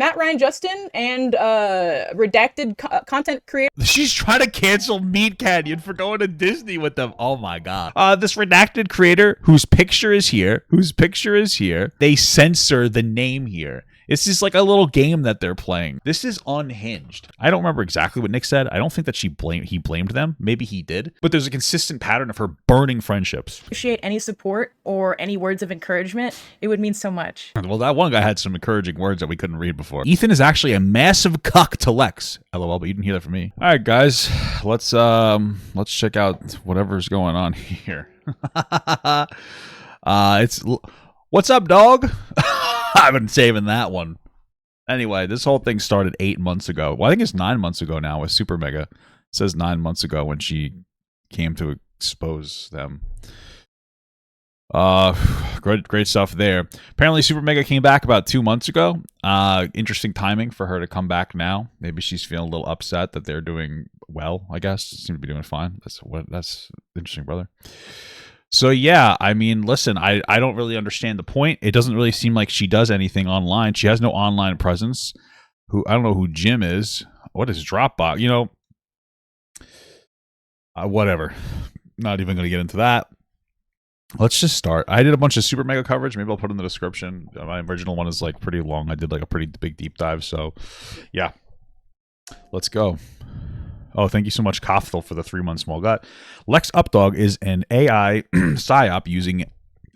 Matt Ryan Justin and redacted content creator. She's trying to cancel Meat Canyon for going to Disney with them. Oh my god. This redacted creator whose picture is here, they censor the name here. It's just like a little game that they're playing. This is unhinged. I don't remember exactly what Nick said. I don't think that he blamed them. Maybe he did. But there's a consistent pattern of her burning friendships. Appreciate any support or any words of encouragement. It would mean so much. Well, that one guy had some encouraging words that we couldn't read before. Ethan is actually a massive cuck to Lex. LOL, but you didn't hear that from me. All right, guys. Let's check out whatever's going on here. It's what's up, dog? I've been saving that one. Anyway, this whole thing started 8 months ago. Well, I think it's 9 months ago now with SuperMega. It says 9 months ago when she came to expose them. Great stuff there. Apparently, SuperMega came back about 2 months ago. Interesting timing for her to come back now. Maybe she's feeling a little upset that they're doing well, I guess. Seem to be doing fine. That's interesting, brother. So yeah, I mean, listen, I don't really understand the point. It doesn't really seem like she does anything online. She has no online presence. I don't know who Jim is. What is Dropbox? You know, whatever. Not even going to get into that. Let's just start. I did a bunch of SuperMega coverage. Maybe I'll put in the description. My original one is like pretty long. I did like a pretty big deep dive. So yeah, let's go. Oh, thank you so much, Kofthel, for the 3-month small gut. Lex Updog is an AI psyop using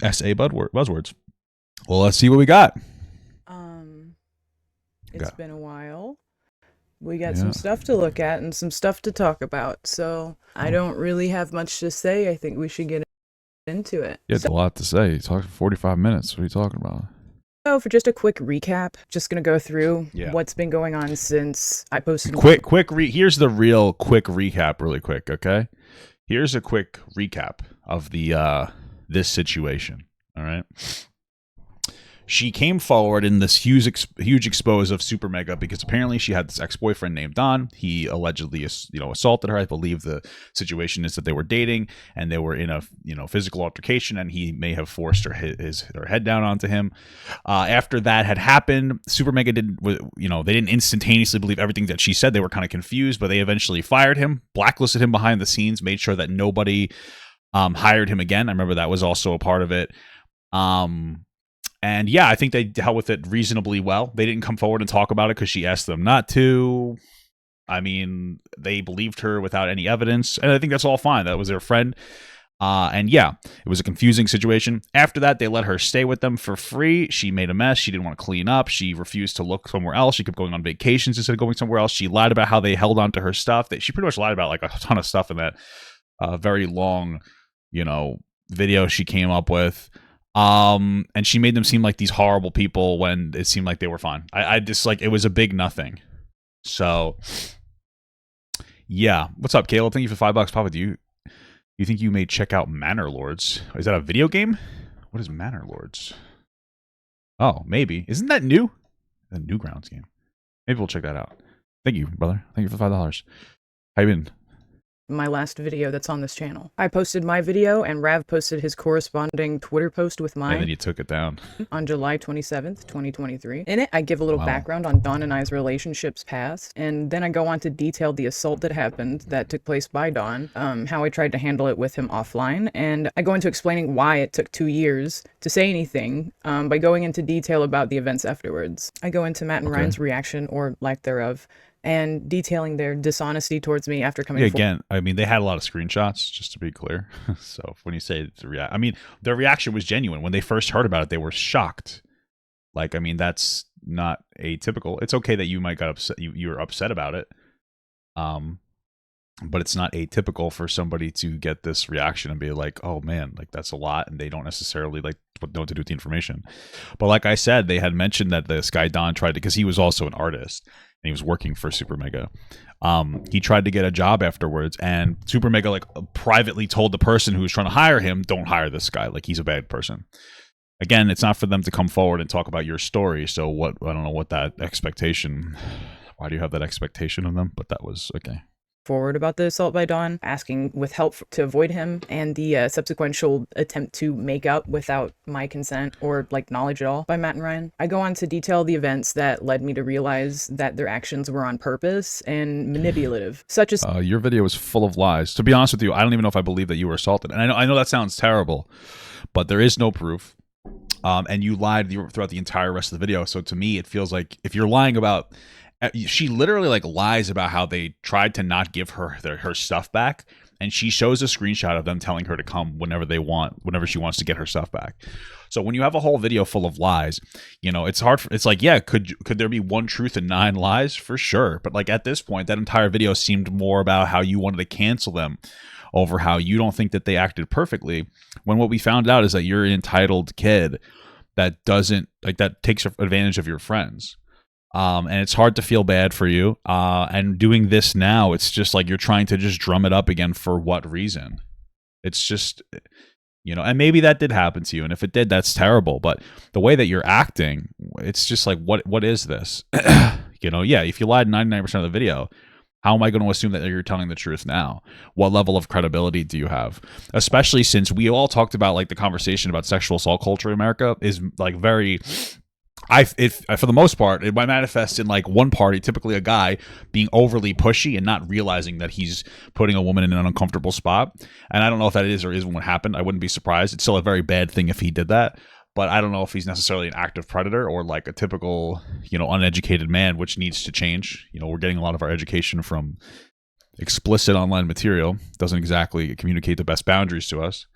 SA buzzwords. Well, let's see what we got. It's been a while. We got some stuff to look at and some stuff to talk about. So I don't really have much to say. I think we should get into it. You had a lot to say. You talked for 45 minutes. What are you talking about? So for just a quick recap, just going to go through what's been going on since I posted. Here's the real quick recap really quick, okay? Here's a quick recap of the this situation, all right? She came forward in this huge expose of SuperMega because apparently she had this ex-boyfriend named Don. He allegedly, assaulted her. I believe the situation is that they were dating and they were in a, physical altercation, and he may have forced her head down onto him. After that had happened, SuperMega they didn't instantaneously believe everything that she said. They were kind of confused, but they eventually fired him, blacklisted him behind the scenes, made sure that nobody hired him again. I remember that was also a part of it. And yeah, I think they dealt with it reasonably well. They didn't come forward and talk about it because she asked them not to. I mean, they believed her without any evidence. And I think that's all fine. That was their friend. And yeah, it was a confusing situation. After that, they let her stay with them for free. She made a mess. She didn't want to clean up. She refused to look somewhere else. She kept going on vacations instead of going somewhere else. She lied about how they held on to her stuff. She pretty much lied about like a ton of stuff in that very long, video she came up with. And she made them seem like these horrible people when it seemed like they were fine. I just it was a big nothing. So yeah. What's up, Caleb? Thank you for $5, Papa. Do you think you may check out Manor Lords? Is that a video game? What is Manor Lords? Oh, maybe. Isn't that new? A Newgrounds game. Maybe we'll check that out. Thank you, brother. Thank you for $5. How you been? My last video that's on this channel. I posted my video and Rav posted his corresponding Twitter post with mine. And then you took it down. On July 27th, 2023. In it, I give a little background on Dawn and I's relationships past, and then I go on to detail the assault that happened that took place by Dawn, how I tried to handle it with him offline, and I go into explaining why it took 2 years to say anything by going into detail about the events afterwards. I go into Matt and Ryan's reaction, or lack thereof, and detailing their dishonesty towards me after coming forward. Again, I mean, they had a lot of screenshots, just to be clear. So when you say their reaction was genuine. When they first heard about it, they were shocked. Like, I mean, that's not atypical. It's okay that you might got upset. You were upset about it. But it's not atypical for somebody to get this reaction and be like, oh man, like that's a lot. And they don't necessarily know what to do with the information. But like I said, they had mentioned that this guy Don tried to, because he was also an artist and he was working for SuperMega. He tried to get a job afterwards, and SuperMega privately told the person who was trying to hire him, don't hire this guy. Like, he's a bad person. Again, it's not for them to come forward and talk about your story. So I don't know what that expectation, why do you have that expectation of them? But that was okay. forward about the assault by Dawn, asking with help to avoid him, and the subsequential attempt to make up without my consent or like knowledge at all by Matt and Ryan. I go on to detail the events that led me to realize that their actions were on purpose and manipulative, such as your video was full of lies. To be honest with you, I don't even know if I believe that you were assaulted. And I know that sounds terrible, but there is no proof. And you lied throughout the entire rest of the video. So to me, it feels like if you're lying about, she literally like lies about how they tried to not give her her stuff back, and she shows a screenshot of them telling her to come whenever she wants to get her stuff back. So when you have a whole video full of lies, you know, it's hard. It's like, yeah, could there be one truth and 9 lies? For sure. But like at this point, that entire video seemed more about how you wanted to cancel them over how you don't think that they acted perfectly, when what we found out is that you're an entitled kid that takes advantage of your friends. And it's hard to feel bad for you. And doing this now, it's just like you're trying to just drum it up again. For what reason? It's just, you know, and maybe that did happen to you. And if it did, that's terrible. But the way that you're acting, it's just like, what is this? You know, yeah, if you lied 99% of the video, how am I going to assume that you're telling the truth now? What level of credibility do you have? Especially since we all talked about like the conversation about sexual assault culture in America is like very... for the most part, it might manifest in like one party, typically a guy, being overly pushy and not realizing that he's putting a woman in an uncomfortable spot. And I don't know if that is or isn't what happened. I wouldn't be surprised. It's still a very bad thing if he did that. But I don't know if he's necessarily an active predator or like a typical, you know, uneducated man, which needs to change. You know, we're getting a lot of our education from explicit online material. Doesn't exactly communicate the best boundaries to us.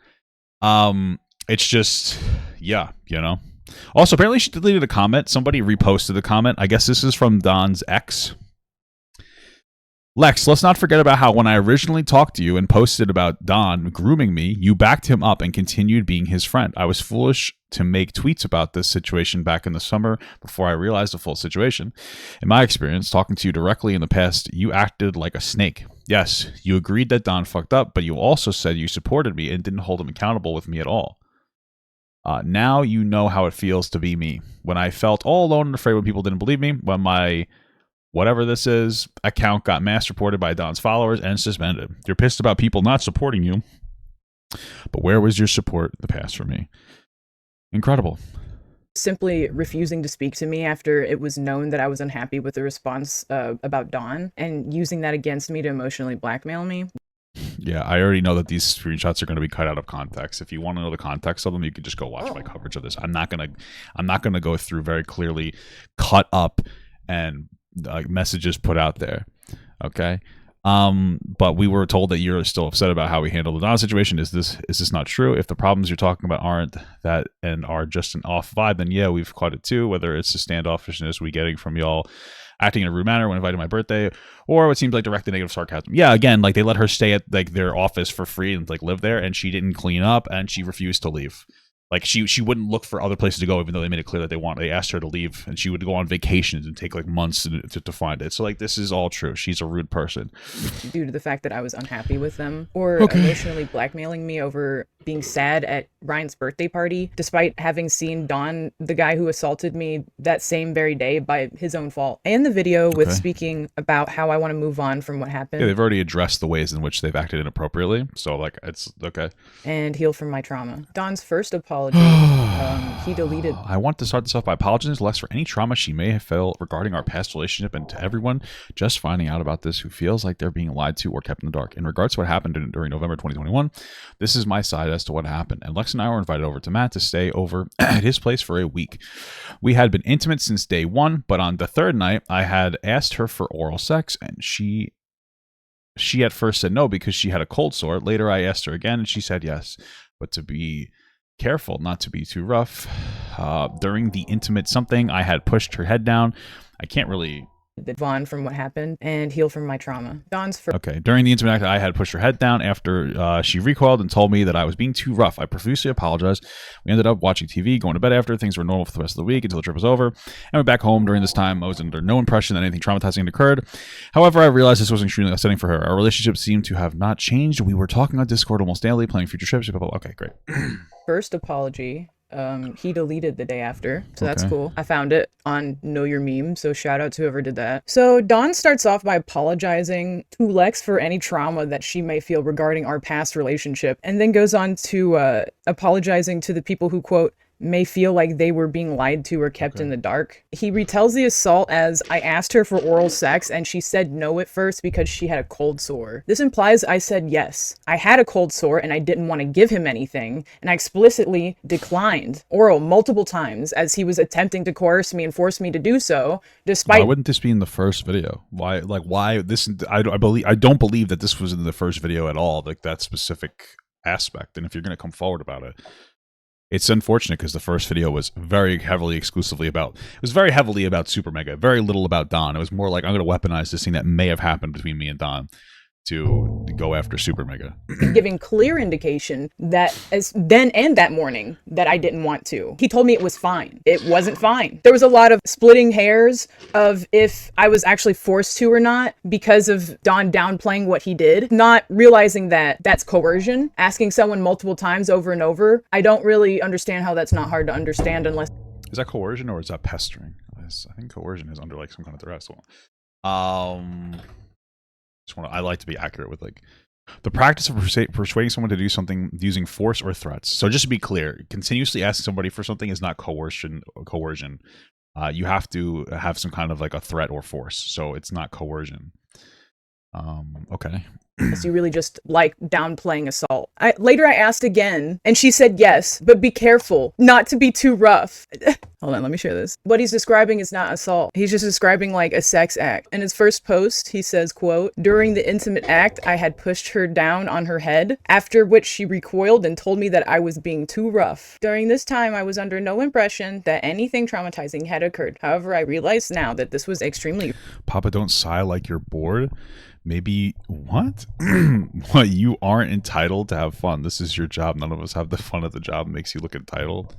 It's just, yeah, you know. Also, apparently she deleted a comment. Somebody reposted the comment. I guess this is from Don's ex. Lex, let's not forget about how when I originally talked to you and posted about Don grooming me, you backed him up and continued being his friend. I was foolish to make tweets about this situation back in the summer before I realized the full situation. In my experience, talking to you directly in the past, you acted like a snake. Yes, you agreed that Don fucked up, but you also said you supported me and didn't hold him accountable with me at all. Now you know how it feels to be me. When I felt all alone and afraid when people didn't believe me, when my whatever this is account got mass reported by Don's followers and suspended. You're pissed about people not supporting you, but where was your support in the past for me? Incredible. Simply refusing to speak to me after it was known that I was unhappy with the response about Dawn, and using that against me to emotionally blackmail me. Yeah, I already know that these screenshots are going to be cut out of context. If you want to know the context of them, you can just go watch my coverage of this. I'm not gonna go through very clearly cut up and messages put out there. Okay. But we were told that you're still upset about how we handled the Don situation. Is this not true? If the problems you're talking about aren't that and are just an off vibe, then yeah, we've caught it too. Whether it's the standoffishness we getting from y'all acting in a rude manner when inviting my birthday, or what seems like direct and negative sarcasm. Yeah, again, like they let her stay at like their office for free and like live there, and she didn't clean up and she refused to leave. Like she wouldn't look for other places to go, even though they made it clear that they asked her to leave, and she would go on vacations and take like months to find it. So like this is all true. She's a rude person due to the fact that I was unhappy with them, or emotionally blackmailing me over being sad at Ryan's birthday party, despite having seen Don, the guy who assaulted me that same very day by his own fault. And the video with speaking about how I want to move on from what happened. Yeah, they've already addressed the ways in which they've acted inappropriately. So like it's okay. And heal from my trauma. Don's first apology, he deleted. I want to start this off by apologizing to Lex for any trauma she may have felt regarding our past relationship, and to everyone just finding out about this who feels like they're being lied to or kept in the dark. In regards to what happened during November 2021, this is my side as to what happened, and Lex and I were invited over to Matt to stay over at his place for a week. We had been intimate since day one, but on the third night, I had asked her for oral sex, and she at first said no because she had a cold sore. Later, I asked her again, and she said yes, but to be careful not to be too rough. During the intimate something, I had pushed her head down. I can't really move on from what happened and heal from my trauma. Okay. During the intimate act, I had pushed her head down after she recoiled and told me that I was being too rough. I profusely apologized. We ended up watching TV, going to bed after. Things were normal for the rest of the week until the trip was over. And went back home. During this time, I was under no impression that anything traumatizing had occurred. However, I realized this was extremely upsetting for her. Our relationship seemed to have not changed. We were talking on Discord almost daily, planning future trips. Okay, great. First apology he deleted the day after, so that's Okay. cool. I found it on Know Your Meme, so shout out to whoever did that. So Dawn starts off by apologizing to Lex for any trauma that she may feel regarding our past relationship, and then goes on to apologizing to the people who, quote, may feel like they were being lied to or kept in the dark. He retells the assault as, I asked her for oral sex and she said no at first because she had a cold sore. This implies I said yes. I had a cold sore and I didn't want to give him anything, and I explicitly declined oral multiple times as he was attempting to coerce me and force me to do so, despite— Why wouldn't this be in the first video? Why this? I don't believe that this was in the first video at all, like that specific aspect. And if you're going to come forward about it, it's unfortunate because the first video was very heavily about SuperMega, very little about Don. It was more like, I'm going to weaponize this thing that may have happened between me and Don to go after SuperMega. giving clear indication that as then and that morning that I didn't want to. He told me it was fine. It wasn't fine. There was a lot of splitting hairs of if I was actually forced to or not because of Don downplaying what he did, not realizing that that's coercion, asking someone multiple times over and over. I don't really understand how that's not hard to understand unless— Is that coercion or is that pestering? I think coercion is under like some kind of duress. I like to be accurate with like the practice of persuading someone to do something using force or threats. So just to be clear, continuously asking somebody for something is not coercion. You have to have some kind of like a threat or force. So it's not coercion. Okay. you really just like downplaying assault. Later I asked again and she said yes, but be careful not to be too rough. Hold on, let me share this. What he's describing is not assault. He's just describing like a sex act. In his first post, he says, quote, during the intimate act, I had pushed her down on her head, after which she recoiled and told me that I was being too rough. During this time, I was under no impression that anything traumatizing had occurred. However, I realize now that this was extremely— Papa, don't sigh like you're bored. Maybe what? What, you aren't entitled to have fun. This is your job. None of us have the fun of the job. It makes you look entitled.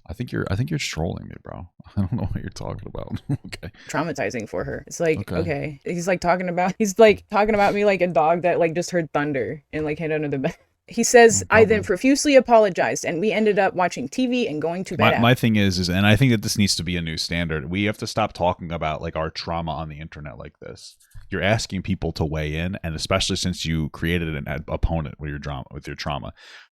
I think you're trolling me, bro. I don't know what you're talking about. Okay. traumatizing for her. It's like, okay. He's like talking about me like a dog that like just heard thunder and like hid under the bed. He says, I then profusely apologized and we ended up watching TV and going to bed. My thing is, and I think that this needs to be a new standard. We have to stop talking about like our trauma on the internet like this. You're asking people to weigh in, and especially since you created an opponent with your trauma.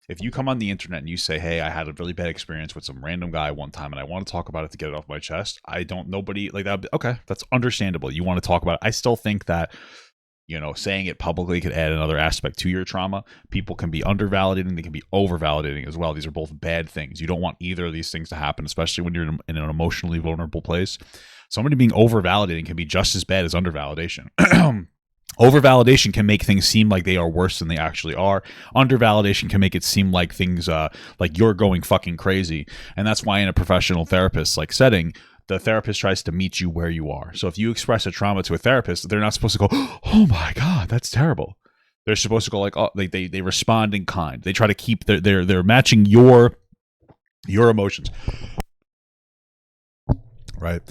If you come on the internet and you say, hey, I had a really bad experience with some random guy one time and I want to talk about it to get it off my chest, nobody like that. Okay, that's understandable. You want to talk about it. I still think that, you know, saying it publicly could add another aspect to your trauma. People can be undervalidating. They can be overvalidating as well. These are both bad things. You don't want either of these things to happen, especially when you're in an emotionally vulnerable place. Somebody being overvalidating can be just as bad as undervalidation. Overvalidation can make things seem like they are worse than they actually are. Undervalidation can make it seem like things like you're going fucking crazy. And that's why in a professional therapist like setting, the therapist tries to meet you where you are. So if you express a trauma to a therapist, they're not supposed to go, oh my God, that's terrible. They're supposed to go like, oh, they respond in kind. They try to keep they're matching your emotions. Right.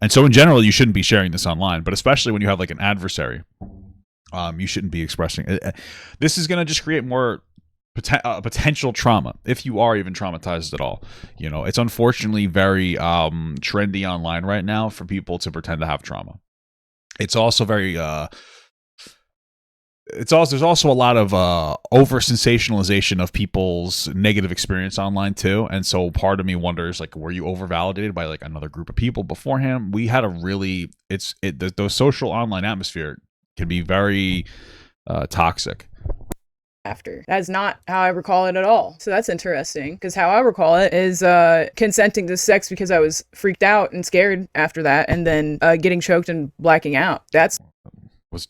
And so in general, you shouldn't be sharing this online, but especially when you have like an adversary, you shouldn't be expressing it. This is going to just create more potential trauma if you are even traumatized at all. You know, it's unfortunately very trendy online right now for people to pretend to have trauma. It's also very there's also a lot of over sensationalization of people's negative experience online too, and so part of me wonders, like, were you over validated by like another group of people beforehand? We had a really the social online atmosphere can be very toxic. After. That's not how I recall it at all. So that's interesting, because how I recall it is consenting to sex because I was freaked out and scared after that, and then getting choked and blacking out. Did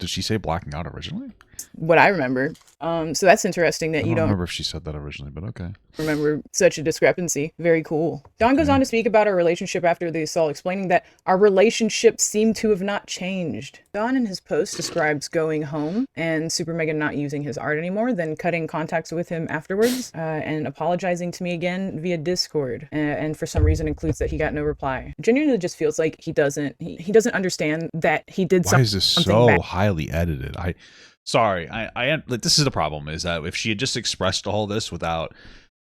she say blacking out originally? What I remember. So that's interesting that you don't remember if she said that originally, but okay. Remember such a discrepancy. Very cool. Dawn goes on to speak about our relationship after the assault, explaining that our relationship seemed to have not changed. Dawn in his post describes going home and SuperMega not using his art anymore, then cutting contacts with him afterwards, and apologizing to me again via Discord, and for some reason includes that he got no reply. Genuinely just feels like he doesn't understand that he did something. Why is this so highly edited? Sorry, I like, this is the problem, is that if she had just expressed all this without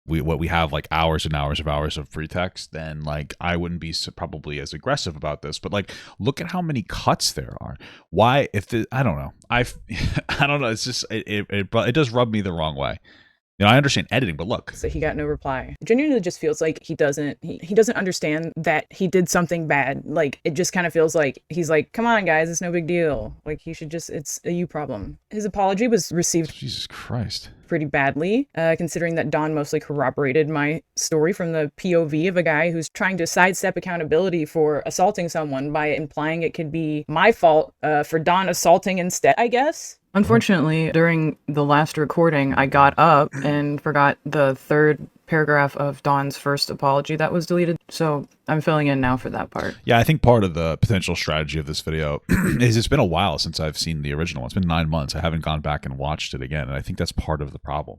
we have like hours and hours of pretext, then like I wouldn't be probably as aggressive about this. But like, look at how many cuts there are. Why? I don't know. I don't know. It's just it does rub me the wrong way. You know, I understand editing, but look. So he got no reply. It genuinely just feels like he doesn't understand that he did something bad. Like, it just kind of feels like he's like, come on, guys, it's no big deal. Like, he should just, it's a you problem. His apology was received Jesus Christ pretty badly, considering that Don mostly corroborated my story from the POV of a guy who's trying to sidestep accountability for assaulting someone by implying it could be my fault for Don assaulting instead, I guess. Unfortunately, during the last recording, I got up and forgot the third paragraph of Don's first apology that was deleted, so I'm filling in now for that part. Yeah, I think part of the potential strategy of this video is it's been a while since I've seen the original one. It's been 9 months. I haven't gone back and watched it again, and I think that's part of the problem.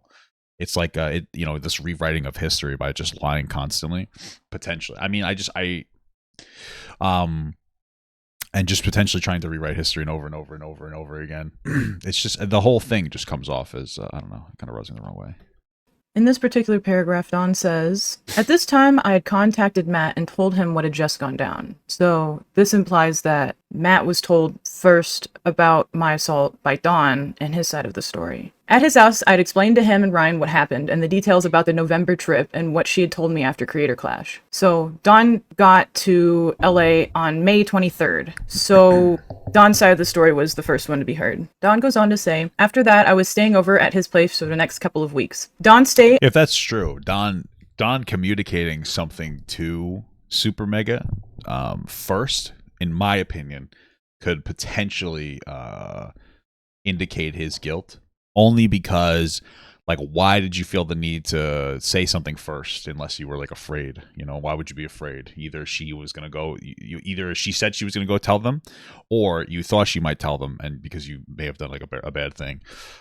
It's like this rewriting of history by just lying constantly, potentially. I mean, and just potentially trying to rewrite history and over and over and over and over again. It's just, the whole thing just comes off as, I don't know, kind of rubs me the wrong way. In this particular paragraph, Don says, at this time, I had contacted Matt and told him what had just gone down. So this implies that Matt was told first about my assault by Don and his side of the story. At his house, I'd explained to him and Ryan what happened and the details about the November trip and what she had told me after Creator Clash. So Don got to LA on May 23rd. So Don's side of the story was the first one to be heard. Don goes on to say, after that, I was staying over at his place for the next couple of weeks. Don stayed... If that's true, Don communicating something to SuperMega first, in my opinion, could potentially indicate his guilt. Only because, like, why did you feel the need to say something first unless you were, like, afraid? You know, why would you be afraid? Either she was going to go, either she said she was going to go tell them, or you thought she might tell them, and because you may have done, like, a bad thing.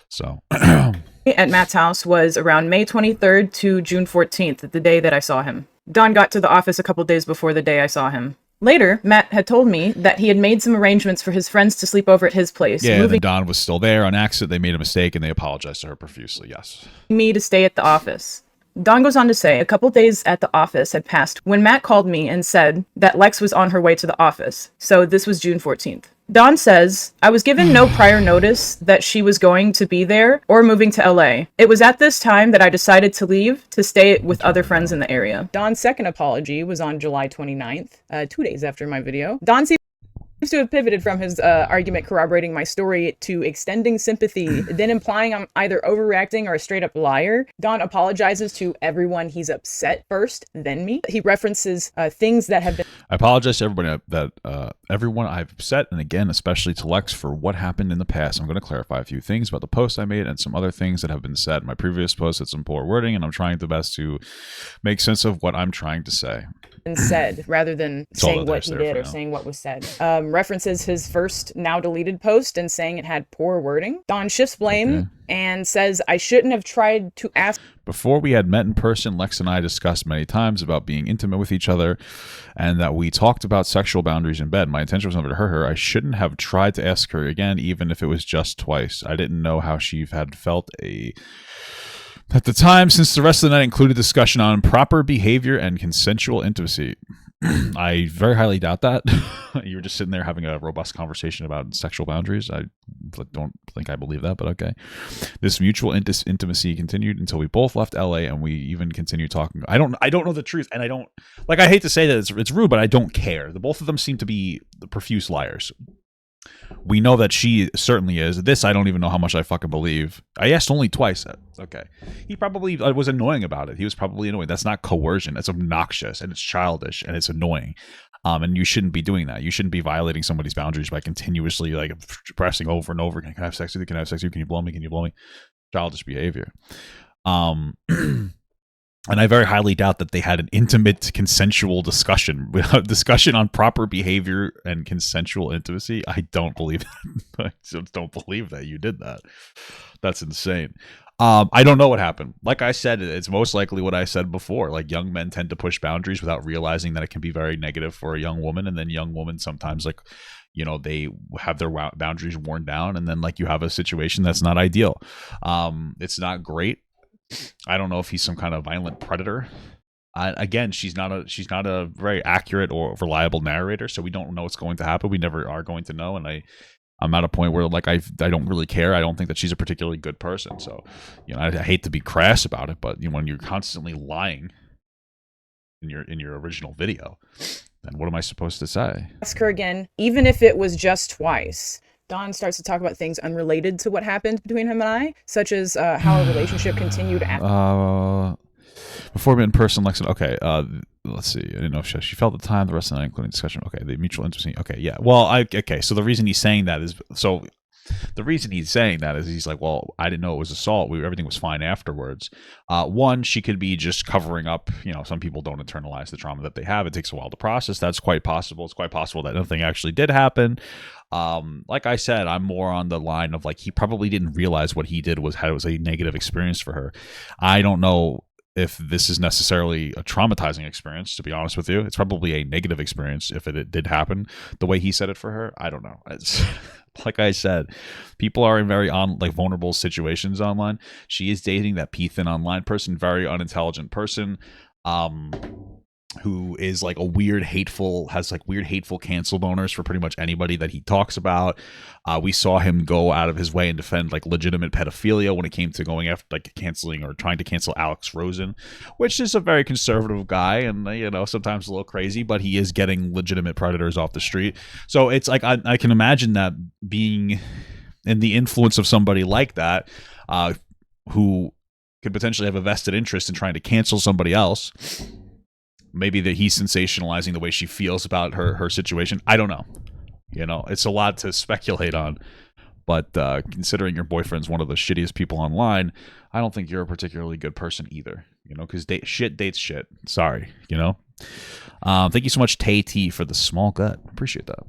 So... at Matt's house was around May 23rd to June 14th, the day that I saw him. Don got to the office a couple days before the day I saw him. Later, Matt had told me that he had made some arrangements for his friends to sleep over at his place. Yeah, and then Don was still there on accident. They made a mistake and they apologized to her profusely, yes. Me to stay at the office. Don goes on to say, a couple days at the office had passed when Matt called me and said that Lex was on her way to the office. So this was June 14th. Don says, I was given no prior notice that she was going to be there or moving to LA. It was at this time that I decided to leave to stay with other friends in the area. Don's second apology was on July 29th, 2 days after my video. Don seems to have pivoted from his argument corroborating my story to extending sympathy, then implying I'm either overreacting or a straight up liar. Don apologizes to everyone he's upset first, then me. He references things that have been... I apologize to everybody everyone I've upset, and again, especially to Lex, for what happened in the past. I'm going to clarify a few things about the post I made and some other things that have been said. My previous post had some poor wording, and I'm trying the best to make sense of what I'm trying to say. And said, rather than saying what he did or saying what was said. References his first, now deleted post and saying it had poor wording. Don shifts blame and says, I shouldn't have tried to ask... Before we had met in person, Lex and I discussed many times about being intimate with each other and that we talked about sexual boundaries in bed. My intention was never to hurt her. I shouldn't have tried to ask her again, even if it was just twice. I didn't know how she had felt at the time, since the rest of the night included discussion on proper behavior and consensual intimacy. I very highly doubt that. You were just sitting there having a robust conversation about sexual boundaries. I don't think I believe that, but okay. This mutual intimacy continued until we both left LA, and we even continued talking. I don't know the truth, and I don't, like, I hate to say that it's rude, but I don't care. The both of them seem to be the profuse liars. We know that she certainly is. This, I don't even know how much I fucking believe. I asked only twice. Okay. He probably was annoying about it. He was probably annoying. That's not coercion. That's obnoxious, and it's childish, and it's annoying. And you shouldn't be doing that. You shouldn't be violating somebody's boundaries by continuously, like, pressing over and over again. Can I have sex with you? Can I have sex with you? Can you blow me? Can you blow me? Childish behavior. And I very highly doubt that they had an intimate, consensual discussion on proper behavior and consensual intimacy. I don't believe that. I just don't believe that you did that. That's insane. I don't know what happened. Like I said, it's most likely what I said before. Like, young men tend to push boundaries without realizing that it can be very negative for a young woman. And then young women sometimes, like, you know, they have their boundaries worn down. And then, like, you have a situation that's not ideal. It's not great. I don't know if he's some kind of violent predator. Again, she's not a very accurate or reliable narrator, so we don't know what's going to happen. We never are going to know, and I'm at a point where like I don't really care. I don't think that she's a particularly good person. So, I hate to be crass about it, but when you're constantly lying in your original video, then what am I supposed to say? Ask her again, even if it was just twice. Don starts to talk about things unrelated to what happened between him and I, such as how our relationship continued after. Before being in person, Lexington. Okay, let's see. I didn't know if she felt the time, the rest of the night, including discussion. Okay, the mutual intimacy. Okay, yeah. Well, okay. So the reason he's saying that is he's like, well, I didn't know it was assault. Everything was fine afterwards. One, she could be just covering up. Some people don't internalize the trauma that they have. It takes a while to process. That's quite possible. It's quite possible that nothing actually did happen. Like I said, I'm more on the line of like he probably didn't realize what he did was a negative experience for her. I don't know if this is necessarily a traumatizing experience, to be honest with you. It's probably a negative experience if it did happen the way he said it for her. I don't know. It's, like I said, people are in very vulnerable situations online. She is dating that pea-thin online person, very unintelligent person, who is like weird hateful cancel boners for pretty much anybody that he talks about. We saw him go out of his way and defend like legitimate pedophilia when it came to going after like canceling or trying to cancel Alex Rosen, which is a very conservative guy and sometimes a little crazy, but he is getting legitimate predators off the street. So it's like I can imagine that being in the influence of somebody like that, who could potentially have a vested interest in trying to cancel somebody else. Maybe that he's sensationalizing the way she feels about her situation. I don't know. It's a lot to speculate on. But considering your boyfriend's one of the shittiest people online, I don't think you're a particularly good person either. Because shit dates shit. Sorry. Thank you so much, Tay T, for the small gut. Appreciate that.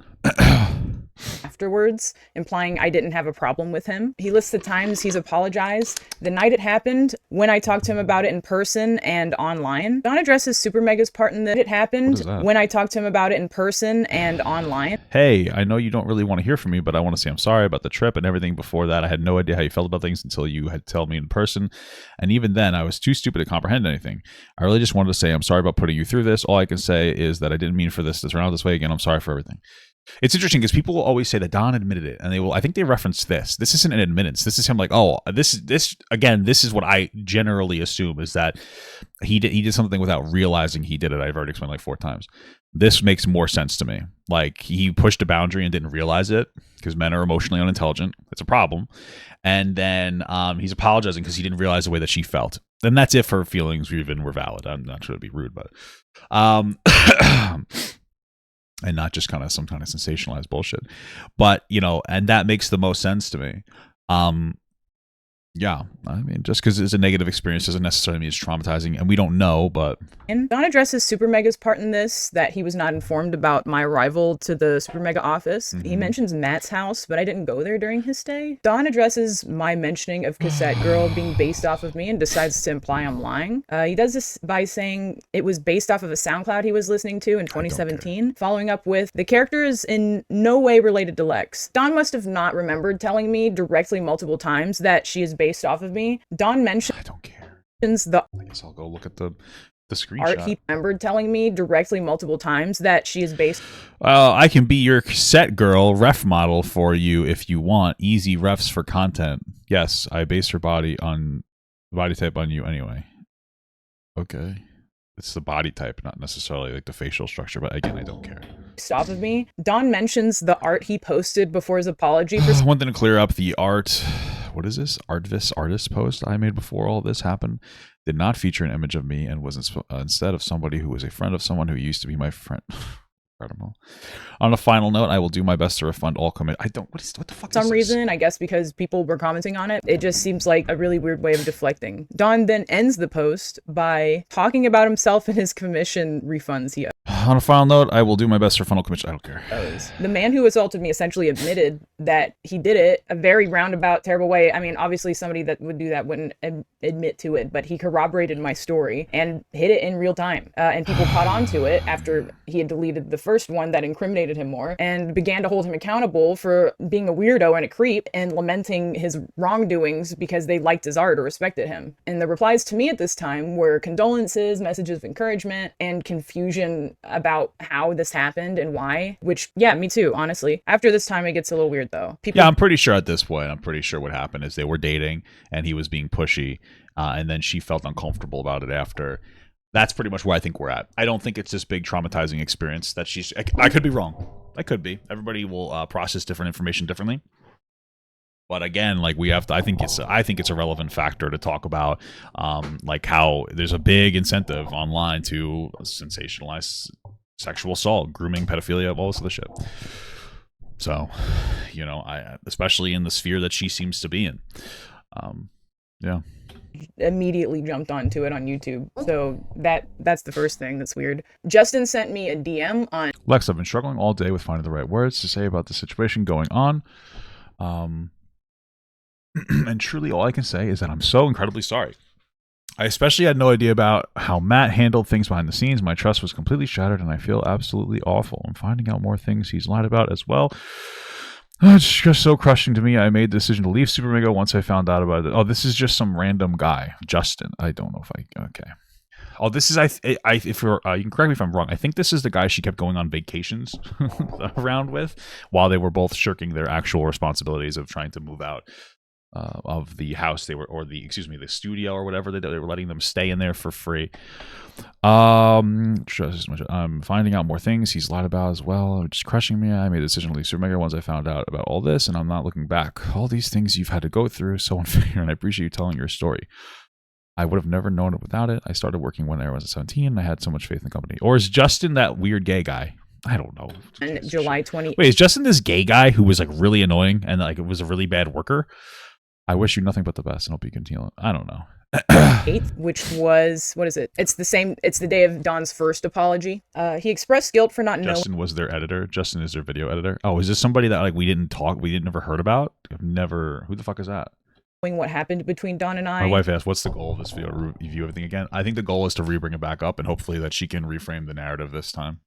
Afterwards, implying I didn't have a problem with him. He lists the times he's apologized, the night it happened, when I talked to him about it in person and online. Don addresses SuperMega's part in that it happened, when I talked to him about it in person and online. Hey, I know you don't really want to hear from me, but I want to say I'm sorry about the trip and everything before that. I had no idea how you felt about things until you had told me in person. And even then, I was too stupid to comprehend anything. I really just wanted to say I'm sorry about putting you through this. All I can say is that I didn't mean for this to turn out this way again. I'm sorry for everything. It's interesting because people will always say that Don admitted it, and I think they reference this. This isn't an admittance. This is him like, oh, this is what I generally assume is that he did something without realizing he did it. I've already explained like 4 times. This makes more sense to me. Like he pushed a boundary and didn't realize it because men are emotionally unintelligent. It's a problem. And then he's apologizing because he didn't realize the way that she felt. And that's if her feelings even were valid. I'm not trying to be rude, but and not just kind of some kind of sensationalized bullshit. But, and that makes the most sense to me. Yeah, I mean, just because it's a negative experience doesn't necessarily mean it's traumatizing, and we don't know, but... And Don addresses SuperMega's part in this, that he was not informed about my arrival to the SuperMega office. Mm-hmm. He mentions Matt's house, but I didn't go there during his stay. Don addresses my mentioning of Cassette Girl being based off of me and decides to imply I'm lying. He does this by saying it was based off of a SoundCloud he was listening to in 2017, following up with, the character is in no way related to Lex. Don must have not remembered telling me directly multiple times that she is based off of me. Don mentions... I don't care. I guess I'll go look at the screenshot. Art he remembered telling me directly multiple times that she is based... Well, I can be your Cassette Girl ref model for you if you want. Easy refs for content. Yes, I base her body type on you anyway. Okay. It's the body type, not necessarily like the facial structure, but again, I don't care. Off of me. Don mentions the art he posted before his apology for... One thing to clear up, the art... What is this? Artist post I made before all this happened did not feature an image of me and was instead of somebody who was a friend of someone who used to be my friend. Incredible. On a final note, I will do my best to refund all commit. I don't. What the fuck? For some reason, I guess because people were commenting on it, it just seems like a really weird way of deflecting. Don then ends the post by talking about himself and his commission refunds he owes. On a final note, I will do my best to refund all commission. I don't care. The man who assaulted me essentially admitted that he did it a very roundabout, terrible way. I mean, obviously somebody that would do that wouldn't admit to it, but he corroborated my story and hid it in real time. And people caught on to it after he had deleted the first one that incriminated him more and began to hold him accountable for being a weirdo and a creep and lamenting his wrongdoings because they liked his art or respected him. And the replies to me at this time were condolences, messages of encouragement, and confusion about how this happened and why, which, yeah, me too, honestly. After this time, it gets a little weird, though. Yeah, I'm pretty sure at this point, what happened is they were dating and he was being pushy, and then she felt uncomfortable about it after. That's pretty much where I think we're at. I don't think it's this big traumatizing experience that she's... I could be wrong. I could be. Everybody will process different information differently. But again, like we have to... I think it's a relevant factor to talk about, like how there's a big incentive online to sensationalize sexual assault, grooming, pedophilia, all this other shit. So, you know, especially in the sphere that she seems to be in. Yeah. Immediately jumped onto it on YouTube. So that's the first thing that's weird. Justin sent me a DM on... Lex, I've been struggling all day with finding the right words to say about the situation going on. And truly all I can say is that I'm so incredibly sorry. I especially had no idea about how Matt handled things behind the scenes. My trust was completely shattered and I feel absolutely awful. I'm finding out more things he's lied about as well. It's just so crushing to me. I made the decision to leave SuperMega once I found out about it. Oh, this is just some random guy, Justin. I don't know if okay. Oh, this is if you're, you can correct me if I'm wrong. I think this is the guy she kept going on vacations around with while they were both shirking their actual responsibilities of trying to move out of the house they were, or the studio or whatever they were letting them stay in there for free. I'm finding out more things he's lied about as well. It's just crushing me. I made a decision to leave SuperMega once I found out about all this, and I'm not looking back. All these things you've had to go through, so unfair, and I appreciate you telling your story. I would have never known it without it. I started working when I was 17, and I had so much faith in the company. Or is Justin that weird gay guy? I don't know. And July 20. Wait, is Justin this gay guy who was like really annoying and like it was a really bad worker? I wish you nothing but the best and hope you continue. I don't know. 8th, which was, what is it? It's the day of Don's first apology. He expressed guilt for not knowing. Justin was their editor. Justin is their video editor. Oh, is this somebody that like we never heard about? Who the fuck is that? What happened between Don and I. My wife asked, what's the goal of this video? Review everything again? I think the goal is to re-bring it back up and hopefully that she can reframe the narrative this time.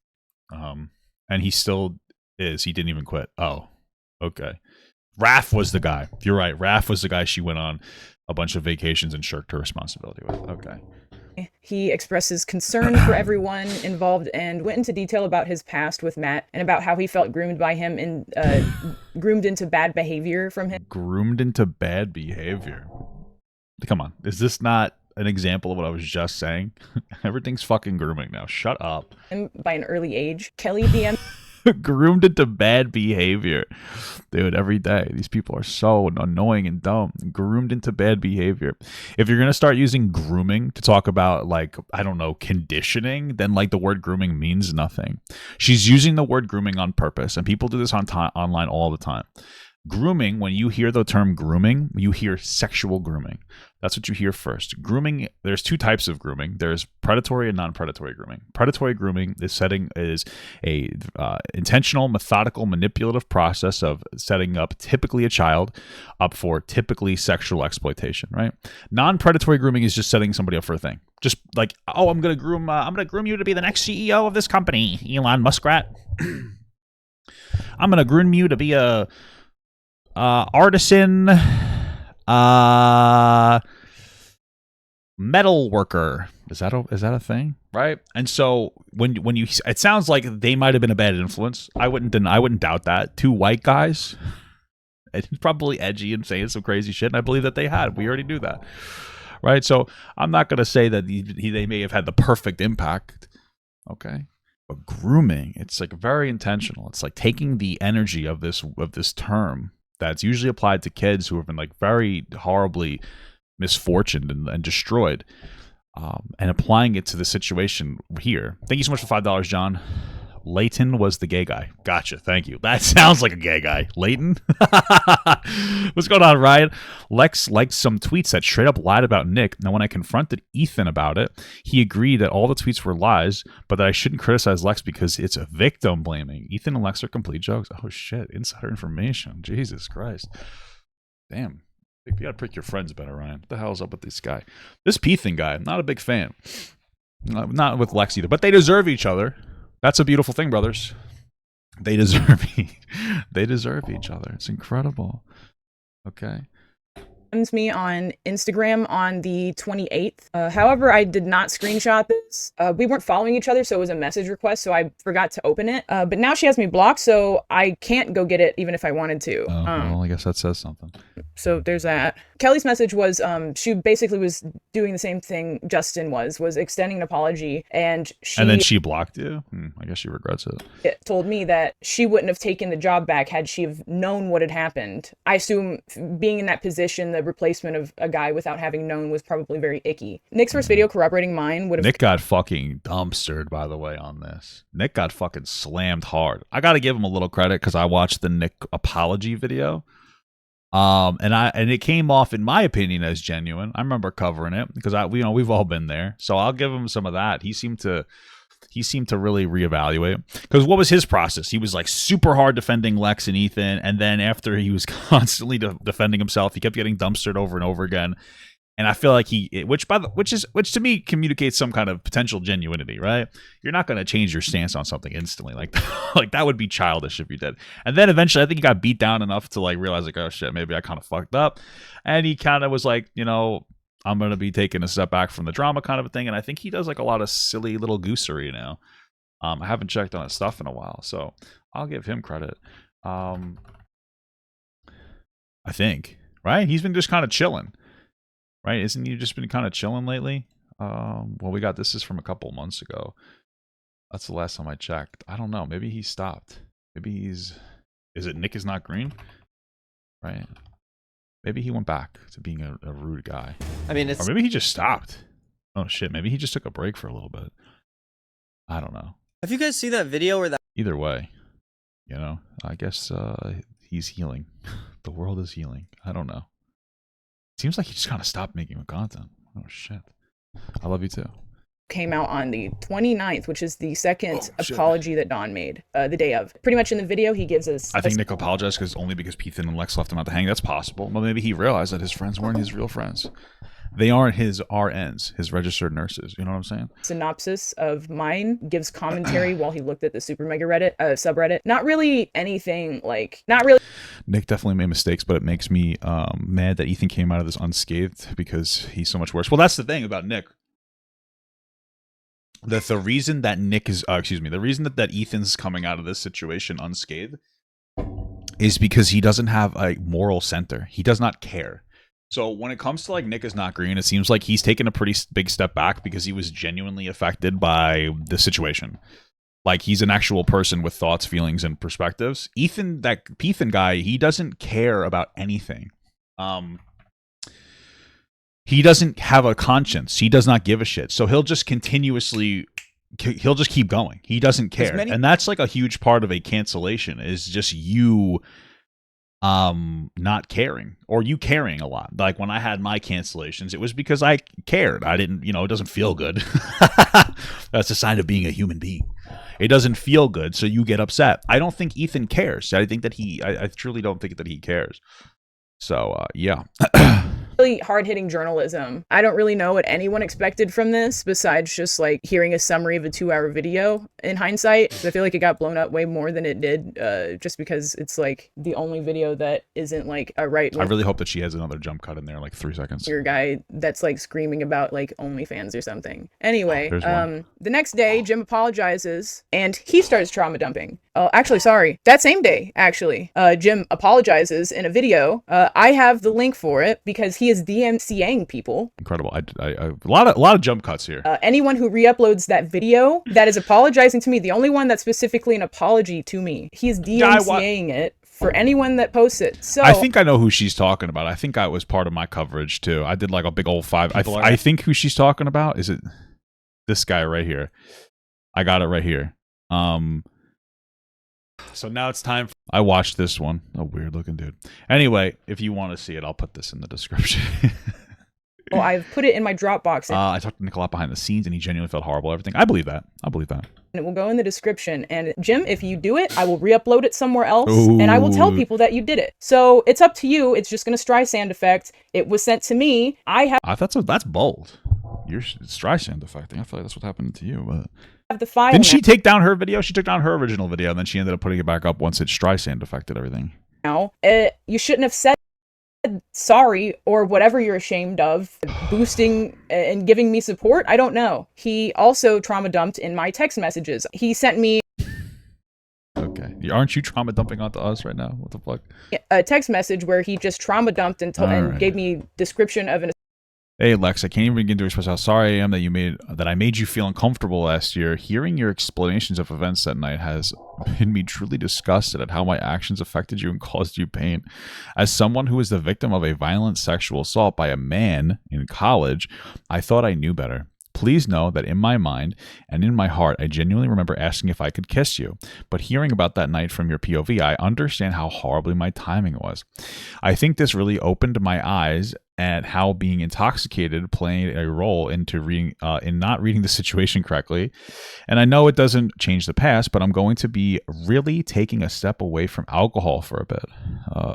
And he still is. He didn't even quit. Oh, okay. Raph was the guy. You're right. Raph was the guy she went on a bunch of vacations and shirked her responsibility with. Okay. He expresses concern for everyone involved and went into detail about his past with Matt and about how he felt groomed by him and groomed into bad behavior from him. Groomed into bad behavior. Come on. Is this not an example of what I was just saying? Everything's fucking grooming now. Shut up. By an early age. Kelly DM. Groomed into bad behavior. Dude, every day. These people are so annoying and dumb. Groomed into bad behavior. If you're going to start using grooming to talk about, like, I don't know, conditioning, then, like, the word grooming means nothing. She's using the word grooming on purpose, and people do this online all the time. Grooming, when you hear the term grooming, you hear sexual grooming. That's what you hear first. Grooming, there's two types of grooming. There's predatory and non-predatory grooming. Predatory grooming is a intentional, methodical, manipulative process of setting up typically a child up for typically sexual exploitation, right? Non-predatory grooming is just setting somebody up for a thing. Just like, oh, I'm gonna groom you to be the next CEO of this company, Elon Muskrat. I'm gonna groom you to be a artisan metal worker. Is that a thing, right? And so when you, it sounds like they might have been a bad influence. I wouldn't doubt that. Two white guys, it's probably edgy and saying some crazy shit, and I believe that they had. We already knew that, right? So I'm not going to say that they may have had the perfect impact, okay? But grooming, it's like very intentional. It's like taking the energy of this term that's usually applied to kids who have been like very horribly misfortuned and destroyed, and applying it to the situation here. Thank you so much for $5, John. Leighton was the gay guy. Gotcha. Thank you. That sounds like a gay guy. Leighton? What's going on, Ryan? Lex liked some tweets that straight up lied about Nick. Now, when I confronted Ethan about it, he agreed that all the tweets were lies, but that I shouldn't criticize Lex because it's a victim blaming. Ethan and Lex are complete jokes. Oh, shit. Insider information. Jesus Christ. Damn. You gotta pick your friends better, Ryan. What the hell's up with this guy? This Ethan guy, I'm not a big fan. Not with Lex either, but they deserve each other. That's a beautiful thing, brothers. They deserve they deserve each other. It's incredible. Okay. Me on Instagram on the 28th. However, I did not screenshot this. We weren't following each other, so it was a message request, so I forgot to open it. But now she has me blocked, so I can't go get it even if I wanted to. Oh, well, I guess that says something. So there's that. Kelly's message was, she basically was doing the same thing Justin was extending an apology, and then she blocked you? I guess she regrets it. It told me that she wouldn't have taken the job back had she have known what had happened. I assume being in that position, the replacement of a guy without having known was probably very icky. Nick's first video corroborating mine would have... Nick got fucking dumpstered, by the way, on this. Nick got fucking slammed hard. I gotta give him a little credit because I watched the Nick apology video. And it came off, in my opinion, as genuine. I remember covering it because we've all been there. So I'll give him some of that. He seemed to really reevaluate, because what was his process? He was like super hard defending Lex and Ethan, and then after he was constantly defending himself, he kept getting dumpstered over and over again. And I feel like which to me communicates some kind of potential genuinity, right? You're not going to change your stance on something instantly, like that would be childish if you did. And then eventually, I think he got beat down enough to like realize like, oh shit, maybe I kind of fucked up, and he kind of was like, I'm going to be taking a step back from the drama kind of a thing. And I think he does like a lot of silly little goosery now. I haven't checked on his stuff in a while, so I'll give him credit. I think, right? He's been just kind of chilling, right? Isn't he just been kind of chilling lately? Well, this is from a couple months ago. That's the last time I checked. I don't know. Maybe he stopped. Maybe is it Nick is not green? Right? Maybe he went back to being a rude guy. I mean, or maybe he just stopped. Oh shit, maybe he just took a break for a little bit. I don't know. Have you guys seen that video where that... Either way, I guess he's healing. The world is healing. I don't know. Seems like he just kind of stopped making content. Oh shit. I love you too. Came out on the 29th, which is the second apology that Don made the day of. Pretty much in the video, he gives us... I think Nick apologized only because Ethan and Lex left him out to hang. That's possible. But maybe he realized that his friends weren't his real friends. They aren't his RNs, his registered nurses. You know what I'm saying? Synopsis of mine gives commentary while he looked at the SuperMega Reddit subreddit. Not really anything like... Not really... Nick definitely made mistakes, but it makes me mad that Ethan came out of this unscathed because he's so much worse. Well, that's the thing about Nick. The reason that Nick is, the reason that Ethan's coming out of this situation unscathed is because he doesn't have a moral center. He does not care. So when it comes to like Nick is not green, it seems like he's taken a pretty big step back because he was genuinely affected by the situation. Like he's an actual person with thoughts, feelings, and perspectives. Ethan, that Ethan guy, he doesn't care about anything. He doesn't have a conscience. He does not give a shit. So he'll just keep going. He doesn't care. And that's like a huge part of a cancellation is just you not caring, or you caring a lot. Like when I had my cancellations, it was because I cared. I didn't, it doesn't feel good. That's a sign of being a human being. It doesn't feel good, so you get upset. I don't think Ethan cares. I think that I truly don't think that he cares. So, yeah. Really hard-hitting journalism. I don't really know what anyone expected from this besides just like hearing a summary of a 2-hour video in hindsight. I feel like it got blown up way more than it did just because it's like the only video that isn't like a right. I really hope that she has another jump cut in there, like 3 seconds. Your guy that's like screaming about like OnlyFans or something. Anyway, the next day Jim apologizes and he starts trauma dumping. Oh, actually, sorry. That same day, actually, Jim apologizes in a video. I have the link for it because he is DMCAing people. Incredible. A lot of jump cuts here. Anyone who re-uploads that video that is apologizing to me, the only one that's specifically an apology to me, he is DMCAing it for anyone that posts it. So I think I know who she's talking about. I think I was part of my coverage too. I did like a big old 5. I think who she's talking about is it this guy right here. I got it right here. So now it's time. I watched this one. A weird looking dude. Anyway, if you want to see it, I'll put this in the description. Oh, I've put it in my Dropbox. I talked to Nick a lot behind the scenes, and he genuinely felt horrible. Everything. I believe that. And it will go in the description. And Jim, if you do it, I will re-upload it somewhere else, and I will tell people that you did it. So it's up to you. It's just going to Streisand effect. It was sent to me. That's bold. It's dry sand affecting. I feel like that's what happened to you. But Have the file didn't she take down her video? She took down her original video, and then she ended up putting it back up once it's dry sand affected everything. now. You shouldn't have said sorry or whatever you're ashamed of, boosting and giving me support. I don't know. He also trauma dumped in my text messages. He sent me Okay, aren't you trauma dumping onto us right now? What the fuck? a text message where he just trauma dumped and gave me description of an. Hey Lex, I can't even begin to express how sorry I am that I made you feel uncomfortable last year. Hearing your explanations of events that night has made me truly disgusted at how my actions affected you and caused you pain. As someone who was the victim of a violent sexual assault by a man in college, I thought I knew better. Please know that in my mind and in my heart, I genuinely remember asking if I could kiss you. But hearing about that night from your POV, I understand how horribly my timing was. I think this really opened my eyes at how being intoxicated played a role into in not reading the situation correctly. And I know it doesn't change the past, but I'm going to be really taking a step away from alcohol for a bit.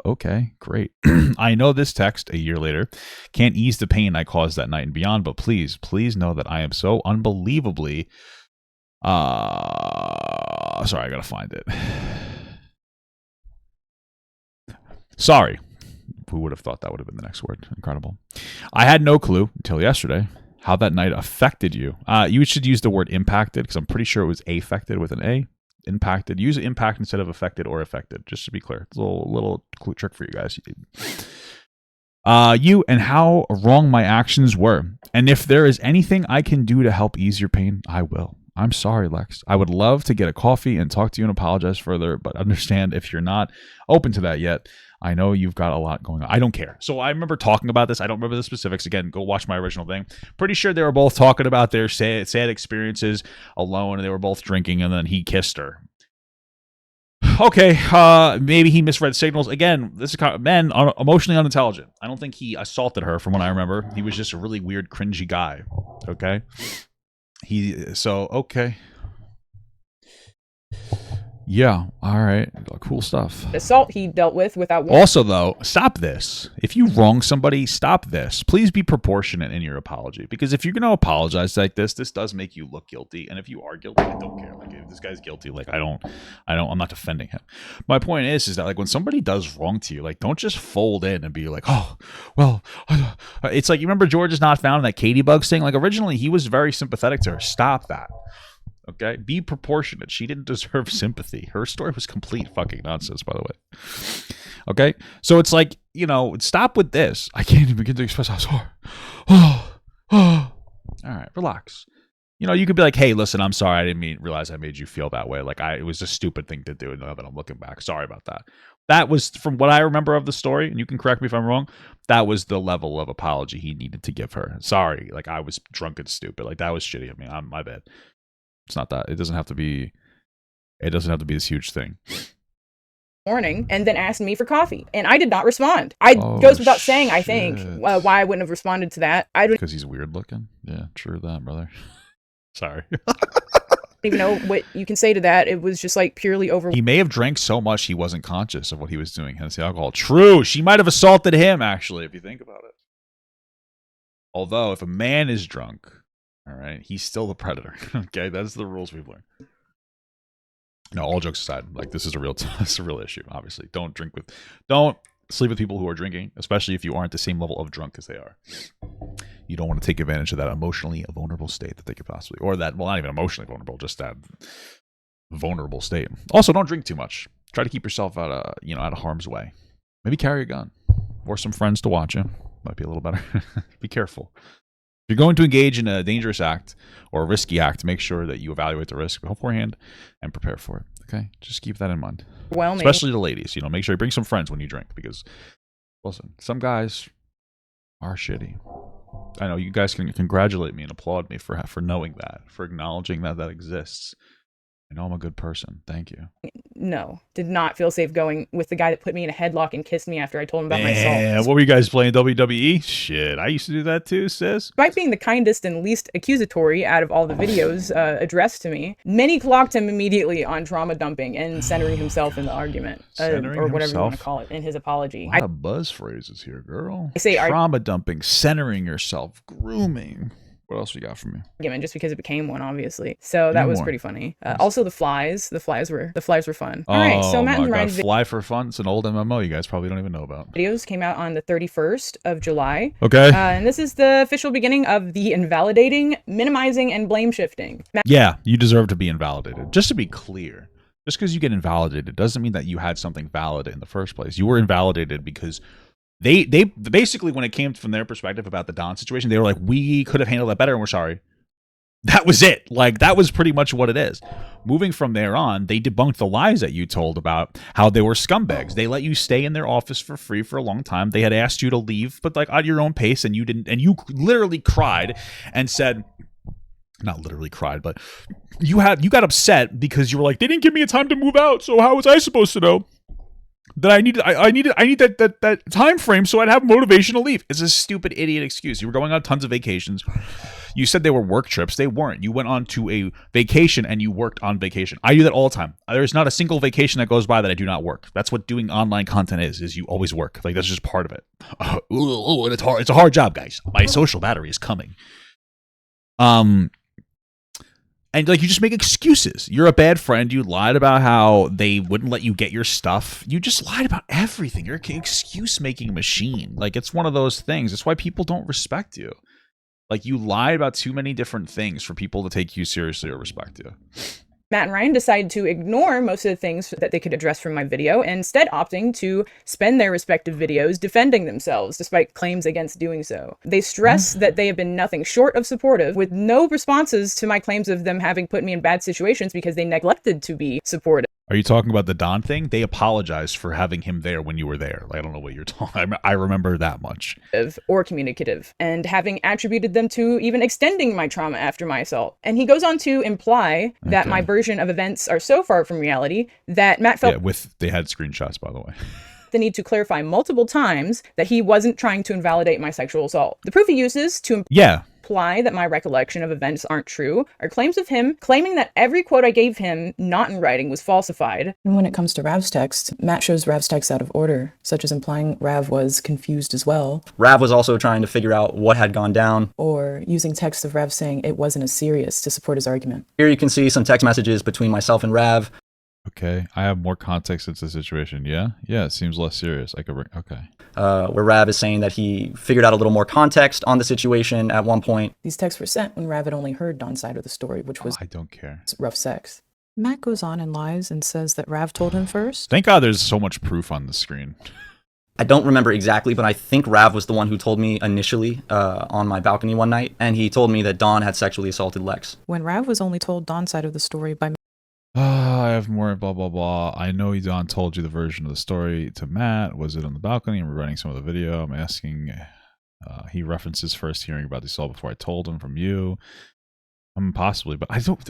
Okay, great. I know this text a year later can't ease the pain I caused that night and beyond, but please know that I am so unbelievably sorry, I gotta find it. Sorry. Who would have thought that would have been the next word? Incredible. I had no clue until yesterday how that night affected you. You should use the word impacted, because I'm pretty sure it was affected with an A. Impacted. Use impact instead of affected or affected, just to be clear. It's a little trick for you guys. You and how wrong my actions were. And if there is anything I can do to help ease your pain, I will. I'm sorry, Lex. I would love to get a coffee and talk to you and apologize further, but understand if you're not open to that yet. I know you've got a lot going on. I don't care. So I remember talking about this. I don't remember the specifics. Again, go watch my original thing. Pretty sure they were both talking about their sad experiences alone, and they were both drinking, and then he kissed her. Okay, maybe he misread signals. Again, this is men are emotionally unintelligent. I don't think he assaulted her from what I remember. He was just a really weird, cringy guy. Okay? Okay. Yeah, all right. Cool stuff. Assault he dealt with without. Also, though, stop this. If you wrong somebody, stop this. Please be proportionate in your apology, because if you're going to apologize like this does make you look guilty. And if you are guilty, I don't care. Like, if this guy's guilty, like, I'm not defending him. My point is that, like, when somebody does wrong to you, like, don't just fold in and be like, oh, well, it's like, you remember George is not found in that Katie Bugs thing? Like, originally he was very sympathetic to her. Stop that. Okay, be proportionate. She didn't deserve sympathy. Her story was complete fucking nonsense, by the way. Okay, so it's like, stop with this. I can't even begin to express how sorry. All right, relax. You could be like, hey, listen, I'm sorry. I didn't realize I made you feel that way. Like, it was a stupid thing to do. Now that I'm looking back, sorry about that. That was, from what I remember of the story, and you can correct me if I'm wrong, that was the level of apology he needed to give her. Sorry, like, I was drunk and stupid. Like, that was shitty of me. My bad. It's not that. It doesn't have to be this huge thing. Morning, and then asked me for coffee, and I did not respond. Goes without saying, I think, why I wouldn't have responded to that. Because he's weird looking. Yeah, true that, brother. Sorry. I don't even know what you can say to that. It was just like purely over. He may have drank so much he wasn't conscious of what he was doing, hence the alcohol. True. She might have assaulted him, actually, if you think about it. Although, if a man is drunk, all right, he's still the predator. Okay, that's the rules we've learned. No, all jokes aside, like, this is a real issue. Obviously, don't sleep with people who are drinking, especially if you aren't the same level of drunk as they are. You don't want to take advantage of that emotionally vulnerable state that they could possibly, or that, well, not even emotionally vulnerable, just that vulnerable state. Also, don't drink too much. Try to keep yourself out of harm's way. Maybe carry a gun or some friends to watch you. Might be a little better. Be careful. If you're going to engage in a dangerous act or a risky act, make sure that you evaluate the risk beforehand and prepare for it. Okay? Just keep that in mind. Especially the ladies. Make sure you bring some friends when you drink, because, listen, some guys are shitty. I know you guys can congratulate me and applaud me for knowing that, for acknowledging that exists. I know I'm a good person. Thank you. No, did not feel safe going with the guy that put me in a headlock and kissed me after I told him about my assault. Yeah, what were you guys playing, WWE? Shit, I used to do that too, sis. Despite being the kindest and least accusatory out of all the videos addressed to me, many clocked him immediately on trauma dumping and centering himself in the argument, or whatever you want to call it, in his apology. A lot of buzz phrases here, girl. I say trauma dumping, centering yourself, grooming. What else we got from you? Argument, just because it became one, obviously. So that Give me was more. pretty funny. Also, the flies were fun. All right, so Oh Matt my and god, Ryan's Fly for Fun. It's an old MMO you guys probably don't even know about. videos came out on the 31st of July. Okay. And this is the official beginning of the invalidating, minimizing, and blame shifting. Yeah, you deserve to be invalidated. Just to be clear, just because you get invalidated doesn't mean that you had something valid in the first place. You were invalidated because they basically, when it came from their perspective about the Don situation, they were like, we could have handled that better and we're sorry. That was it. Like, that was pretty much what it is. Moving from there on, they debunked the lies that you told about how they were scumbags. They let you stay in their office for free for a long time. They had asked you to leave, but like at your own pace, and you didn't. And you literally cried and said, not literally cried, but you got upset because you were like, they didn't give me a time to move out. So how was I supposed to know that I need that time frame so I'd have motivation to leave? It's a stupid idiot excuse. You were going on tons of vacations. You said they were work trips. They weren't. You went on to a vacation and you worked on vacation. I do that all the time. There's not a single vacation that goes by that I do not work. That's what doing online content is you always work. Like, that's just part of it. And it's hard. It's a hard job, guys. My social battery is coming. And like, you just make excuses. You're a bad friend. You lied about how they wouldn't let you get your stuff. You just lied about everything. You're an excuse-making machine. Like, it's one of those things. That's why people don't respect you. Like, you lied about too many different things for people to take you seriously or respect you. Matt and Ryan decided to ignore most of the things that they could address from my video, and instead opting to spend their respective videos defending themselves, despite claims against doing so. They stress that they have been nothing short of supportive, with no responses to my claims of them having put me in bad situations because they neglected to be supportive. Are you talking about the Don thing? They apologized for having him there when you were there. Like, I don't know what you're talking. I remember that much. Or communicative, and having attributed them to even extending my trauma after my assault. And he goes on to imply that my version of events are so far from reality that Matt felt they had screenshots, by the way. the need to clarify multiple times that he wasn't trying to invalidate my sexual assault. The proof he uses to imply that my recollection of events aren't true are claims of him claiming that every quote I gave him not in writing was falsified. And when it comes to Rav's text, Matt shows Rav's text out of order, such as implying Rav was confused as well. Rav was also trying to figure out what had gone down. Or using text of Rav saying it wasn't as serious to support his argument. Here you can see some text messages between myself and Rav. Okay, I have more context into the situation. Yeah, it seems less serious. Okay. Where Rav is saying that he figured out a little more context on the situation at one point. These texts were sent when Rav had only heard Don's side of the story, which was I don't care. Rough sex. Matt goes on and lies and says that Rav told him first. Thank God there's so much proof on the screen. I don't remember exactly, but I think Rav was the one who told me initially on my balcony one night, and he told me that Don had sexually assaulted Lex. When Rav was only told Don's side of the story by I have more blah, blah, blah. I know Don told you the version of the story to Matt. Was it on the balcony? And we're running some of the video. I'm asking. He references first hearing about the assault before I told him from you. Possibly, but I don't.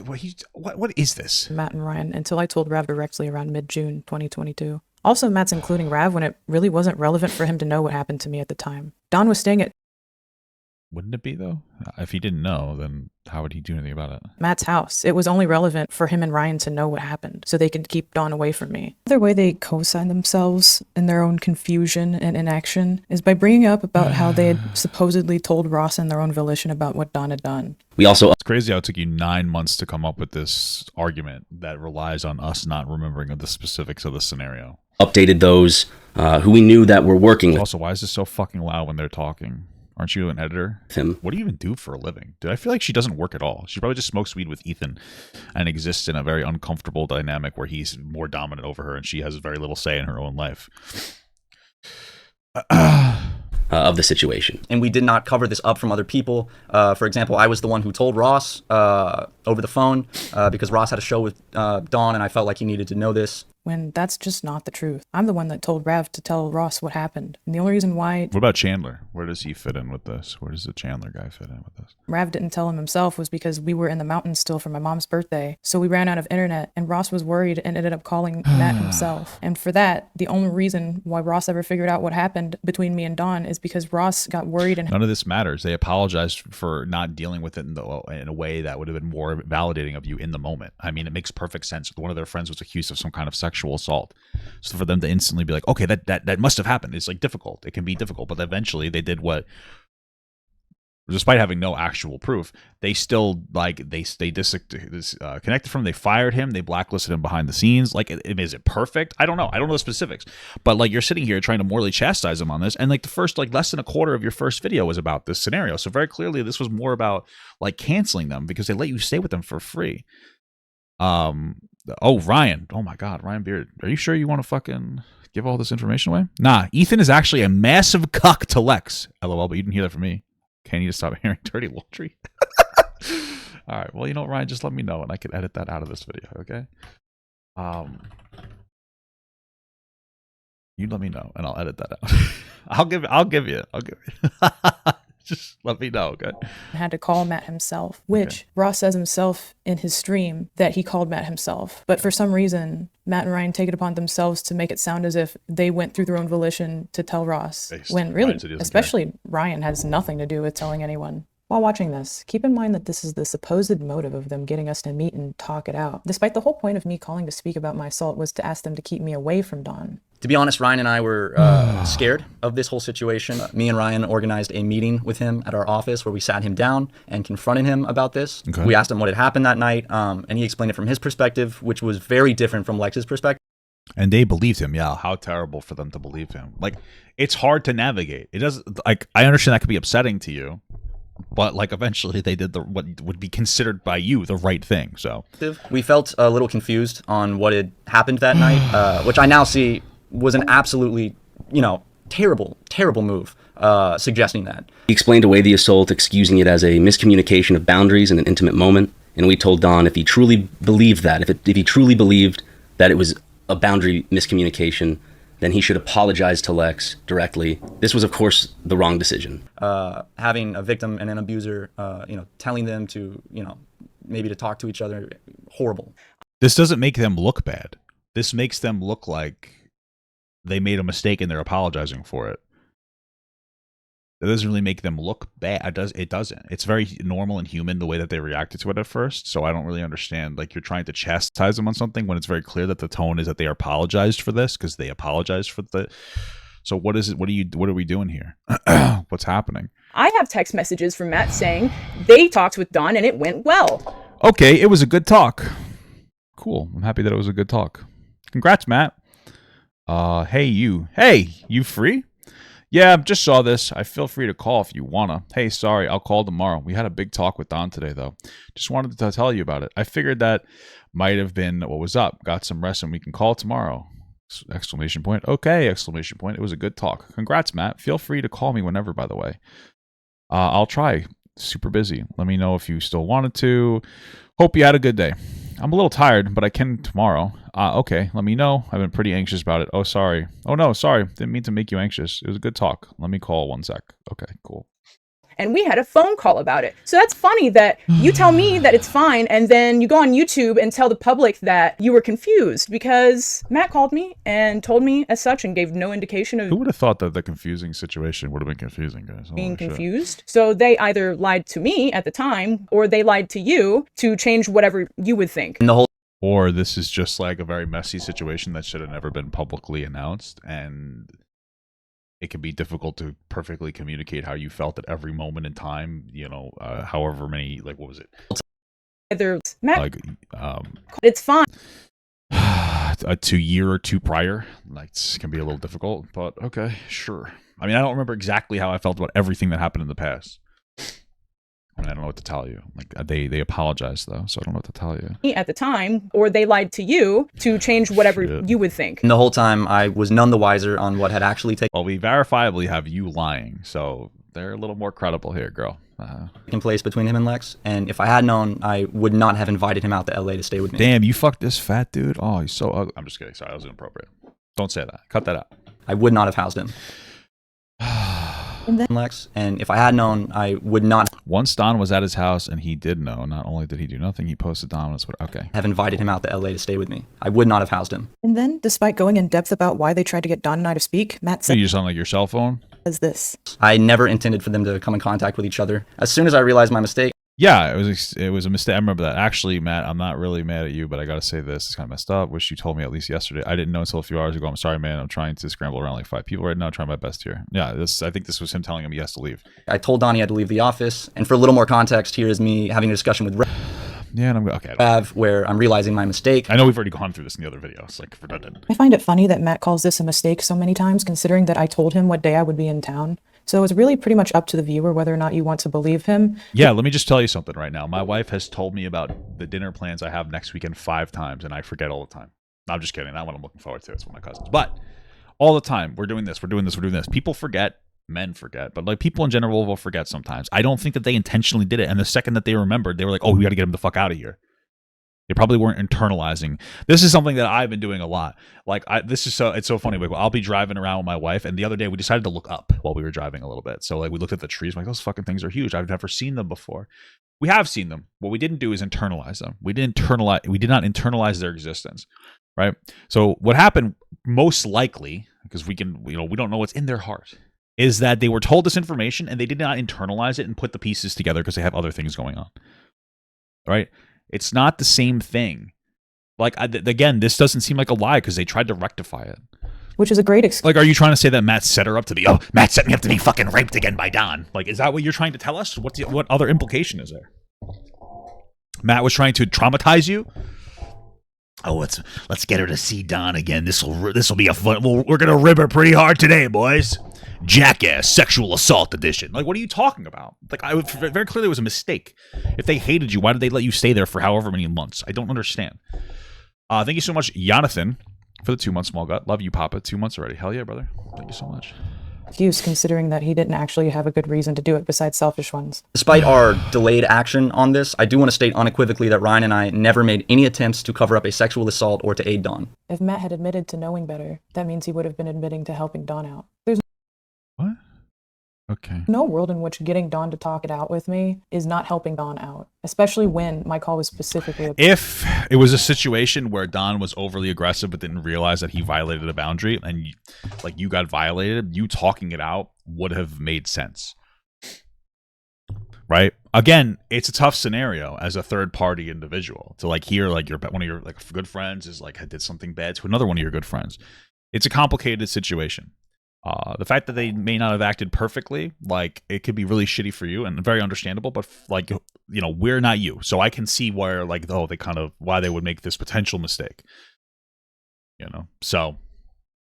What is this? Matt and Ryan until I told Rav directly around mid-June 2022. Also, Matt's including Rav when it really wasn't relevant for him to know what happened to me at the time. Don was staying at Wouldn't it be, though? If he didn't know, then how would he do anything about it? Matt's house. It was only relevant for him and Ryan to know what happened, so they could keep Don away from me. Another way they co-sign themselves in their own confusion and inaction is by bringing up about how they had supposedly told Ross in their own volition about what Don had done. It's crazy how it took you 9 months to come up with this argument that relies on us not remembering the specifics of the scenario. Updated those who we knew that were working with Also, why is this so fucking loud when they're talking? Aren't you an editor? him. What do you even do for a living? Dude, I feel like she doesn't work at all. She probably just smokes weed with Ethan and exists in a very uncomfortable dynamic where he's more dominant over her and she has very little say in her own life. Of the situation. And we did not cover this up from other people. For example, I was the one who told Ross over the phone because Ross had a show with Dawn and I felt like he needed to know this. When that's just not the truth. I'm the one that told Rav to tell Ross what happened. And the only reason why What about Chandler? Where does he fit in with this? Where does the Chandler guy fit in with this? Rav didn't tell him himself was because we were in the mountains still for my mom's birthday. So we ran out of internet and Ross was worried and ended up calling Matt himself. And for that, the only reason why Ross ever figured out what happened between me and Dawn is because Ross got worried and None of this matters. They apologized for not dealing with it in a way that would have been more validating of you in the moment. I mean, it makes perfect sense. One of their friends was accused of some kind of sexual assault. So for them to instantly be like, okay, that must have happened. It's like difficult. It can be difficult, but eventually they did what despite having no actual proof, they still like they connected from him. They fired him. They blacklisted him behind the scenes. Like, is it perfect? I don't know. I don't know the specifics. But like, you're sitting here trying to morally chastise him on this, and like the first like less than a quarter of your first video was about this scenario. So very clearly, this was more about like canceling them because they let you stay with them for free. Oh, Ryan. Oh my God, Ryan Beard. Are you sure you want to fucking give all this information away? Nah, Ethan is actually a massive cuck to Lex. LOL, but you didn't hear that from me. Okay, I need to stop hearing dirty laundry. All right. Well, you know what, Ryan? Just let me know, and I can edit that out of this video. Okay. You let me know, and I'll edit that out. I'll give you. Just let me know, okay? Had to call Matt himself, which Ross says himself in his stream that he called Matt himself. But for some reason, Matt and Ryan take it upon themselves to make it sound as if they went through their own volition to tell Ross, when really, especially Ryan, has nothing to do with telling anyone. While watching this, keep in mind that this is the supposed motive of them getting us to meet and talk it out. Despite the whole point of me calling to speak about my assault was to ask them to keep me away from Dawn. To be honest, Ryan and I were scared of this whole situation. Me and Ryan organized a meeting with him at our office where we sat him down and confronted him about this. Okay. We asked him what had happened that night, and he explained it from his perspective, which was very different from Lex's perspective. And they believed him. Yeah, how terrible for them to believe him. Like, it's hard to navigate. It doesn't, like, I understand that could be upsetting to you, but like eventually they did what would be considered by you the right thing. So we felt a little confused on what had happened that night, which I now see was an absolutely, terrible move, suggesting that. He explained away the assault, excusing it as a miscommunication of boundaries in an intimate moment. And we told Don if he truly believed that, if he truly believed that it was a boundary miscommunication, then he should apologize to Lex directly. This was, of course, the wrong decision. Having a victim and an abuser, telling them to, maybe to talk to each other, horrible. This doesn't make them look bad. This makes them look like they made a mistake and they're apologizing for it. It doesn't really make them look bad. It doesn't. It's very normal and human the way that they reacted to it at first. So I don't really understand. Like, you're trying to chastise them on something when it's very clear that the tone is that they apologized for this because they apologized for the. So what is it? What are we doing here? What's happening? I have text messages from Matt saying they talked with Dawn and it went well. Okay, it was a good talk. Cool. I'm happy that it was a good talk. Congrats, Matt. Hey, you free? Yeah, just saw this. I feel free to call if you wanna. Hey, sorry, I'll call tomorrow. We had a big talk with Don today, though. Just wanted to tell you about it. I figured that might have been what was up. Got some rest and we can call tomorrow. Exclamation point. Okay, exclamation point. It was a good talk. Congrats, Matt. Feel free to call me whenever, by the way. I'll try. Super busy. Let me know if you still wanted to. Hope you had a good day. I'm a little tired, but I can tomorrow. Okay, let me know. I've been pretty anxious about it. Oh, sorry. Oh, no, sorry. Didn't mean to make you anxious. It was a good talk. Let me call 1 sec. Okay, cool. And we had a phone call about it. So that's funny that you tell me that it's fine, and then you go on YouTube and tell the public that you were confused because Matt called me and told me as such and gave no indication of... Who would have thought that the confusing situation would have been confusing, guys? Being confused. So they either lied to me at the time, or they lied to you to change whatever you would think. And the whole... Or this is just like a very messy situation that should have never been publicly announced, and it can be difficult to perfectly communicate how you felt at every moment in time, however many, like, what was it? Either Matt, like, it's fine. A year or two prior, like, can be a little difficult, but okay, sure. I mean, I don't remember exactly how I felt about everything that happened in the past. I mean, I don't know what to tell you. Like, they apologized, though, so I don't know what to tell you. At the time, or they lied to you to change whatever you would think. And the whole time, I was none the wiser on what had actually taken... Well, we verifiably have you lying, so they're a little more credible here, girl. ...taken place between him and Lex, and if I had known, I would not have invited him out to LA to stay with me. Damn, you fucked this fat dude? Oh, he's so ugly. I'm just kidding. Sorry, that was inappropriate. Don't say that. Cut that out. I would not have housed him. Lex, and if I had known, I would not... Once Don was at his house and he did know, not only did he do nothing, he posted Don on his Twitter. Okay. ...have invited him out to LA to stay with me. I would not have housed him. And then, despite going in depth about why they tried to get Don and I to speak, Matt said... You just on like your cell phone? ...as this. I never intended for them to come in contact with each other. As soon as I realized my mistake... Yeah, it was a mistake. I remember that. Actually, Matt, I'm not really mad at you, but I gotta say this. It's kind of messed up. Wish you told me at least yesterday. I didn't know until a few hours ago. I'm sorry, man. I'm trying to scramble around like 5 people right now, trying my best here. Yeah, I think this was him telling him he has to leave. I told Don he had to leave the office. And for a little more context, here is me having a discussion with Yeah, and I'm okay. Rav, where I'm realizing my mistake. I know we've already gone through this in the other video. It's like redundant. I find it funny that Matt calls this a mistake so many times, considering that I told him what day I would be in town. So it's really pretty much up to the viewer whether or not you want to believe him. Yeah, let me just tell you something right now. My wife has told me about the dinner plans I have next weekend 5 times, and I forget all the time. No, I'm just kidding. That one I'm looking forward to. It's with my cousins. But all the time, we're doing this, we're doing this, we're doing this. People forget. Men forget. But like people in general will forget sometimes. I don't think that they intentionally did it. And the second that they remembered, they were like, oh, we got to get him the fuck out of here. They probably weren't internalizing. This is something that I've been doing a lot. Like it's so funny. Like I'll be driving around with my wife, and the other day we decided to look up while we were driving a little bit. So like we looked at the trees. I'm like, those fucking things are huge. I've never seen them before. We have seen them. What we didn't do is internalize them. We did not internalize their existence, right? So what happened most likely, because we don't know what's in their heart, is that they were told this information and they did not internalize it and put the pieces together because they have other things going on, right? It's not the same thing. Like, again, this doesn't seem like a lie because they tried to rectify it. Which is a great excuse. Like, are you trying to say that Matt set her up to be, oh, Matt set me up to be fucking raped again by Don? Like, is that what you're trying to tell us? What other implication is there? Matt was trying to traumatize you? Oh, let's get her to see Don again. This'll be a fun. We're gonna rib her pretty hard today, boys. Jackass sexual assault edition. Like, what are you talking about? Like, very clearly it was a mistake. If they hated you, why did they let you stay there for however many months? I don't understand. Thank you so much, Jonathan, for the 2-month small gut. Love you, Papa. 2 months already. Hell yeah, brother. Thank you so much. Excuse, considering that he didn't actually have a good reason to do it besides selfish ones. Despite our delayed action on this, I do want to state unequivocally that Ryan and I never made any attempts to cover up a sexual assault or to aid Dawn. If Matt had admitted to knowing better, that means he would have been admitting to helping Dawn out. There's What? Okay. no world in which getting Dawn to talk it out with me is not helping Dawn out, especially when my call was specifically about. If it was a situation where Don was overly aggressive but didn't realize that he violated a boundary and you got violated, you talking it out would have made sense. Right? Again, it's a tough scenario as a third party individual to like hear like one of your like good friends is like did something bad to another one of your good friends. It's a complicated situation. The fact that they may not have acted perfectly, like it could be really shitty for you and very understandable, but like, we're not you. So I can see where like, why they would make this potential mistake, so.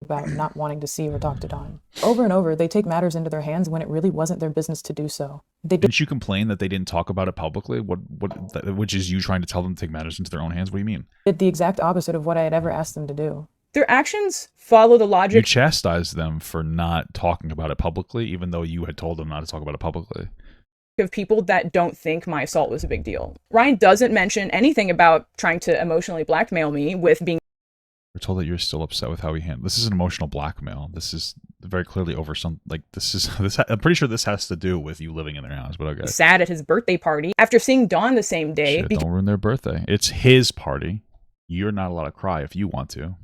About not wanting to see or talk to Dawn. Over and over, they take matters into their hands when it really wasn't their business to do so. Didn't you complain that they didn't talk about it publicly? Which is you trying to tell them to take matters into their own hands? What do you mean? Did the exact opposite of what I had ever asked them to do. Their actions follow the logic. You chastised them for not talking about it publicly, even though you had told them not to talk about it publicly. Of people that don't think my assault was a big deal. Ryan doesn't mention anything about trying to emotionally blackmail me with being. We're told that you're still upset with how he handled. This is an emotional blackmail. This is very clearly over some. Like this. I'm pretty sure this has to do with you living in their house. But okay. Sad at his birthday party after seeing Dawn the same day. Shit, don't ruin their birthday. It's his party. You're not allowed to cry if you want to.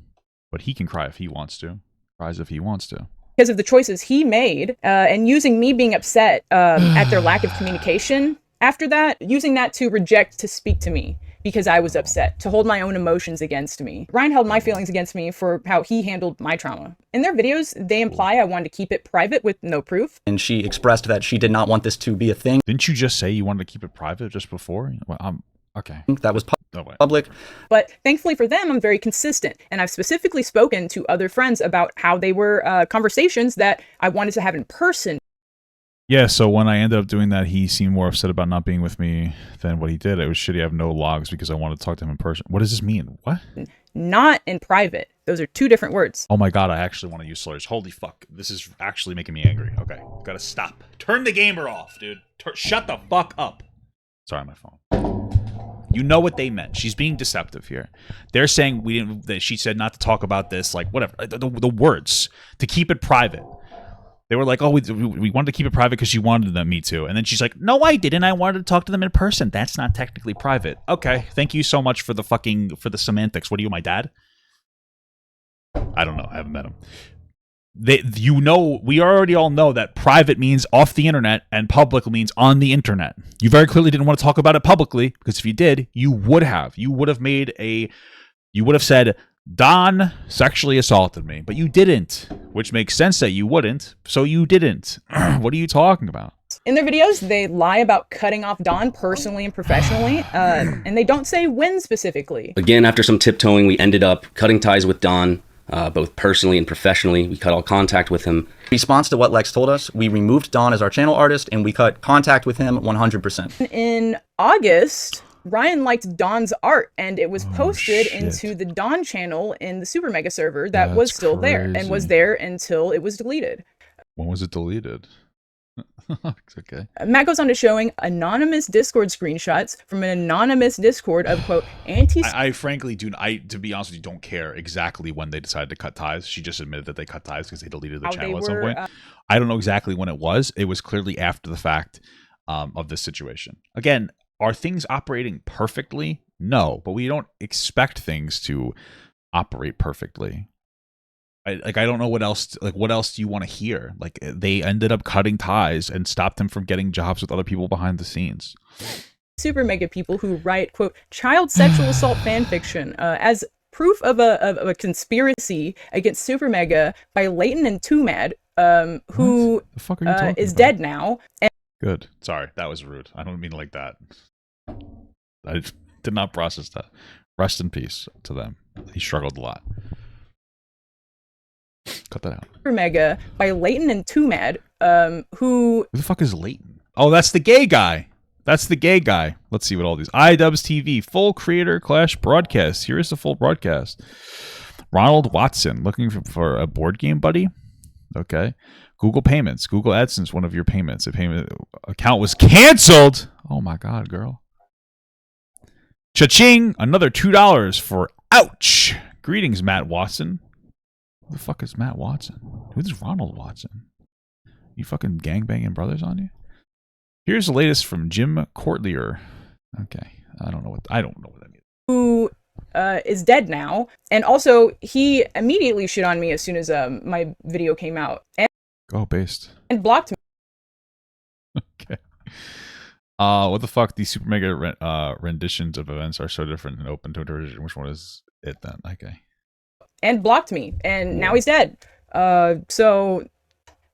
But he can cry if he wants to. Cries if he wants to. Because of the choices he made, and using me being upset at their lack of communication after that, using that to reject to speak to me because I was upset, to hold my own emotions against me. Ryan held my feelings against me for how he handled my trauma. In their videos, they imply I wanted to keep it private with no proof. And she expressed that she did not want this to be a thing. Didn't you just say you wanted to keep it private just before? Well, okay. That was public. But thankfully for them, I'm very consistent. And I've specifically spoken to other friends about how they were conversations that I wanted to have in person. Yeah, so when I ended up doing that, he seemed more upset about not being with me than what he did. It was shitty I have no logs because I wanted to talk to him in person. What does this mean? What? Not in private. Those are two different words. Oh my god, I actually want to use slurs. Holy fuck. This is actually making me angry. Okay, gotta stop. Turn the gamer off, dude. Shut the fuck up. Sorry, my phone. You know what they meant. She's being deceptive here. They're saying that she said not to talk about this, like whatever. The words to keep it private. They were like, oh, we wanted to keep it private because you wanted me to. And then she's like, no, I didn't. I wanted to talk to them in person. That's not technically private. Okay, thank you so much for the semantics. What are you, my dad? I don't know. I haven't met him. we already all know that private means off the internet and public means on the internet. You very clearly didn't want to talk about it publicly, because if you did, you would have said, Don sexually assaulted me, but you didn't, which makes sense that you wouldn't. So you didn't. What are you talking about? In their videos, they lie about cutting off Don personally and professionally, and they don't say when specifically. Again, after some tiptoeing, we ended up cutting ties with Don, both personally and professionally. We cut all contact with him. In response to what Lex told us, we removed Don as our channel artist, and we cut contact with him 100%. In August, Ryan liked Don's art, and it was posted into the Don channel in the SuperMega server that was still there, and was there until it was deleted. When was it deleted? Okay. Matt goes on to showing anonymous Discord screenshots from an anonymous Discord of, quote, I frankly to be honest with you, don't care exactly when they decided to cut ties. She just admitted that they cut ties because they deleted the channel at some point. I don't know exactly when it was. It was clearly after the fact of this situation. Again, are things operating perfectly? No, but we don't expect things to operate perfectly. I don't know what else. What else do you want to hear? They ended up cutting ties and stopped him from getting jobs with other people behind the scenes. SuperMega people who write, quote, child sexual assault fan fiction as proof of a conspiracy against SuperMega by Leighton and Tumad, who is dead now. Good. Sorry, that was rude. I don't mean like that. I did not process that. Rest in peace to them. He struggled a lot. Cut that out. SuperMega by Leighton and Tumad, who the fuck is Leighton? Oh, that's the gay guy. That's the gay guy. Let's see what all these. iDubbbz TV, full creator clash broadcast. Here is the full broadcast. Ronald Watson, looking for a board game buddy? Okay. Google Payments, Google AdSense, one of your payments. A payment account was canceled. Oh my God, girl. Cha-ching, another $2 for ouch. Greetings, Matt Watson. Who the fuck is Matt Watson? Who's Ronald Watson? You fucking gangbanging brothers on you? Here's the latest from Jim Courtlier. Okay, I don't know what that means. Who is dead now, and also he immediately shit on me as soon as my video came out, and based and blocked me. Okay. What the fuck? These SuperMega renditions of events are so different and open to interpretation. Which one is it then? Okay. And blocked me, and now he's dead. So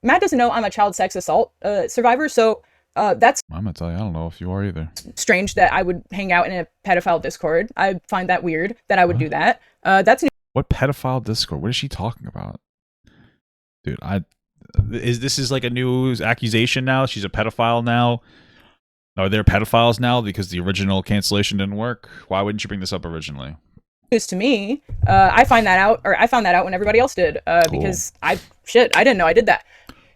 Matt doesn't know I'm a child sex assault survivor, so that's I'm gonna tell you, I don't know if you are either. Strange that I would hang out in a pedophile Discord. I find that weird that I would do that. That's what pedophile Discord? What is she talking about? Dude, this is like a new accusation now? She's a pedophile now? Are there pedophiles now because the original cancellation didn't work? Why wouldn't you bring this up originally? news to me. I found that out when everybody else did, because I didn't know I did that.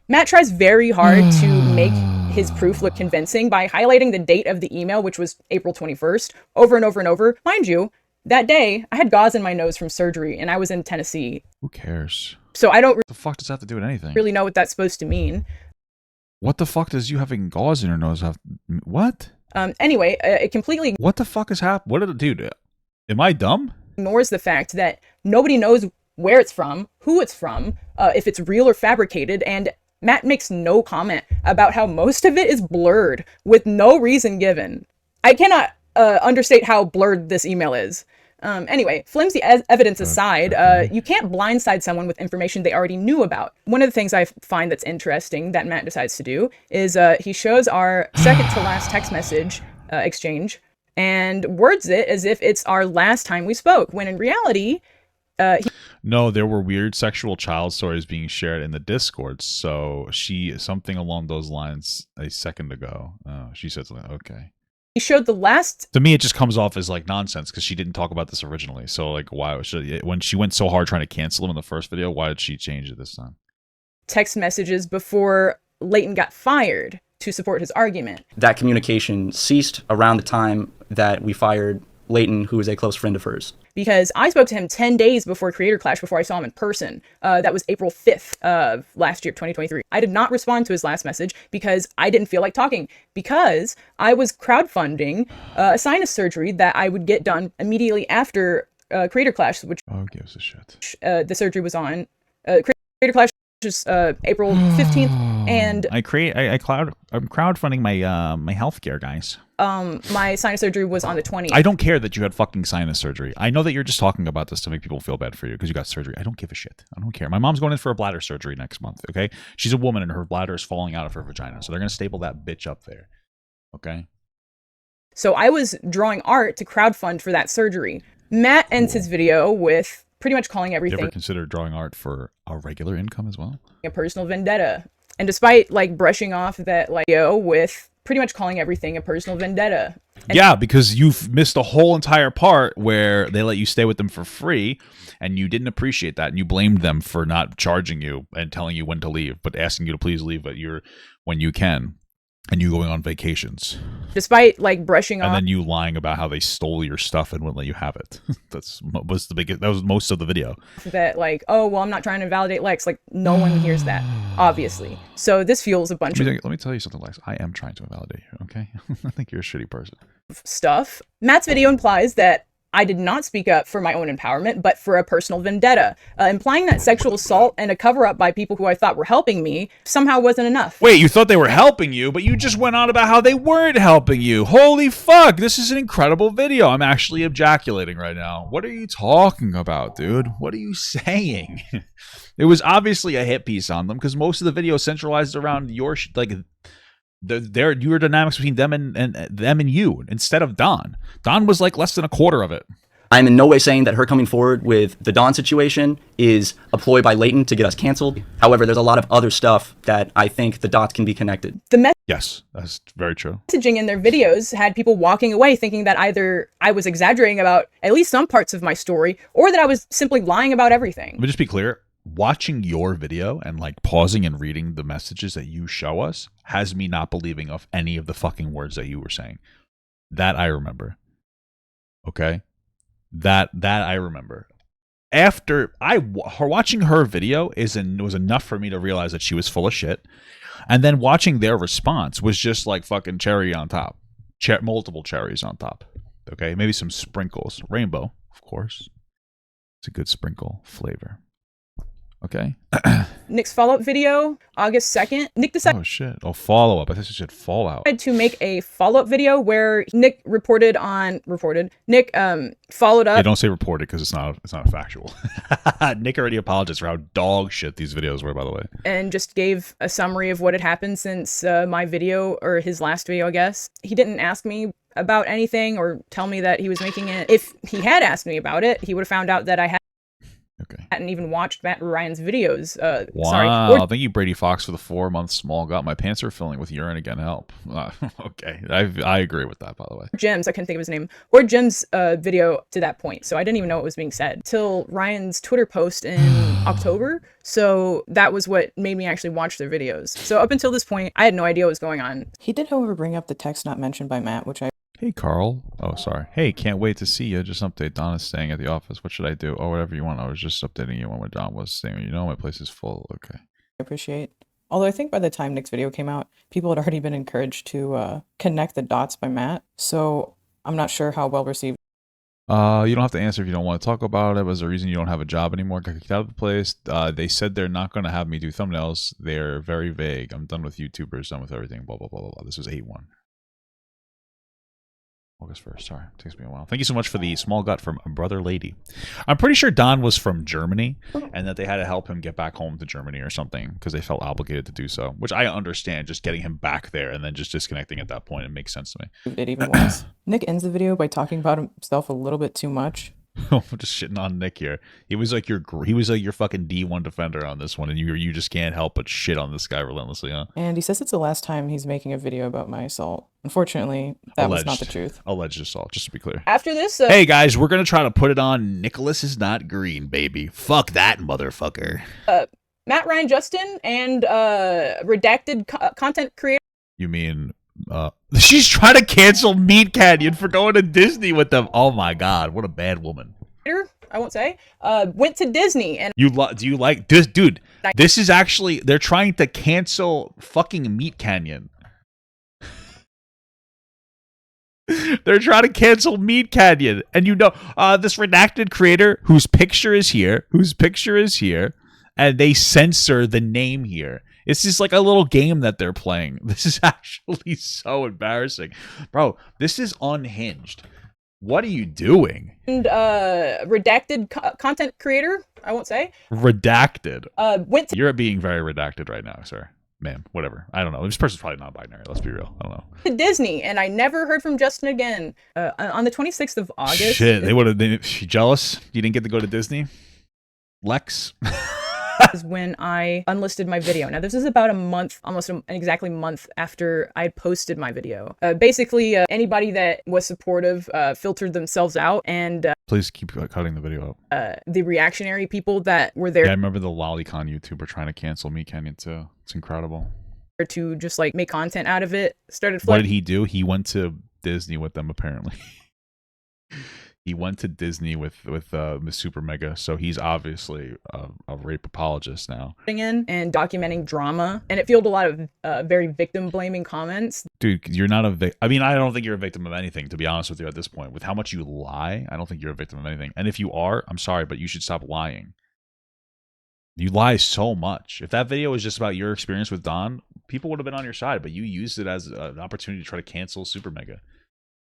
Matt tries very hard to make his proof look convincing by highlighting the date of the email, which was April 21st, over and over and over. Mind you, that day, I had gauze in my nose from surgery, and I was in Tennessee. Who cares? So I don't what the fuck does that have to do with anything? really know what that's supposed to mean. What the fuck does you having gauze in your nose have? What? Anyway, it completely What the fuck is happening? What did it do? Am I dumb? ignores the fact that nobody knows where it's from, who it's from, if it's real or fabricated, and Matt makes no comment about how most of it is blurred with no reason given. I cannot understate how blurred this email is. Anyway, flimsy evidence aside, you can't blindside someone with information they already knew about. One of the things I find that's interesting that Matt decides to do is he shows our second to last text message exchange and words it as if it's our last time we spoke, when in reality, no, there were weird sexual child stories being shared in the Discord. So something along those lines a second ago. She said something. Okay. He showed the last. To me, it just comes off as like nonsense because she didn't talk about this originally. So like, why when she went so hard trying to cancel him in the first video, why did she change it this time? Text messages before Leighton got fired to support his argument. That communication ceased around the time that we fired Leighton, who is a close friend of hers. Because I spoke to him 10 days before Creator Clash, before I saw him in person. That was April 5th of last year, 2023. I did not respond to his last message because I didn't feel like talking, because I was crowdfunding a sinus surgery that I would get done immediately after Creator Clash, which oh, gives a shit. The surgery was on. Creator Clash just April 15th, and I'm crowdfunding my healthcare, guys. my sinus surgery was on the 20th. I don't care that you had fucking sinus surgery. I know that you're just talking about this to make people feel bad for you because you got surgery. I don't give a shit. I don't care. My mom's going in for a bladder surgery next month, okay? She's a woman and her bladder is falling out of her vagina, so they're going to staple that bitch up there, okay? So I was drawing art to crowdfund for that surgery. Matt ends his video with pretty much calling You everything ever consider drawing art for a regular income as well? a personal vendetta. And despite like brushing off that like video with pretty much calling everything a personal vendetta. Yeah, because you've missed the whole entire part where they let you stay with them for free and you didn't appreciate that and you blamed them for not charging you and telling you when to leave, but asking you to please leave when you can. And you going on vacations. Despite like brushing and off then you lying about how they stole your stuff and wouldn't let you have it. That was most of the video. that like, oh, well, I'm not trying to validate Lex. Like, no one hears that, obviously. So this fuels a bunch Let me tell you something, Lex. I am trying to validate you, okay? I think you're a shitty person. of stuff. Matt's video implies that I did not speak up for my own empowerment, but for a personal vendetta, implying that sexual assault and a cover-up by people who I thought were helping me somehow wasn't enough. Wait, you thought they were helping you, but you just went on about how they weren't helping you. Holy fuck, this is an incredible video. I'm actually ejaculating right now. What are you talking about, dude? What are you saying? It was obviously a hit piece on them because most of the video centralized around your your dynamics between them and you instead of Don. Don was like less than a quarter of it. I'm in no way saying that her coming forward with the Dawn situation is a ploy by Leighton to get us canceled. However, there's a lot of other stuff that I think the dots can be connected. Yes, that's very true. Messaging in their videos had people walking away thinking that either I was exaggerating about at least some parts of my story or that I was simply lying about everything. Let me just be clear. Watching your video and like pausing and reading the messages that you show us has me not believing of any of the fucking words that you were saying. That I remember. Okay? That I remember. After watching her video was enough for me to realize that she was full of shit. And then watching their response was just like fucking cherry on top. Multiple cherries on top. Okay? Maybe some sprinkles. Rainbow, of course. It's a good sprinkle flavor. Okay. Nick's follow-up video, August 2nd. Nick decided Oh shit. Oh, follow-up. I think it said Fallout. to make a follow-up video where Nick Nick followed Yeah, up don't say reported because it's not factual. Nick already apologized for how dog shit these videos were, by the way. and just gave a summary of what had happened since my video, or his last video, I guess. He didn't ask me about anything or tell me that he was making it. If he had asked me about it, he would have found out that I hadn't even watched Matt Ryan's videos. Wow. Thank you, Brady Fox, for the 4-month small gut. My pants are filling with urine again. Help. Okay. I agree with that, by the way. Jim's, I couldn't think of his name, or Jim's video to that point. So I didn't even know what was being said till Ryan's Twitter post in October. So that was what made me actually watch their videos. So up until this point, I had no idea what was going on. He did, however, bring up the text not mentioned by Matt, which I Hey, Carl. Oh, sorry. Hey, can't wait to see you. Just update. Don is staying at the office. What should I do? Oh, whatever you want. I was just updating you on what Don was saying. You know, my place is full. Okay. appreciate. Although I think by the time Nick's video came out, people had already been encouraged to connect the dots by Matt. So I'm not sure how well received. You don't have to answer if you don't want to talk about it. Was the reason you don't have a job anymore? Got kicked out of the place. They said they're not going to have me do thumbnails. They're very vague. I'm done with YouTubers. Done with everything. Blah, blah, blah, blah, blah. This was 8/1. August 1st. Sorry. It takes me a while. Thank you so much for the small gut from Brother Lady. I'm pretty sure Don was from Germany and that they had to help him get back home to Germany or something because they felt obligated to do so, which I understand. Just getting him back there and then just disconnecting at that point, it makes sense to me. It even was. Nick ends the video by talking about himself a little bit too much. I'm just shitting on Nick here. He was like your fucking D1 defender on this one, and you just can't help but shit on this guy relentlessly, huh? And he says it's the last time he's making a video about my assault. Unfortunately, that was not the truth. Alleged assault, just to be clear. After this, hey guys, we're gonna try to put it on Nicholas is not green, baby. Fuck that motherfucker. Matt Ryan Justin and redacted content creator. You mean she's trying to cancel Meat Canyon for going to Disney with them? Oh my god, what a bad woman. I won't say. Went to Disney and do you like this, dude? This is actually they're trying to cancel fucking Meat Canyon. They're trying to cancel Meat Canyon, and you know this redacted creator whose picture is here, and they censor the name here. It's just like a little game that they're playing. This is actually so embarrassing. Bro, this is unhinged. What are you doing? And redacted content creator, I won't say. Redacted. Went to You're being very redacted right now, sir. Ma'am, whatever. I don't know. This person's probably not binary. Let's be real. I don't know. Disney, and I never heard from Justin again. On the 26th of August. Shit, they would have. She jealous? You didn't get to go to Disney? Lex? Is when I unlisted my video. Now, this is about a month, almost exactly month after I posted my video. Basically, anybody that was supportive filtered themselves out, and Please keep cutting the video up. the reactionary people that were there Yeah, I remember the Lolicon YouTuber trying to cancel me, Kenyon, too. It's incredible. to just like make content out of it started What flooding. did he do? He went to Disney with them, apparently. He went to Disney with Miss SuperMega, so he's obviously a rape apologist now. In and documenting drama, and it fueled a lot of very victim blaming comments. Dude, you're not a victim. I mean, I don't think you're a victim of anything, to be honest with you at this point. With how much you lie, I don't think you're a victim of anything. And if you are, I'm sorry, but you should stop lying. You lie so much. If that video was just about your experience with Don, people would have been on your side, but you used it as an opportunity to try to cancel SuperMega.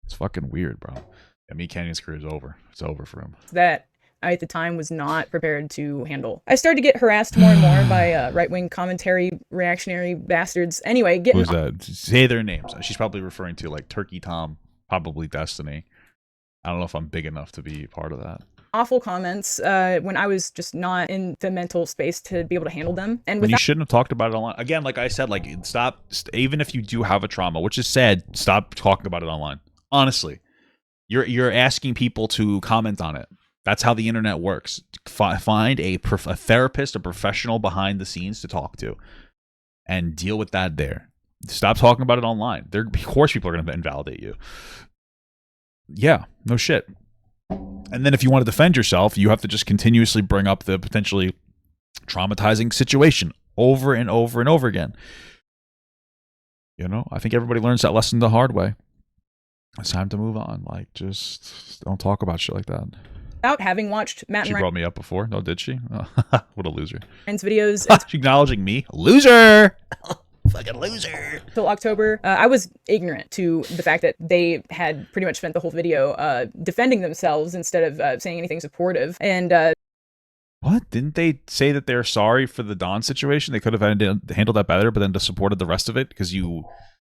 It's fucking weird, bro. I mean, Canyon's career is over. It's over for him. That I, at the time, was not prepared to handle. I started to get harassed more and more by right-wing commentary, reactionary bastards. Anyway, Who's that? Say their names. She's probably referring to like Turkey Tom, probably Destiny. I don't know if I'm big enough to be part of that. Awful comments when I was just not in the mental space to be able to handle them. And You shouldn't have talked about it online. Again, like I said, like stop. Even if you do have a trauma, which is sad, stop talking about it online. Honestly, you're asking people to comment on it. That's how the internet works. Find a therapist, a professional behind the scenes to talk to, and deal with that there. Stop talking about it online. Of course, people are going to invalidate you. Yeah, no shit. And then if you want to defend yourself, you have to just continuously bring up the potentially traumatizing situation over and over and over again. You know, I think everybody learns that lesson the hard way. It's time to move on. Like, just don't talk about shit like that. without having watched Matt She and brought me up before. No, did she? Oh, what a loser. Ryan's videos She's acknowledging me. Loser. Fucking loser. until October, I was ignorant to the fact that they had pretty much spent the whole video defending themselves instead of saying anything supportive. And What? Didn't they say that they're sorry for the Don situation? They could have handled that better, but then just supported the rest of it because you...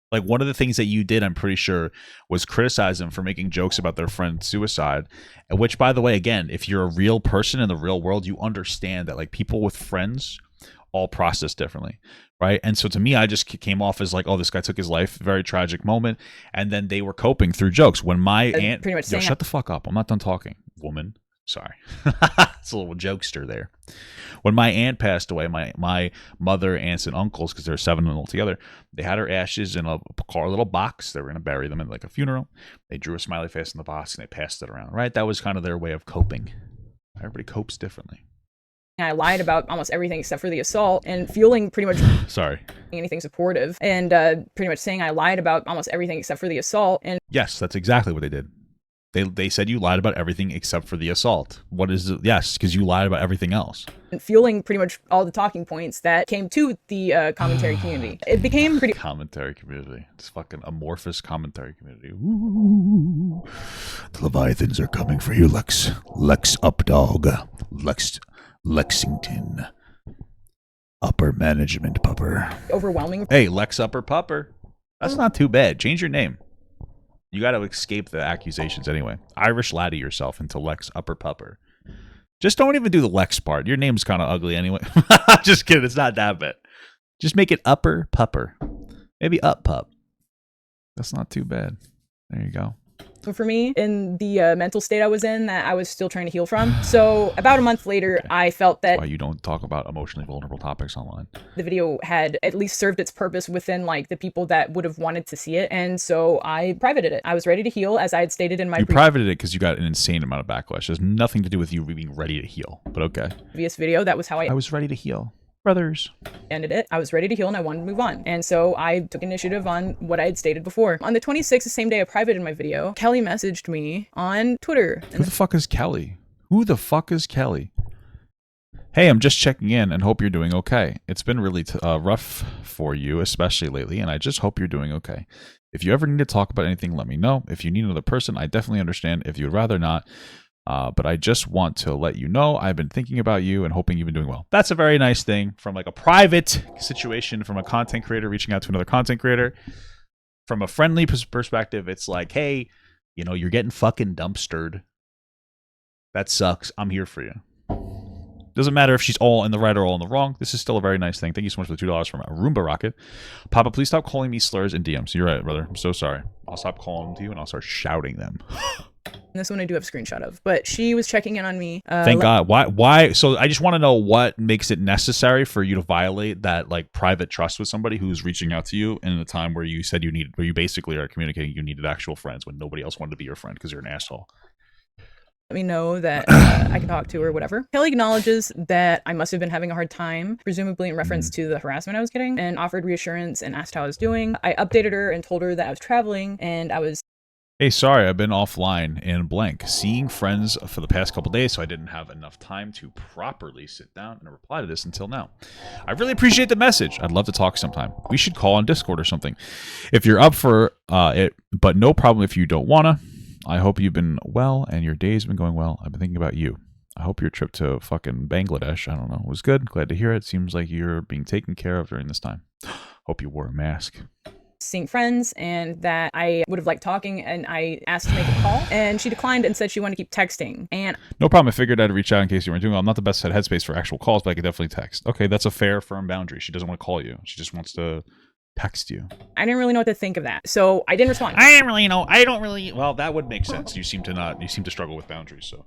Like, one of the things that you did, I'm pretty sure, was criticize them for making jokes about their friend's suicide. Which, by the way, again, if you're a real person in the real world, you understand that, like, people with friends all process differently, right? And so to me, I just came off as like, oh, this guy took his life, very tragic moment. And then they were coping through jokes. When my aunt... pretty much Yo, saying shut the fuck up. I'm not done talking, woman. Sorry. It's a little jokester there. When my aunt passed away, my mother, aunts, and uncles, because there were 7 of them all together, they had her ashes in a little box. They were going to bury them in like a funeral. They drew a smiley face in the box and they passed it around, right? That was kind of their way of coping. Everybody copes differently. I lied about almost everything except for the assault, and fueling pretty much Sorry. anything supportive, and pretty much saying I lied about almost everything except for the assault. And Yes, that's exactly what they did. They said you lied about everything except for the assault. What is it? Yes, because you lied about everything else. fueling pretty much all the talking points that came to the commentary community. It became pretty Commentary community. It's fucking amorphous commentary community. Ooh. The Leviathans are coming for you, Lex. Lex Updog. Lexington. Upper management pupper. overwhelming. Hey, Lex Upper Pupper. That's not too bad. Change your name. You got to escape the accusations anyway. Irish laddie yourself into Lex Upper Pupper. Just don't even do the Lex part. Your name's kind of ugly anyway. Just kidding. It's not that bad. Just make it Upper Pupper. Maybe Up Pup. That's not too bad. There you go. For me, in the mental state I was in that I was still trying to heal from. So about a month later, Okay. I felt that Why you don't talk about emotionally vulnerable topics online. the video had at least served its purpose within like the people that would have wanted to see it. And so I privated it. I was ready to heal, as I had stated in my You privated it because you got an insane amount of backlash. There's nothing to do with you being ready to heal. But okay. previous video. That was how I I was ready to heal. Brothers. ended it. I was ready to heal and I wanted to move on. And so I took initiative on what I had stated before. On the 26th, the same day I privated my video, Kelly messaged me on Twitter. Who the fuck is Kelly? Who the fuck is Kelly? Hey, I'm just checking in and hope you're doing okay. It's been really rough for you, especially lately, and I just hope you're doing okay. If you ever need to talk about anything, let me know. If you need another person, I definitely understand if you'd rather not. But I just want to let you know I've been thinking about you and hoping you've been doing well. That's a very nice thing from like a private situation from a content creator reaching out to another content creator. From a friendly perspective, it's like, hey, you know, you're getting fucking dumpstered. That sucks. I'm here for you. Doesn't matter if she's all in the right or all in the wrong. This is still a very nice thing. Thank you so much for the $2 from Roomba Rocket. Papa, please stop calling me slurs in DMs. You're right, brother. I'm so sorry. I'll stop calling them to you and I'll start shouting them. This one I do have a screenshot of, but she was checking in on me. Thank God. Why? So I just want to know what makes it necessary for you to violate that like private trust with somebody who's reaching out to you in a time where you said where you basically are communicating you needed actual friends when nobody else wanted to be your friend because you're an asshole. Let me know that I can talk to her or whatever. Kelly acknowledges that I must have been having a hard time, presumably in reference to the harassment I was getting, and offered reassurance and asked how I was doing. I updated her and told her that I was traveling and I was... Hey, sorry, I've been offline and blank, seeing friends for the past couple days, so I didn't have enough time to properly sit down and reply to this until now. I really appreciate the message. I'd love to talk sometime. We should call on Discord or something. If you're up for it, but no problem if you don't wanna. I hope you've been well and your day's been going well. I've been thinking about you. I hope your trip to fucking Bangladesh, I don't know, was good. Glad to hear it. Seems like you're being taken care of during this time. Hope you wore a mask. Seeing friends and that I would have liked talking, and I asked to make a call and she declined and said she wanted to keep texting. And no problem. I figured I'd reach out in case you weren't doing well. I'm not the best at headspace for actual calls, but I could definitely text. Okay, that's a fair, firm boundary. She doesn't want to call you. She just wants to text you. I didn't really know what to think of that, so I didn't respond. I didn't really know. I don't really. Well, that would make sense. You seem to struggle with boundaries. So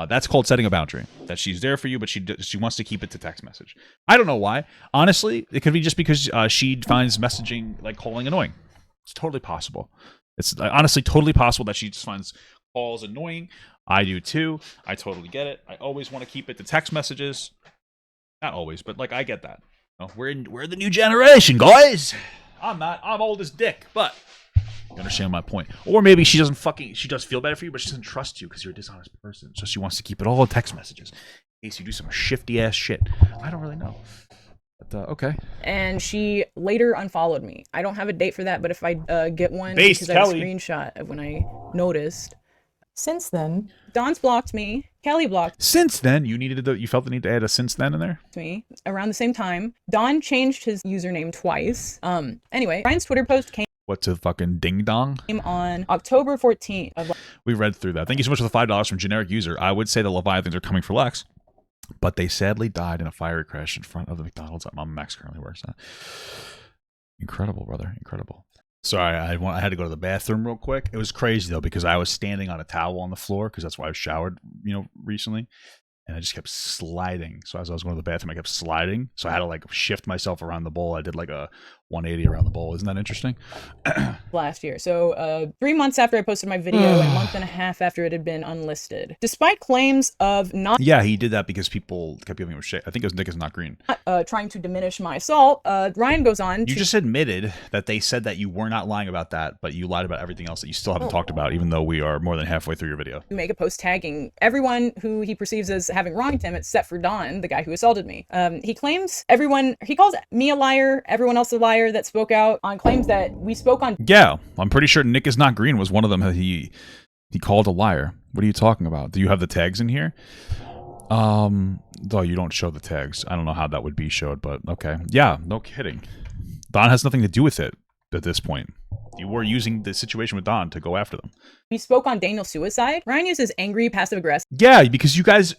that's called setting a boundary. That she's there for you, but she wants to keep it to text message. I don't know why. Honestly, it could be just because she finds messaging like calling annoying. It's totally possible. It's honestly totally possible that she just finds calls annoying. I do too. I totally get it. I always want to keep it to text messages. Not always, but like I get that. No, we're the new generation, guys. I'm old as dick, but you understand my point. Or maybe she does feel better for you, but she doesn't trust you because you're a dishonest person. So she wants to keep it all in text messages in case you do some shifty ass shit. I don't really know. But, okay. And she later unfollowed me. I don't have a date for that, but if I get one, Based, because I have a Kelly. screenshot of when I noticed. Since then, Dawn's blocked me. Kelly blocked Since then, you felt the need to add a since then in there? me around the same time. Dawn changed his username twice. Anyway, Ryan's Twitter post came What's a fucking ding dong? on October 14th of We read through that. Thank you so much for the $5 from generic user. I would say the Leviathans are coming for Lex, but they sadly died in a fiery crash in front of the McDonald's that Mama Max currently works at. Incredible, brother. Incredible. Sorry, I had to go to the bathroom real quick. It was crazy, though, because I was standing on a towel on the floor because that's why I showered, recently. And I just kept sliding. So as I was going to the bathroom, I kept sliding. So I had to like shift myself around the bowl. I did like a 180 around the bowl. Isn't that interesting? last year. So 3 months after I posted my video and a month and a half after it had been unlisted. Despite claims of not Yeah, he did that because people kept giving him shit. I think it was Nick is not green. trying to diminish my assault, Ryan goes on You to just admitted that they said that you were not lying about that, but you lied about everything else that you still haven't talked about, even though we are more than halfway through your video. make a post tagging everyone who he perceives as having wronged him, except for Don, the guy who assaulted me. He claims he calls me a liar, everyone else a liar that spoke out on claims that we spoke on. Yeah, I'm pretty sure Nick is not green was one of them that he called a liar. What are you talking about? Do you have the tags in here? Though you don't show the tags. I don't know how that would be showed, but okay. Yeah, no kidding. Don has nothing to do with it at this point. You were using the situation with Don to go after them. We spoke on Daniel's suicide. Ryan uses angry, passive aggressive. Yeah, because you guys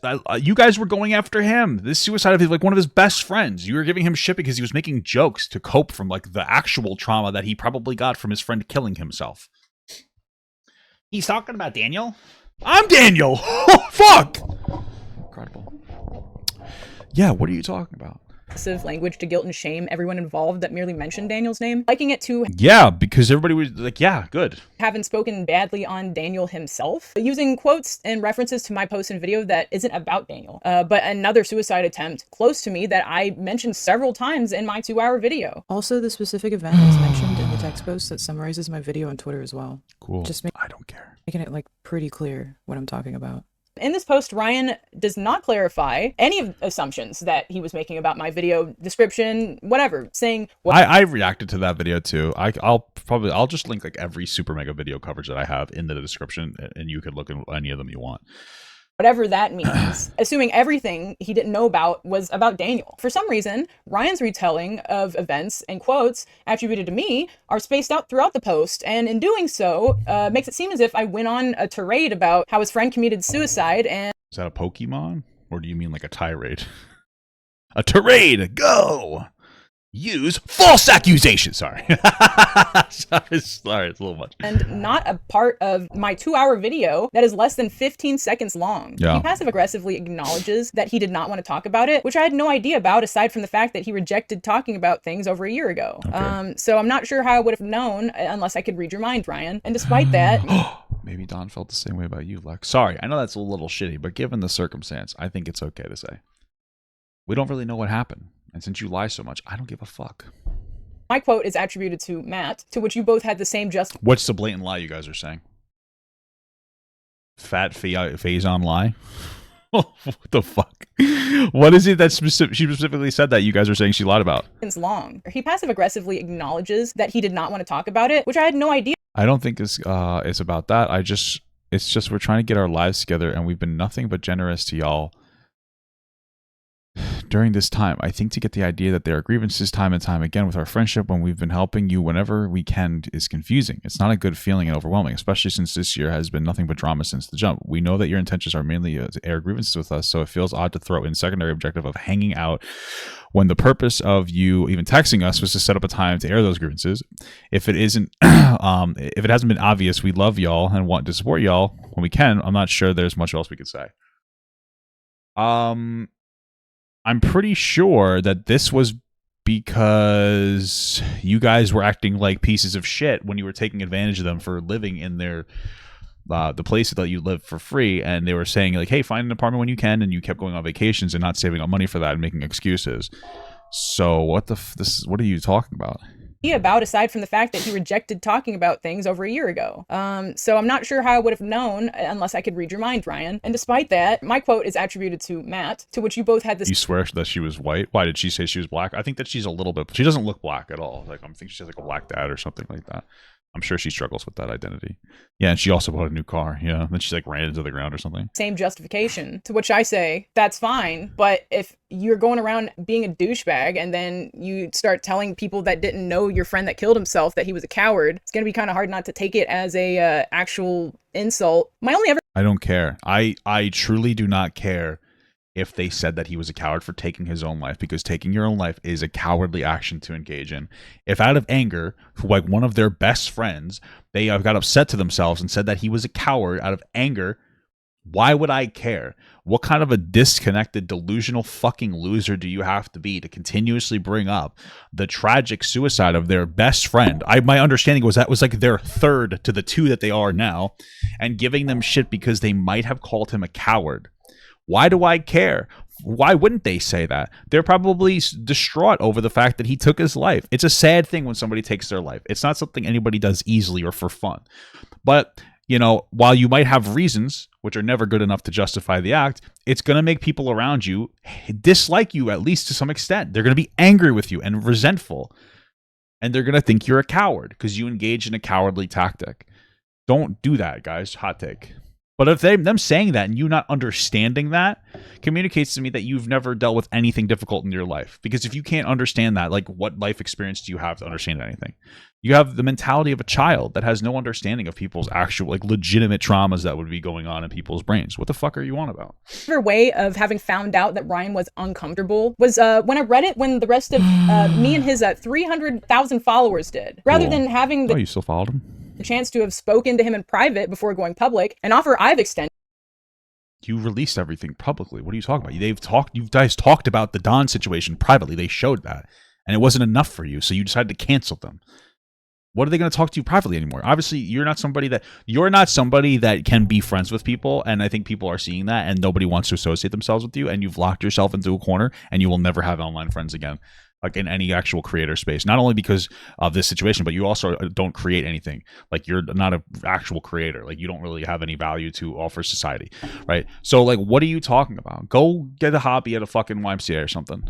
were going after him. This suicide of like one of his best friends. You were giving him shit because he was making jokes to cope from like the actual trauma that he probably got from his friend killing himself. He's talking about Daniel? I'm Daniel! Oh, fuck! Incredible. Yeah, what are you talking about? Language to guilt and shame everyone involved that merely mentioned Daniel's name, liking it to Yeah, because everybody was like, yeah, good. having spoken badly on Daniel himself, using quotes and references to my post and video that isn't about Daniel, but another suicide attempt close to me that I mentioned several times in my 2-hour video. also the specific event is mentioned in the text post that summarizes my video on Twitter as well. Cool. Just I don't care. making it like pretty clear what I'm talking about. In this post, Ryan does not clarify any of the assumptions that he was making about my video description, whatever, saying... I reacted to that video too. I'll just link like every SuperMega video coverage that I have in the description, and you could look at any of them you want. Whatever that means, assuming everything he didn't know about was about Daniel. For some reason, Ryan's retelling of events and quotes attributed to me are spaced out throughout the post, and in doing so, makes it seem as if I went on a tirade about how his friend committed suicide and... Is that a Pokemon? Or do you mean like a tirade? A tirade! Go! Use false accusations. Sorry. Sorry, it's a little much. And not a part of my 2-hour video that is less than 15 seconds long. Yeah. He passive aggressively acknowledges that he did not want to talk about it, which I had no idea about aside from the fact that he rejected talking about things over a year ago. Okay. So I'm not sure how I would have known unless I could read your mind, Ryan. And despite that... Maybe Don felt the same way about you, Lex. Sorry, I know that's a little shitty, but given the circumstance, I think it's okay to say. We don't really know what happened. And since you lie so much, I don't give a fuck. My quote is attributed to Matt, to which you both had the same just... What's the blatant lie you guys are saying? Fat phase-on lie? What the fuck? What is it that she specifically said that you guys are saying she lied about? long. He passive aggressively acknowledges that he did not want to talk about it, which I had no idea. I don't think it's about that. It's just we're trying to get our lives together, and we've been nothing but generous to y'all during this time. I think to get the idea that there are grievances time and time again with our friendship when we've been helping you whenever we can is confusing. It's not a good feeling and overwhelming, especially since this year has been nothing but drama since the jump. We know that your intentions are mainly to air grievances with us, so it feels odd to throw in secondary objective of hanging out when the purpose of you even texting us was to set up a time to air those grievances. If it isn't, if it hasn't been obvious, we love y'all and want to support y'all when we can. I'm not sure there's much else we could say. I'm pretty sure that this was because you guys were acting like pieces of shit when you were taking advantage of them for living in their the places that you live for free, and they were saying like, hey, find an apartment when you can, and you kept going on vacations and not saving up money for that and making excuses. So what are you talking about? About aside from the fact that he rejected talking about things over a year ago. So I'm not sure how I would have known unless I could read your mind, Ryan. And despite that, my quote is attributed to Matt, to which you both had this... You swear that she was white? Why did she say she was black? I think that she's a little bit... She doesn't look black at all. Like, I think she has like a black dad or something like that. I'm sure she struggles with that identity. Yeah, and she also bought a new car. Yeah, then she's like ran into the ground or something. Same justification, to which I say, that's fine, but if you're going around being a douchebag and then you start telling people that didn't know your friend that killed himself that he was a coward, it's going to be kind of hard not to take it as a actual insult. I don't care. I truly do not care if they said that he was a coward for taking his own life, because taking your own life is a cowardly action to engage in. If out of anger, like one of their best friends, they got upset to themselves and said that he was a coward out of anger, why would I care? What kind of a disconnected, delusional fucking loser do you have to be to continuously bring up the tragic suicide of their best friend? My understanding was that was like their third to the two that they are now, and giving them shit because they might have called him a coward. Why do I care? Why wouldn't they say that? They're probably distraught over the fact that he took his life. It's a sad thing when somebody takes their life. It's not something anybody does easily or for fun. But, you know, while you might have reasons, which are never good enough to justify the act, it's going to make people around you dislike you, at least to some extent. They're going to be angry with you and resentful. And they're going to think you're a coward because you engage in a cowardly tactic. Don't do that, guys. Hot take. But if them saying that and you not understanding that communicates to me that you've never dealt with anything difficult in your life. Because if you can't understand that, like, what life experience do you have to understand anything? You have the mentality of a child that has no understanding of people's actual, like, legitimate traumas that would be going on in people's brains. What the fuck are you on about? Another way of having found out that Ryan was uncomfortable was when I read it when the rest of me and his 300,000 followers did. Rather than having the... Oh, you still followed him? Chance to have spoken to him in private before going public, an offer I've extended. You released everything publicly. What are you talking about? You guys talked about the Don situation privately. They showed that, and it wasn't enough for you, so you decided to cancel them. What are they going to talk to you privately anymore? Obviously, you're not somebody that can be friends with people, and I think people are seeing that, and nobody wants to associate themselves with you, and you've locked yourself into a corner, and you will never have online friends again. like in any actual creator space, not only because of this situation, but you also don't create anything. Like you're not an actual creator. Like you don't really have any value to offer society, right? So like, what are you talking about? Go get a hobby at a fucking YMCA or something.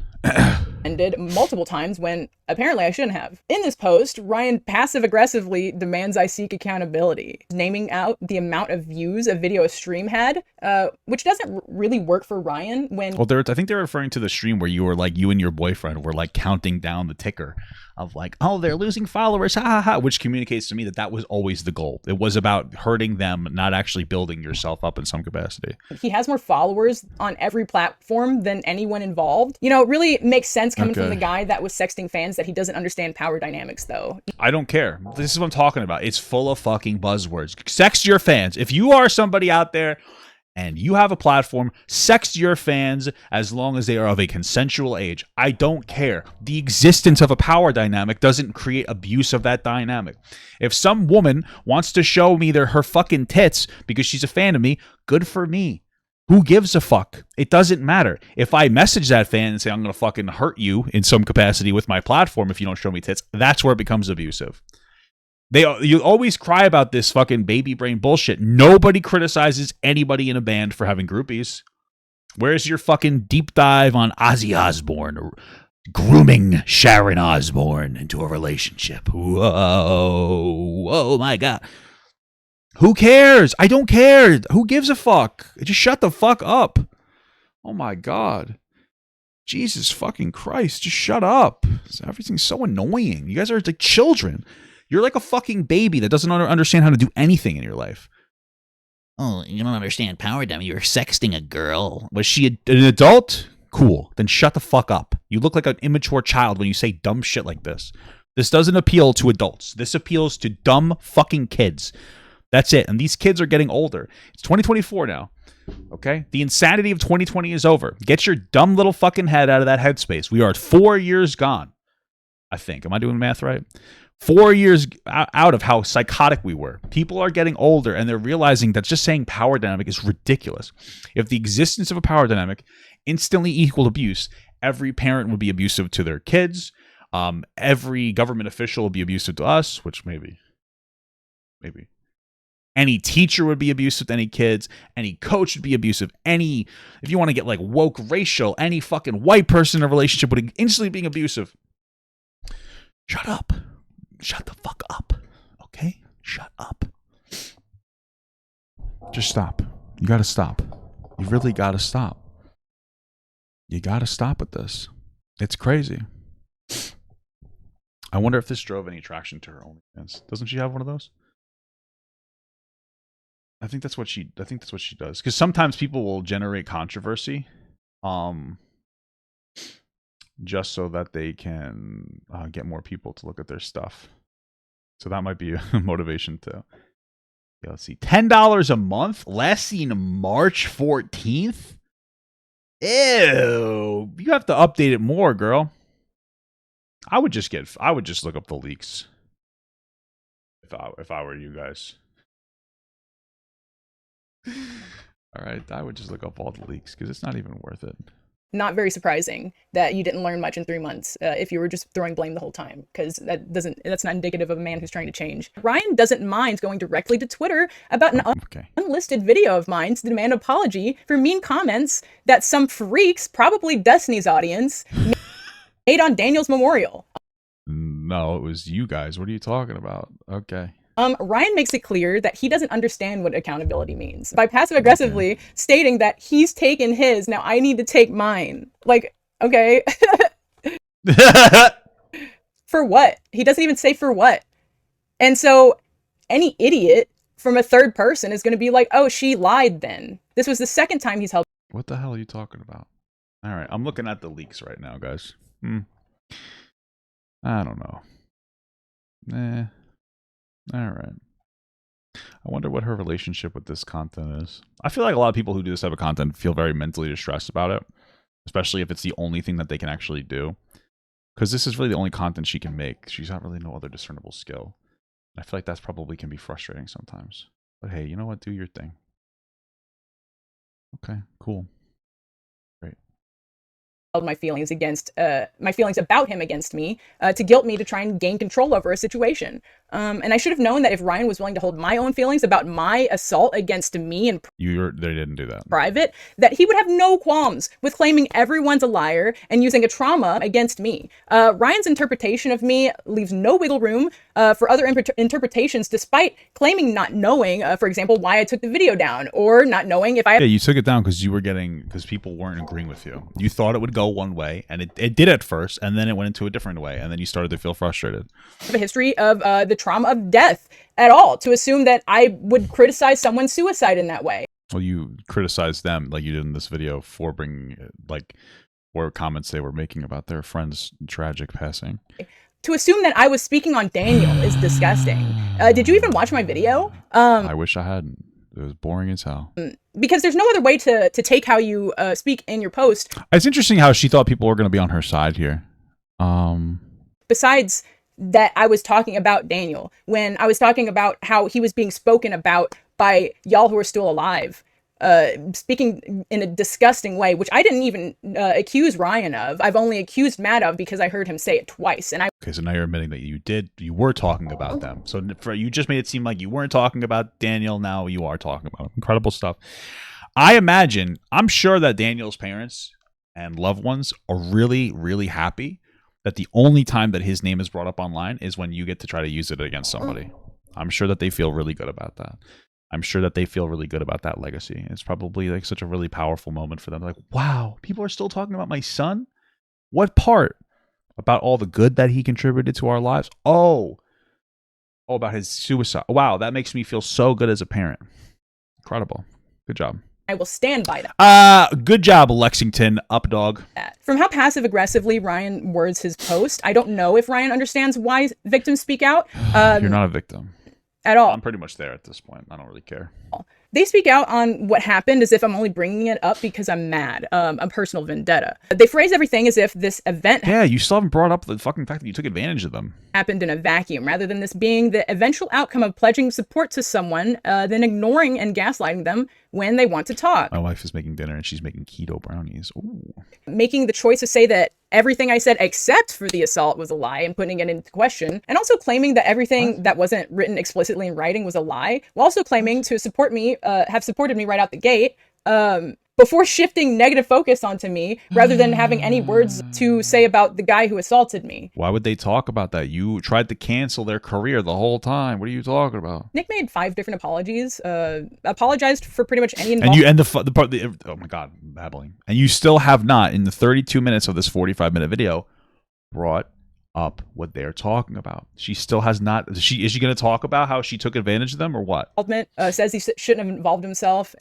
Ended multiple times when apparently I shouldn't have. In this post, Ryan passive aggressively demands I seek accountability, naming out the amount of views a video stream had, which doesn't really work for Ryan when... Well, I think they're referring to the stream where you were like, you and your boyfriend were like counting down the ticker of like, oh, they're losing followers, ha ha ha, which communicates to me that that was always the goal. It was about hurting them, not actually building yourself up in some capacity. He has more followers on every platform than anyone involved. You know, it really makes sense coming from the guy that was sexting fans that he doesn't understand power dynamics, though. I don't care. This is what I'm talking about. It's full of fucking buzzwords. Sext your fans. If you are somebody out there and you have a platform, sext your fans as long as they are of a consensual age. I don't care. The existence of a power dynamic doesn't create abuse of that dynamic. If some woman wants to show me her fucking tits because she's a fan of me, good for me. Who gives a fuck? It doesn't matter. If I message that fan and say, I'm going to fucking hurt you in some capacity with my platform if you don't show me tits, that's where it becomes abusive. You always cry about this fucking baby brain bullshit. Nobody criticizes anybody in a band for having groupies. Where's your fucking deep dive on Ozzy Osbourne grooming Sharon Osbourne into a relationship? Whoa. Oh my God. Who cares? I don't care. Who gives a fuck? Just shut the fuck up. Oh my God. Jesus fucking Christ. Just shut up. Everything's so annoying. You guys are like children. You're like a fucking baby that doesn't understand how to do anything in your life. Oh, you don't understand power dynamics. You're sexting a girl. Was she an adult? Cool. Then shut the fuck up. You look like an immature child when you say dumb shit like this. This doesn't appeal to adults. This appeals to dumb fucking kids. That's it. And these kids are getting older. It's 2024 now. Okay? The insanity of 2020 is over. Get your dumb little fucking head out of that headspace. We are 4 years gone, I think. Am I doing math right? 4 years out of how psychotic we were. People are getting older and they're realizing that just saying power dynamic is ridiculous. If the existence of a power dynamic instantly equaled abuse, every parent would be abusive to their kids. Every government official would be abusive to us, which maybe. Any teacher would be abusive to any kids. Any coach would be abusive. If you want to get like woke racial, any fucking white person in a relationship would instantly be abusive. Shut up. Shut the fuck up. Okay? Shut up. Just stop. You gotta stop. You really gotta stop. You gotta stop with this. It's crazy. I wonder if this drove any traction to her OnlyFans. Doesn't she have one of those? I think that's what she does. Because sometimes people will generate controversy, just so that they can get more people to look at their stuff. So that might be a motivation too. Yeah, let's see. $10 a month, last seen March 14th. Ew, you have to update it more, girl. I would just look up the leaks if I were you guys. All right, I would just look up all the leaks because it's not even worth it. Not very surprising that you didn't learn much in 3 months if you were just throwing blame the whole time, because that's not indicative of a man who's trying to change. Ryan doesn't mind going directly to Twitter about an unlisted video of mine to demand an apology for mean comments that some freaks, probably Destiny's audience, made on Daniel's memorial. No, it was you guys. What are you talking about? Okay. Ryan makes it clear that he doesn't understand what accountability means by passive-aggressively stating that he's taken his, now I need to take mine. Like, okay. For what? He doesn't even say for what. And so any idiot from a third person is going to be like, oh, she lied then. This was the second time he's held. What the hell are you talking about? All right, I'm looking at the leaks right now, guys. I don't know. All right. I wonder what her relationship with this content is. I feel like a lot of people who do this type of content feel very mentally distressed about it, especially if it's the only thing that they can actually do. Because this is really the only content she can make. She's not really no other discernible skill. I feel like that's probably can be frustrating sometimes. But hey, you know what? Do your thing. Okay, cool. my feelings about him against me, to guilt me to try and gain control over a situation. And I should have known that if Ryan was willing to hold my own feelings about my assault against me in they didn't do that. private, that he would have no qualms with claiming everyone's a liar and using a trauma against me. Ryan's interpretation of me leaves no wiggle room for other interpretations, despite claiming not knowing, for example, why I took the video down, or not knowing if I Yeah, you took it down because people weren't agreeing with you. You thought it would go one way, and it did at first, and then it went into a different way, and then you started to feel frustrated. have a history of the trauma of death at all, to assume that I would criticize someone's suicide in that way. Well, you criticized them like you did in this video for bringing for comments they were making about their friend's tragic passing. To assume that I was speaking on Daniel is disgusting. Did you even watch my video? I wish I hadn't. It was boring as hell. Because there's no other way to take how you speak in your post. It's interesting how she thought people were going to be on her side here. Besides that, I was talking about Daniel when I was talking about how he was being spoken about by y'all who are still alive. Speaking in a disgusting way, which I didn't even accuse Ryan of. I've only accused Matt of because I heard him say it twice. And Okay, so now you're admitting that you were talking about them. So you just made it seem like you weren't talking about Daniel. Now you are talking about him. Incredible stuff. I'm sure that Daniel's parents and loved ones are really, really happy that the only time that his name is brought up online is when you get to try to use it against somebody. I'm sure that they feel really good about that. I'm sure that they feel really good about that legacy. It's probably like such a really powerful moment for them. Like, wow, people are still talking about my son? What part? About all the good that he contributed to our lives? Oh, about his suicide. Wow, that makes me feel so good as a parent. Incredible. Good job. I will stand by that. Good job, Lexington Updog. From how passive aggressively Ryan words his post, I don't know if Ryan understands why victims speak out. You're not a victim. At all. I'm pretty much there at this point. I don't really care. They speak out on what happened as if I'm only bringing it up because I'm mad, a personal vendetta. They phrase everything as if this event Yeah, you still haven't brought up the fucking fact that you took advantage of them. happened in a vacuum, rather than this being the eventual outcome of pledging support to someone, then ignoring and gaslighting them when they want to talk. My wife is making dinner and she's making keto brownies. Ooh. Making the choice to say that everything I said except for the assault was a lie and putting it into question, and also claiming that everything that wasn't written explicitly in writing was a lie, while also claiming to support me, have supported me right out the gate, before shifting negative focus onto me, rather than having any words to say about the guy who assaulted me. Why would they talk about that? You tried to cancel their career the whole time. What are you talking about? Nick made 5 different apologies, apologized for pretty much any And involvement. oh my God, I'm babbling. And you still have not, in the 32 minutes of this 45-minute video, brought up what they're talking about. She still has not. Is she going to talk about how she took advantage of them or what? Says he shouldn't have involved himself,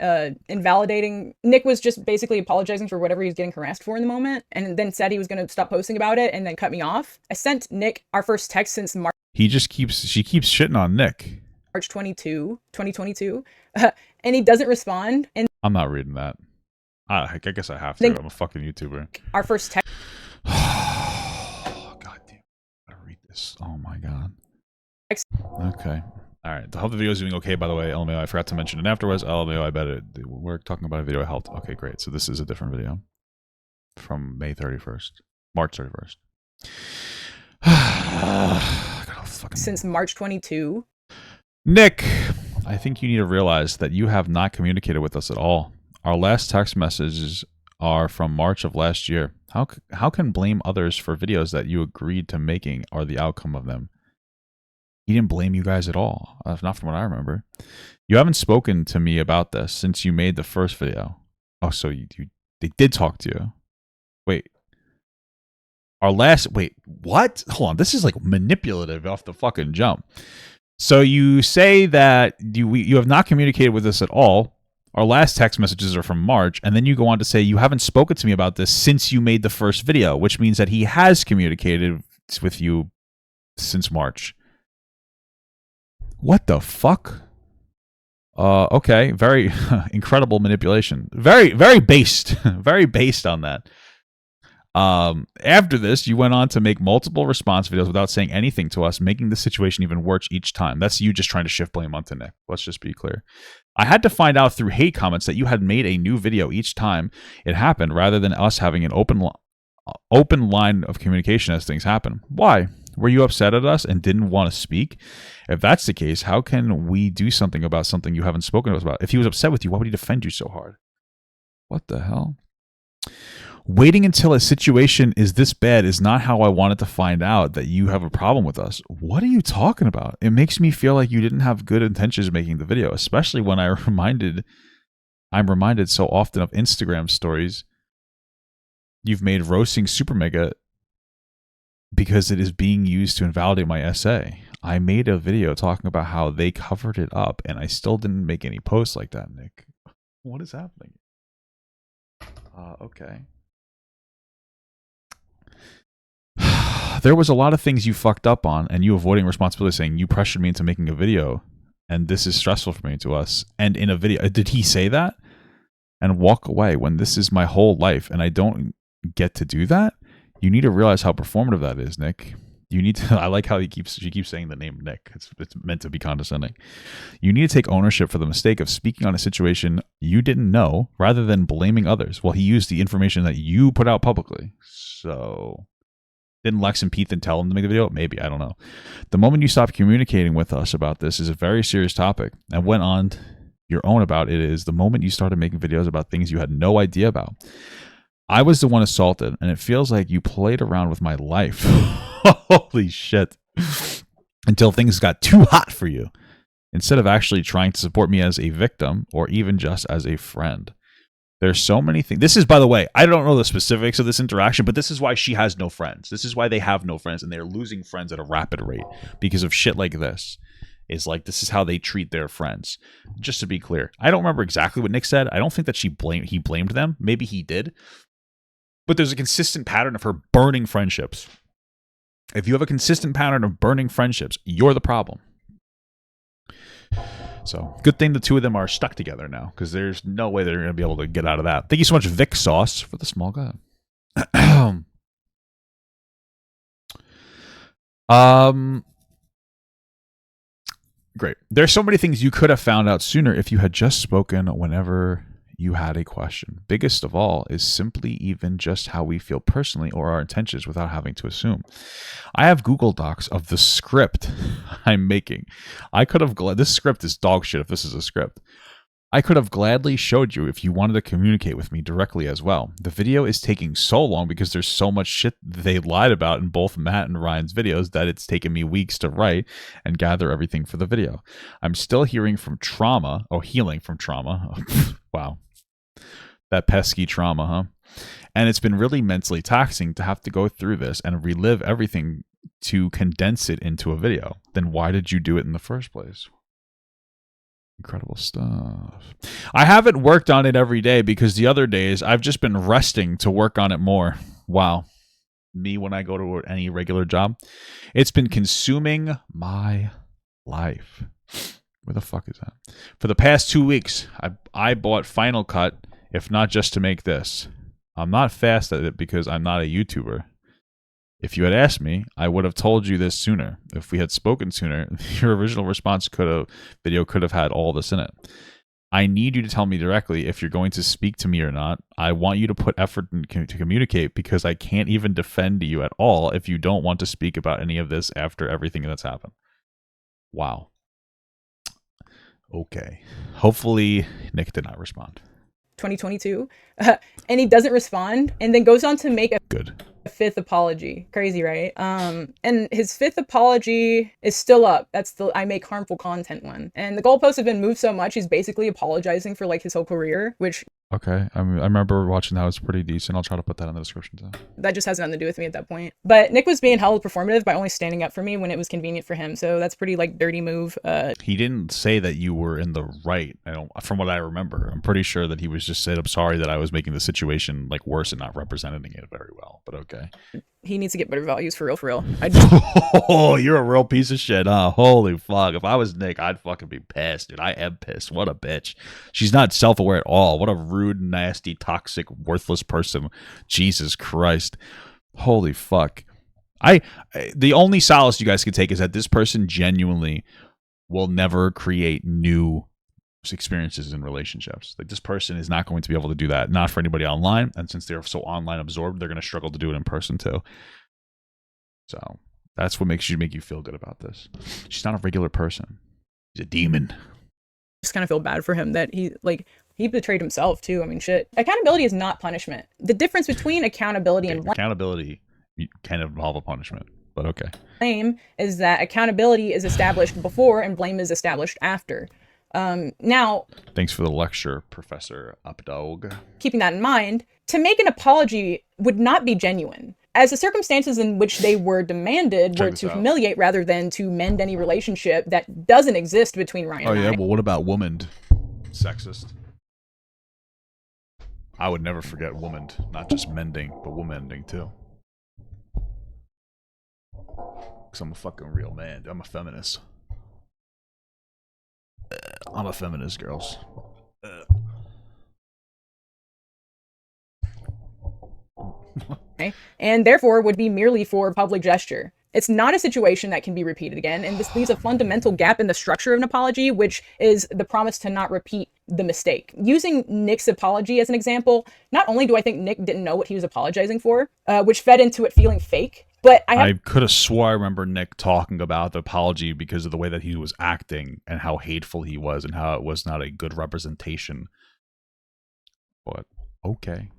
invalidating. Nick was just basically apologizing for whatever he was getting harassed for in the moment, and then said he was going to stop posting about it and then cut me off. I sent Nick our first text since She keeps shitting on Nick. March 22, 2022, and he doesn't respond. And I'm not reading that. I guess I have to. I'm a fucking YouTuber. Our first text. Oh my God. Okay. All right. I hope the video is doing okay, by the way. LMAO, I forgot to mention it afterwards. LMAO, I bet we're talking about a video I helped. Okay, great. So this is a different video from May 31st. March 31st. Since March 22. Nick, I think you need to realize that you have not communicated with us at all. Our last text messages are from March of last year. How can blame others for videos that you agreed to making are the outcome of them? He didn't blame you guys at all, not from what I remember. You haven't spoken to me about this since you made the first video. Oh, so they did talk to you. Wait, what? Hold on, this is like manipulative off the fucking jump. So you say that you have not communicated with us at all. Our last text messages are from March, and then you go on to say you haven't spoken to me about this since you made the first video, which means that he has communicated with you since March. What the fuck? Okay, very incredible manipulation. Very, very based. Very based on that. After this, you went on to make multiple response videos without saying anything to us, making the situation even worse each time. That's you just trying to shift blame onto Nick. Let's just be clear. I had to find out through hate comments that you had made a new video each time it happened, rather than us having an open open line of communication as things happen. Why? Were you upset at us and didn't want to speak? If that's the case, how can we do something about something you haven't spoken to us about? If he was upset with you, why would he defend you so hard? What the hell? Waiting until a situation is this bad is not how I wanted to find out that you have a problem with us. What are you talking about? It makes me feel like you didn't have good intentions making the video, especially when I'm reminded so often of Instagram stories you've made roasting SuperMega because it is being used to invalidate my essay. I made a video talking about how they covered it up, and I still didn't make any posts like that, Nick. What is happening? Okay. There was a lot of things you fucked up on, and you avoiding responsibility, saying you pressured me into making a video, and this is stressful for me to us. And in a video, did he say that? And walk away when this is my whole life, and I don't get to do that? You need to realize how performative that is, Nick. You need to. I like how she keeps saying the name Nick. It's meant to be condescending. You need to take ownership for the mistake of speaking on a situation you didn't know, rather than blaming others. Well, he used the information that you put out publicly, so. Didn't Lex and Ethan tell him to make the video? Maybe, I don't know. The moment you stop communicating with us about this is a very serious topic, and went on your own about it is the moment you started making videos about things you had no idea about. I was the one assaulted, and it feels like you played around with my life. Holy shit. Until things got too hot for you, instead of actually trying to support me as a victim or even just as a friend. There's so many things. This is, by the way, I don't know the specifics of this interaction, but this is why she has no friends. This is why they have no friends, and they're losing friends at a rapid rate because of shit like this. Is like, this is how they treat their friends. Just to be clear, I don't remember exactly what Nick said. I don't think that he blamed them. Maybe he did. But there's a consistent pattern of her burning friendships. If you have a consistent pattern of burning friendships, you're the problem. So, good thing the two of them are stuck together now, because there's no way they're going to be able to get out of that. Thank you so much, Vic Sauce, for the small guy. Great. There's so many things you could have found out sooner if you had just spoken whenever you had a question. Biggest of all is simply even just how we feel personally or our intentions without having to assume. I have Google Docs of the script I'm making. I could have this script is dog shit if this is a script. I could have gladly showed you if you wanted to communicate with me directly as well. The video is taking so long because there's so much shit they lied about in both Matt and Ryan's videos that it's taken me weeks to write and gather everything for the video. I'm still healing from trauma. Wow. That pesky trauma, huh? And it's been really mentally taxing to have to go through this and relive everything to condense it into a video. Then why did you do it in the first place? Incredible stuff. I haven't worked on it every day because the other days I've just been resting to work on it more. Wow. Me when I go to any regular job. It's been consuming my life. Where the fuck is that? For the past 2 weeks, I bought Final Cut, if not just to make this. I'm not fast at it because I'm not a YouTuber. If you had asked me, I would have told you this sooner. If we had spoken sooner, your original response video could have had all this in it. I need you to tell me directly if you're going to speak to me or not. I want you to put effort to communicate because I can't even defend you at all if you don't want to speak about any of this after everything that's happened. Wow. Okay. Hopefully Nick did not respond. 2022, and he doesn't respond, and then goes on to make a fifth apology. Crazy, right? And his fifth apology is still up. That's the I make harmful content one. And the goalposts have been moved so much, he's basically apologizing for like his whole career, which... Okay, I remember watching that. It was pretty decent. I'll try to put that in the description too. That just has nothing to do with me at that point. But Nick was being hella performative by only standing up for me when it was convenient for him. So that's pretty like dirty move. He didn't say that you were in the right. From what I remember, I'm pretty sure that he was just said, "I'm sorry that I was making the situation like worse and not representing it very well." But okay. He needs to get better values for real. Oh, you're a real piece of shit, huh? Holy fuck. If I was Nick, I'd fucking be pissed, dude. I am pissed. What a bitch. She's not self-aware at all. What a rude, nasty, toxic, worthless person. Jesus Christ. Holy fuck. The only solace you guys can take is that this person genuinely will never create new experiences in relationships. Like, this person is not going to be able to do that, not for anybody online. And since they're so online absorbed, they're going to struggle to do it in person too. So that's what make you feel good about this. She's not a regular person. She's a demon. Just kind of feel bad for him that he betrayed himself too. I mean, shit. Accountability is not punishment. The difference between accountability and accountability can involve a punishment, but okay. Blame is that accountability is established before and blame is established after. Now, thanks for the lecture, Professor Updog. Keeping that in mind, to make an apology would not be genuine, as the circumstances in which they were demanded were to humiliate rather than to mend any relationship that doesn't exist between Ryan and I. Well, what about womaned? Sexist. I would never forget womaned, not just mending, but womending too. Because I'm a fucking real man. I'm a feminist. I'm a feminist, girls. Okay. And therefore would be merely for public gesture. It's not a situation that can be repeated again, and this leaves a fundamental gap in the structure of an apology, which is the promise to not repeat the mistake. Using Nick's apology as an example, not only do I think Nick didn't know what he was apologizing for, which fed into it feeling fake, but I could have swore I remember Nick talking about the apology because of the way that he was acting and how hateful he was and how it was not a good representation. But okay.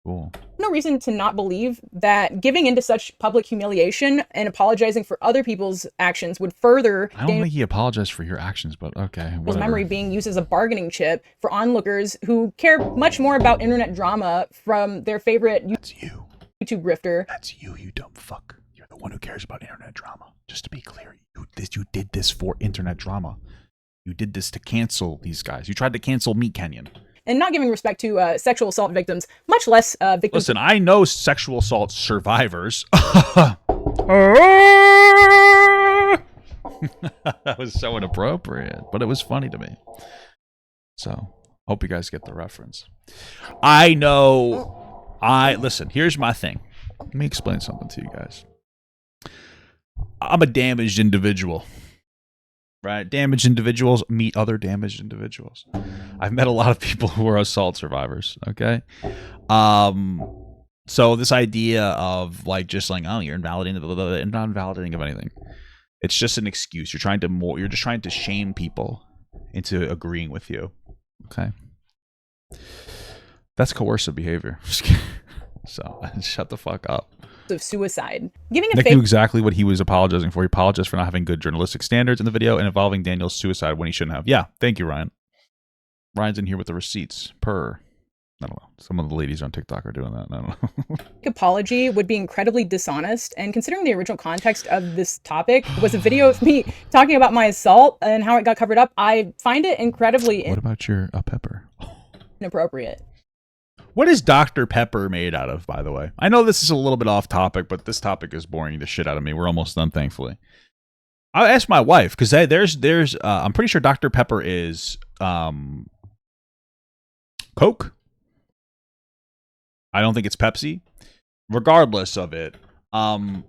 Cool. No reason to not believe that giving into such public humiliation and apologizing for other people's actions would further I don't think he apologized for your actions, but okay. His memory being used as a bargaining chip for onlookers who care much more about internet drama from their favorite YouTube grifter. That's you dumb fuck. You're the one who cares about internet drama. Just to be clear, you did this for internet drama. You did this to cancel these guys. You tried to cancel Meat Canyon. And not giving respect to sexual assault victims, much less victims. Listen, I know sexual assault survivors. That was so inappropriate, but it was funny to me. So, hope you guys get the reference. I know. Listen, here's my thing. Let me explain something to you guys. I'm a damaged individual. Right? Damaged individuals meet other damaged individuals. I've met a lot of people who are assault survivors, okay? So this idea of just oh, you're invalidating, and not invalidating of anything. It's just an excuse. You're just trying to shame people into agreeing with you. Okay? That's coercive behavior. So shut the fuck up. Of suicide. Giving a Nick fake knew exactly what he was apologizing for. He apologized for not having good journalistic standards in the video and involving Daniel's suicide when he shouldn't have. Yeah, thank you, Ryan. Ryan's in here with the receipts. I don't know. Some of the ladies on TikTok are doing that. I don't know. Apology would be incredibly dishonest, and considering the original context of this topic was a video of me talking about my assault and how it got covered up, I find it incredibly What about your pepper? Inappropriate. What is Dr. Pepper made out of, by the way? I know this is a little bit off topic, but this topic is boring the shit out of me. We're almost done, thankfully. I'll ask my wife, because there's I'm pretty sure Dr. Pepper is Coke. I don't think it's Pepsi. Regardless of it, what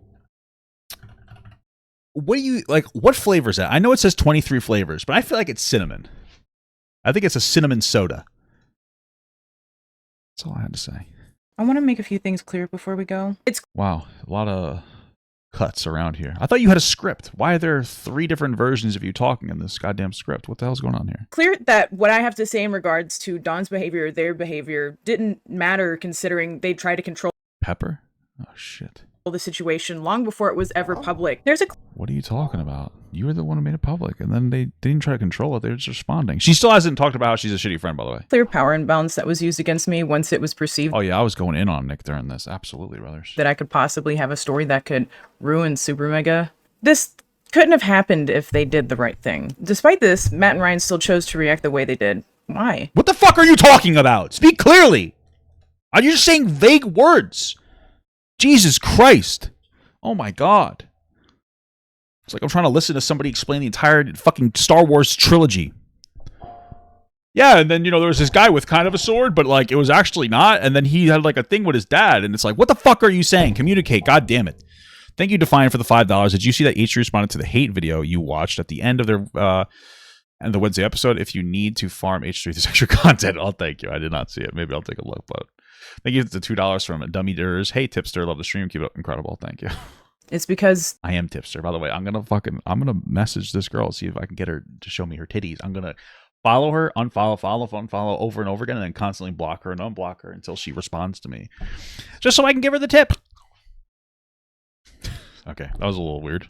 do you like? What flavor is that? I know it says 23 flavors, but I feel like it's cinnamon. I think it's a cinnamon soda. That's all I had to say. I want to make a few things clear before we go. Wow, a lot of cuts around here. I thought you had a script. Why are there 3 different versions of you talking in this goddamn script? What the hell's going on here? Clear that what I have to say in regards to Dawn's behavior, their behavior, didn't matter considering they tried to control Pepper? Oh, shit. the situation long before it was ever public. What are you talking about? You were the one who made it public, and then they didn't try to control it. They were just responding. She still hasn't talked about how she's a shitty friend, by the way. Clear power imbalance that was used against me once it was perceived. Oh, yeah, I was going in on Nick during this. Absolutely, brothers. That I could possibly have a story that could ruin SuperMega. This couldn't have happened if they did the right thing. Despite this, Matt and Ryan still chose to react the way they did. Why? What the fuck are you talking about? Speak clearly. Are you just saying vague words? Jesus Christ. Oh my God. It's like I'm trying to listen to somebody explain the entire fucking Star Wars trilogy. Yeah, and then, there was this guy with kind of a sword, but, it was actually not. And then he had, a thing with his dad. And it's like, what the fuck are you saying? Communicate. God damn it. Thank you, Defiant, for the $5. Did you see that H responded to the hate video you watched at the end of their And the Wednesday episode, if you need to farm H3 this extra content, I'll thank you. I did not see it. Maybe I'll take a look, but thank you to $2 from Dummy Durs. Hey, tipster, love the stream. Keep it up. Incredible. Thank you. It's because I am tipster. By the way, I'm gonna message this girl, see if I can get her to show me her titties. I'm gonna follow her, unfollow, unfollow over and over again, and then constantly block her and unblock her until she responds to me, just so I can give her the tip. Okay, that was a little weird.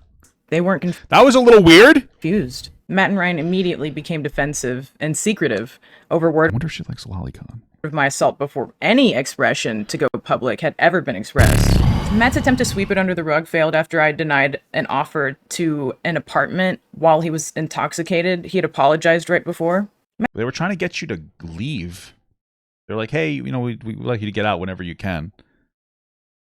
they weren't That was a little weird. confused. Matt and Ryan immediately became defensive and secretive over word I wonder if she likes lolicon. of my assault before any expression to go public had ever been expressed. Matt's attempt to sweep it under the rug failed after I denied an offer to an apartment while he was intoxicated. He had apologized right before. They were trying to get you to leave. They're like, hey, we would like you to get out whenever you can.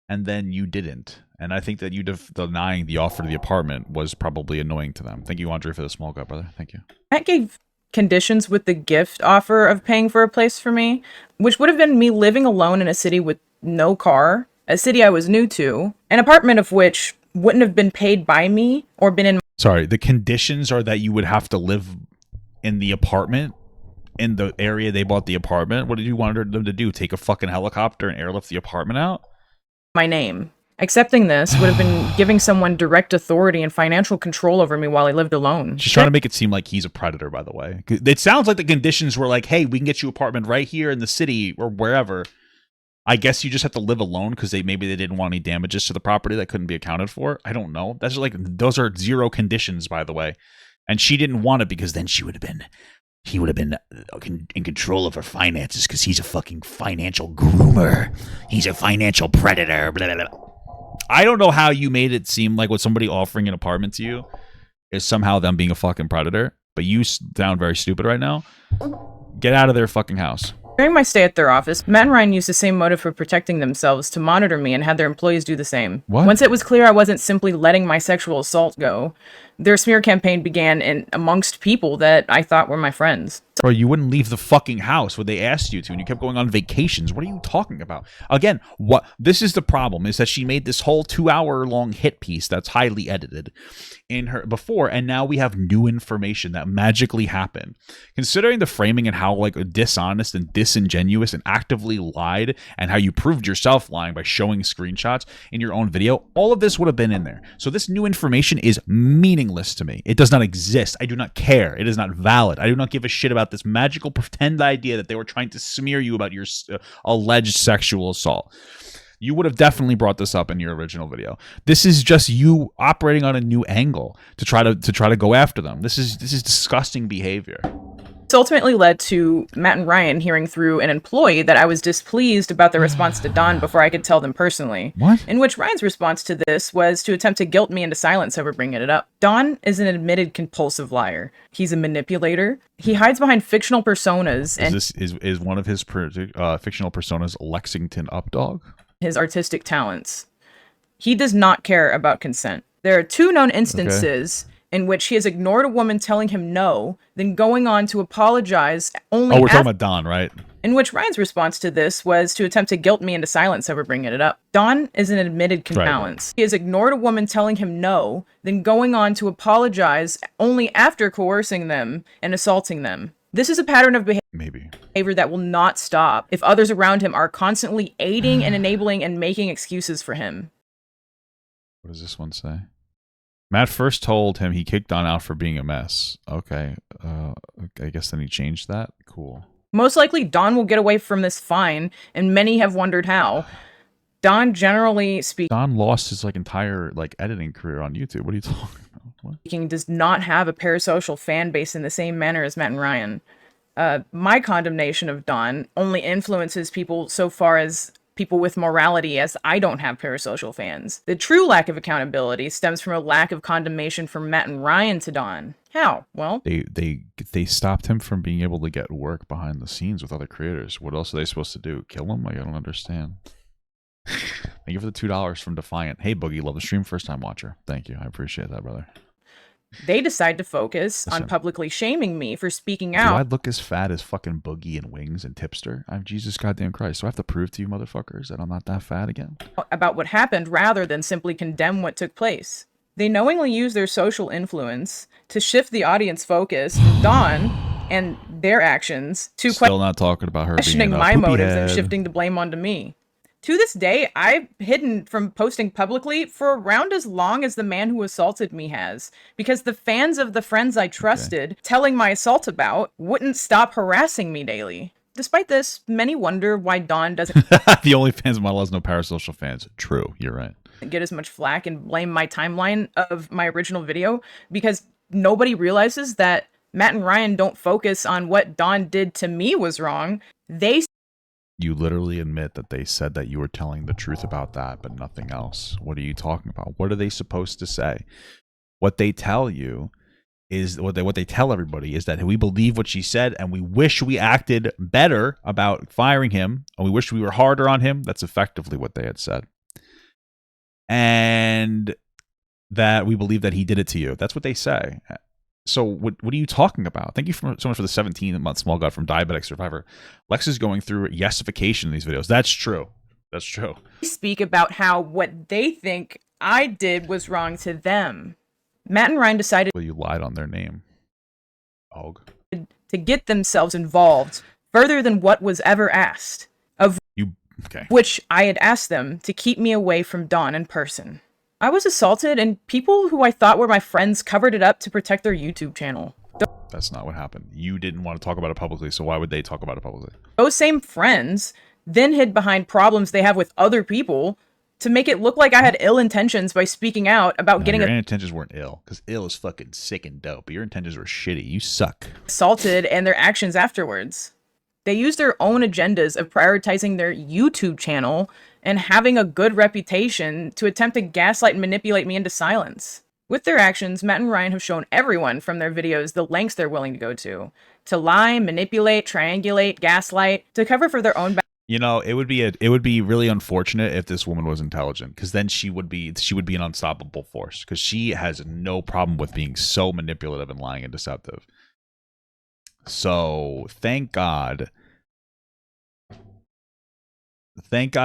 And then you didn't. And I think that you denying the offer to the apartment was probably annoying to them. Thank you, Andre, for the small guy, brother. Thank you. Matt gave conditions with the gift offer of paying for a place for me, which would have been me living alone in a city with no car, a city I was new to, an apartment of which wouldn't have been paid by me or been in. Sorry, the conditions are that you would have to live in the apartment, in the area they bought the apartment. What did you want them to do? Take a fucking helicopter and airlift the apartment out? My name. Accepting this would have been giving someone direct authority and financial control over me while I lived alone. She's trying to make it seem like he's a predator, by the way. It sounds like the conditions were like, hey, we can get you an apartment right here in the city or wherever. I guess you just have to live alone because maybe they didn't want any damages to the property that couldn't be accounted for. I don't know. That's like, those are zero conditions, by the way. And she didn't want it because then he would have been in control of her finances because he's a fucking financial groomer. He's a financial predator. Blah, blah, blah. I don't know how you made it seem like with somebody offering an apartment to you is somehow them being a fucking predator, but you sound very stupid right now. Get out of their fucking house. During my stay at their office, Matt and Ryan used the same motive for protecting themselves to monitor me and had their employees do the same. What? Once it was clear I wasn't simply letting my sexual assault go, their smear campaign began amongst people that I thought were my friends. Bro, you wouldn't leave the fucking house when they asked you to, and you kept going on vacations. What are you talking about? Again, this is the problem, is that she made this whole 2-hour-long hit piece that's highly edited in her before, and now we have new information that magically happened. Considering the framing and how like dishonest and disingenuous and actively lied, and how you proved yourself lying by showing screenshots in your own video, all of this would have been in there. So this new information is meaningless to me. It does not exist. I do not care. It is not valid. I do not give a shit about this magical pretend idea that they were trying to smear you about your alleged sexual assault. You would have definitely brought this up in your original video. This is just you operating on a new angle to try to go after them. This is disgusting behavior. This ultimately led to Matt and Ryan hearing through an employee that I was displeased about their response to Don before I could tell them personally. What? In which Ryan's response to this was to attempt to guilt me into silence over bringing it up. Don is an admitted compulsive liar. He's a manipulator. He hides behind fictional personas. And Is one of his fictional personas Lexington Updog? His artistic talents. He does not care about consent. There are 2 known instances in which he has ignored a woman telling him no, then going on to apologize only we're talking about Don, right? in which Ryan's response to this was to attempt to guilt me into silence over bringing it up. Don is an admitted balance. He has ignored a woman telling him no, then going on to apologize only after coercing them and assaulting them. This is a pattern of behavior that will not stop if others around him are constantly aiding and enabling and making excuses for him. What does this one say? Matt first told him he kicked Don out for being a mess. Okay. I guess then he changed that. Cool. Most likely, Don will get away from this fine, and many have wondered how. Don generally Don lost his entire editing career on YouTube. What are you talking about? What? does not have a parasocial fan base in the same manner as Matt and Ryan. My condemnation of Don only influences people so far as people with morality, as I don't have parasocial fans. The true lack of accountability stems from a lack of condemnation from Matt and Ryan to Don. How? Well, they stopped him from being able to get work behind the scenes with other creators. What else are they supposed to do? Kill him? I don't understand. Thank you for the $2 from Defiant. Hey, Boogie, love the stream. First time watcher. Thank you. I appreciate that, brother. they decide to focus on publicly shaming me for speaking Do out. I look as fat as fucking Boogie and Wings and Tipster? I'm Jesus goddamn Christ. Do I have to prove to you motherfuckers that I'm not that fat again? About what happened rather than simply condemn what took place. They knowingly use their social influence to shift the audience focus from Dawn and their actions to Still not talking about her questioning being a my poopy motives and head. shifting the blame onto me. To this day, I've hidden from posting publicly for around as long as the man who assaulted me has, because the fans of the friends I trusted telling my assault about wouldn't stop harassing me daily. Despite this, many wonder why Dawn doesn't The only fans model has no parasocial fans. True, you're right. get as much flack and blame my timeline of my original video, because nobody realizes that Matt and Ryan don't focus on what Dawn did to me was wrong. They You literally admit that they said that you were telling the truth about that, but nothing else. What are you talking about? What are they supposed to say? What they tell you is what they tell everybody is that we believe what she said and we wish we acted better about firing him, and we wish we were harder on him. That's effectively what they had said. And that we believe that he did it to you. That's what they say. So what are you talking about? Thank you so much for the 17-month small god from Diabetic Survivor. Lex is going through yesification in these videos. That's true. That's true. speak about how what they think I did was wrong to them. Matt and Ryan decided Well, you lied on their name. Og. to get themselves involved further than what was ever asked, of Okay. which I had asked them to keep me away from Dawn in person. I was assaulted, and people who I thought were my friends covered it up to protect their YouTube channel. That's not what happened. You didn't want to talk about it publicly, so why would they talk about it publicly? Those same friends then hid behind problems they have with other people to make it look like I had ill intentions by speaking out about No, getting your intentions weren't ill, because ill is fucking sick and dope. But your intentions were shitty. You suck. assaulted and their actions afterwards. They use their own agendas of prioritizing their YouTube channel and having a good reputation to attempt to gaslight and manipulate me into silence. With their actions, Matt and Ryan have shown everyone from their videos the lengths they're willing to go to lie, manipulate, triangulate, gaslight, to cover for their own You know, it would be really unfortunate if this woman was intelligent, because then she would be an unstoppable force, because she has no problem with being so manipulative and lying and deceptive. So thank God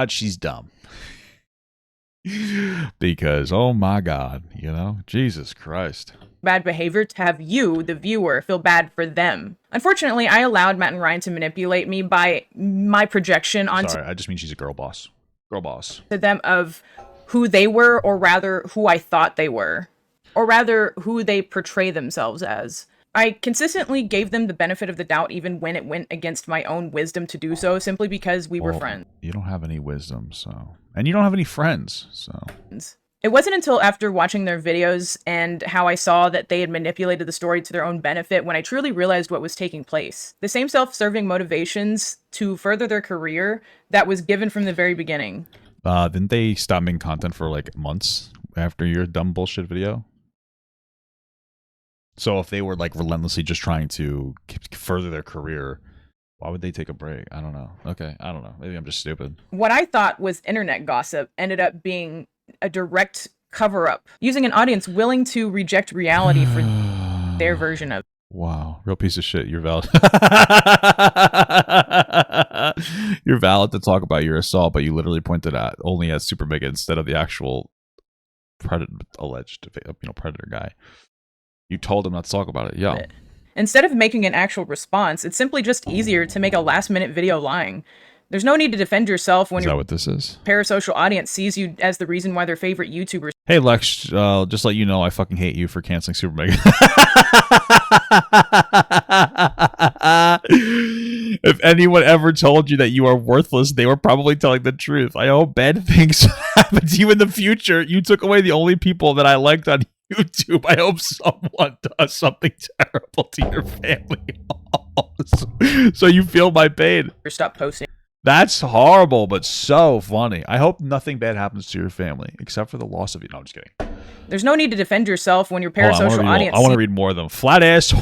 she's dumb. Because oh my God, you know, Jesus Christ. bad behavior to have you, the viewer, feel bad for them. Unfortunately, I allowed Matt and Ryan to manipulate me by my projection onto Sorry, I just mean she's a girl boss. Girl boss. them of who they were, or rather who I thought they were, or rather who they portray themselves as. I consistently gave them the benefit of the doubt even when it went against my own wisdom to do so, simply because we were friends. You don't have any wisdom, so. And you don't have any friends, so. It wasn't until after watching their videos and how I saw that they had manipulated the story to their own benefit when I truly realized what was taking place. The same self-serving motivations to further their career that was given from the very beginning. Didn't they stop making content for like months after your dumb bullshit video? So if they were like relentlessly just trying to further their career, why would they take a break? I don't know. Okay, I don't know. Maybe I'm just stupid. What I thought was internet gossip ended up being a direct cover-up, using an audience willing to reject reality for their version of. Wow, real piece of shit. You're valid. You're valid to talk about your assault, but you literally pointed at only at SuperMega instead of the actual alleged predator guy. You told him not to talk about it. Yo. Instead of making an actual response, it's simply just easier to make a last-minute video lying. There's no need to defend yourself when Is that what this is? parasocial audience sees you as the reason why their favorite YouTubers Hey Lex, just let you know I fucking hate you for canceling SuperMega. If anyone ever told you that you are worthless, they were probably telling the truth. I hope bad things happen to you in the future. You took away the only people that I liked on YouTube. I hope someone does something terrible to your family. So you feel my pain. stop posting. That's horrible, but so funny. I hope nothing bad happens to your family, except for the loss of you. No, I'm just kidding. There's no need to defend yourself when your Hold on, parasocial audience. I want to read more of them. Flat ass.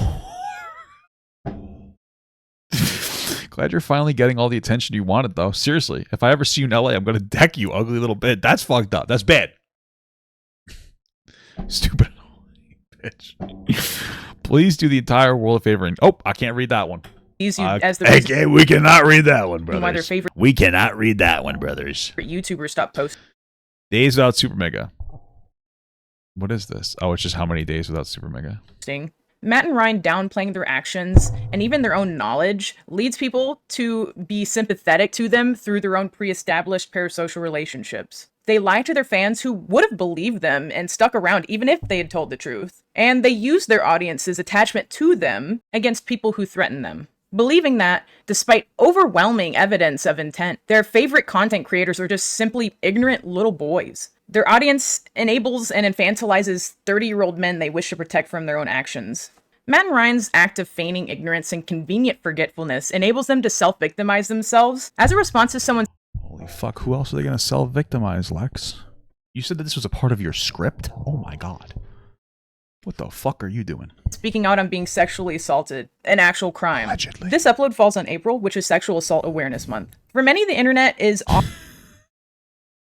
Glad you're finally getting all the attention you wanted, though. Seriously, if I ever see you in LA, I'm going to deck you, ugly little bitch. That's fucked up. That's bad. Stupid bitch. Please do the entire world a favor. And, oh, I can't read that one. Sees you as the reason Okay, we cannot read that one, why their brothers. favorite We cannot read that one, brothers. YouTubers stop posting. Days without SuperMega. What is this? Oh, it's just how many days without SuperMega. Matt and Ryan downplaying their actions and even their own knowledge leads people to be sympathetic to them through their own pre-established parasocial relationships. They lie to their fans who would have believed them and stuck around even if they had told the truth. And they use their audience's attachment to them against people who threaten them. Believing that, despite overwhelming evidence of intent, their favorite content creators are just simply ignorant little boys. Their audience enables and infantilizes 30-year-old men they wish to protect from their own actions. Matt and Ryan's act of feigning ignorance and convenient forgetfulness enables them to self-victimize themselves as a response to someone's— Holy fuck, who else are they going to self-victimize, Lex? You said that this was a part of your script? Oh my god. What the fuck are you doing? speaking out on being sexually assaulted, an actual crime. Allegedly. This upload falls on April, which is Sexual Assault Awareness Month. For many, the internet is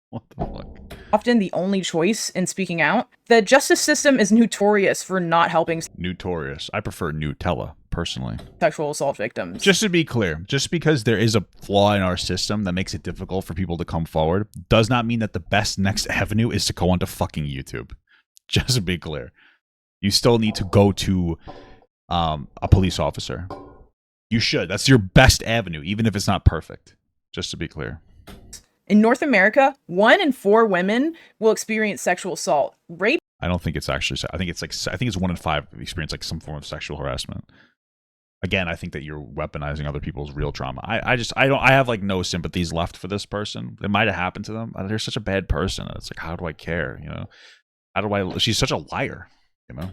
What the fuck? often the only choice in speaking out. The justice system is notorious for not helping Notorious. I prefer Nutella, personally. sexual assault victims. Just to be clear, just because there is a flaw in our system that makes it difficult for people to come forward does not mean that the best next avenue is to go onto fucking YouTube. Just to be clear. You still need to go to a police officer. You should. That's your best avenue, even if it's not perfect. Just to be clear. In North America, 1 in 4 women will experience sexual assault. Rape I don't think it's actually. I think it's 1 in 5 experience like some form of sexual harassment. Again, I think that you're weaponizing other people's real trauma. I have like no sympathies left for this person. It might have happened to them. They're such a bad person. It's like, how do I care? You know, how do I? She's such a liar. You know,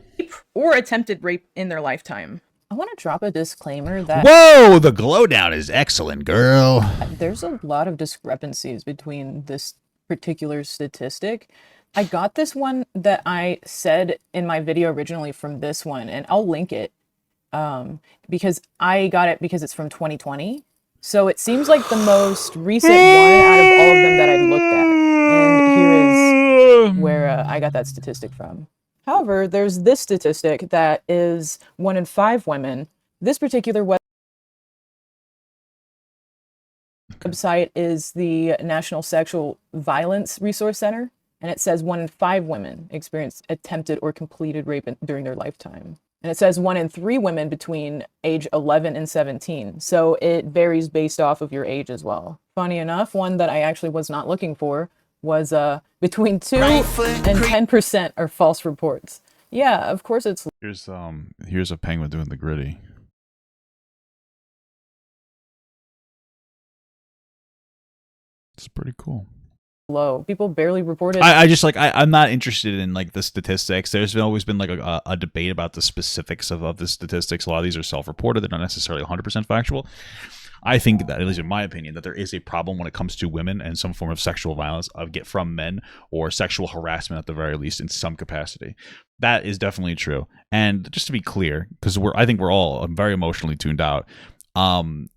or attempted rape in their lifetime. I want to drop a disclaimer that whoa, the glow down is excellent, girl. there's a lot of discrepancies between this particular statistic. I got this one that I said in my video originally from this one, and I'll link it because I got it because it's from 2020. So it seems like the most recent one out of all of them that I looked at. And here is where I got that statistic from. However, there's this statistic that is 1 in 5 women. This particular website is the National Sexual Violence Resource Center, and it says 1 in 5 women experience attempted or completed rape during their lifetime. And it says 1 in 3 women between age 11 and 17. So it varies based off of your age as well. Funny enough, one that I actually was not looking for was between 2 and 10% are false reports. Yeah, of course it's Here's a penguin doing the gritty. It's pretty cool. low. People barely report it. I'm not interested in like the statistics. There's always been like a debate about the specifics of the statistics. A lot of these are self-reported. They're not necessarily 100% factual. I think that, at least in my opinion, that there is a problem when it comes to women and some form of sexual violence from men, or sexual harassment at the very least in some capacity. That is definitely true. And just to be clear, because I think we're all very emotionally tuned out. Don't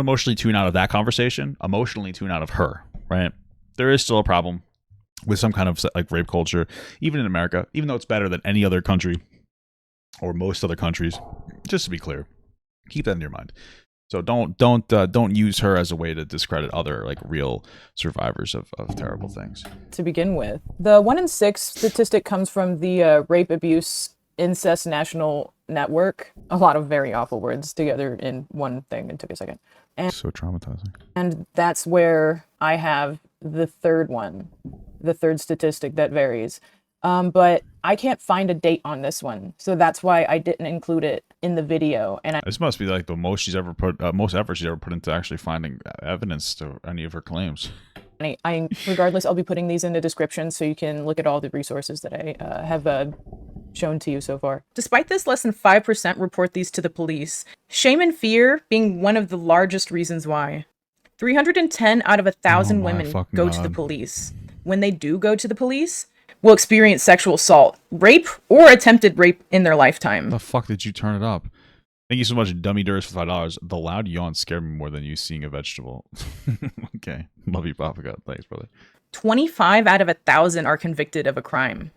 emotionally tune out of that conversation. Emotionally tune out of her, right? There is still a problem with some kind of like rape culture, even in America, even though it's better than any other country or most other countries. Just to be clear, keep that in your mind. So don't use her as a way to discredit other like real survivors of terrible things. To begin with, the 1 in 6 statistic comes from the Rape, Abuse, Incest National Network. A lot of very awful words together in one thing. It took a second. And So traumatizing. And that's where I have the third one, the third statistic that varies. But I can't find a date on this one, so that's why I didn't include it in the video. And This must be like the most most effort she's ever put into actually finding evidence to any of her claims. Regardless, I'll be putting these in the description so you can look at all the resources that I have shown to you so far. Despite this, less than 5% report these to the police. Shame and fear being one of the largest reasons why. 310 out of 1,000 women go to the police. When they do go to the police, will experience sexual assault, rape, or attempted rape in their lifetime. The fuck did you turn it up? Thank you so much, Dummy Durs, for $5. The loud yawn scared me more than you seeing a vegetable. Okay. Love you, Papa God. Thanks, brother. 25 out of 1,000 are convicted of a crime.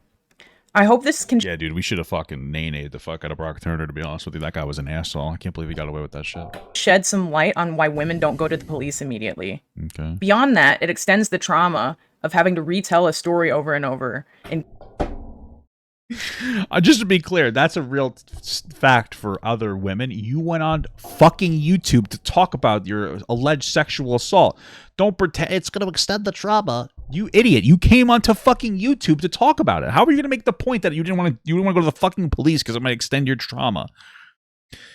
I hope this can Yeah, dude, we should have fucking nay-nayed the fuck out of Brock Turner, to be honest with you. That guy was an asshole. I can't believe he got away with that shit. shed some light on why women don't go to the police immediately. Okay. Beyond that, it extends the trauma of having to retell a story over and over. And Just to be clear, that's a real fact for other women. You went on fucking YouTube to talk about your alleged sexual assault. Don't pretend it's going to extend the trauma. You idiot. You came onto fucking YouTube to talk about it. How are you going to make the point that you didn't want to go to the fucking police because it might extend your trauma?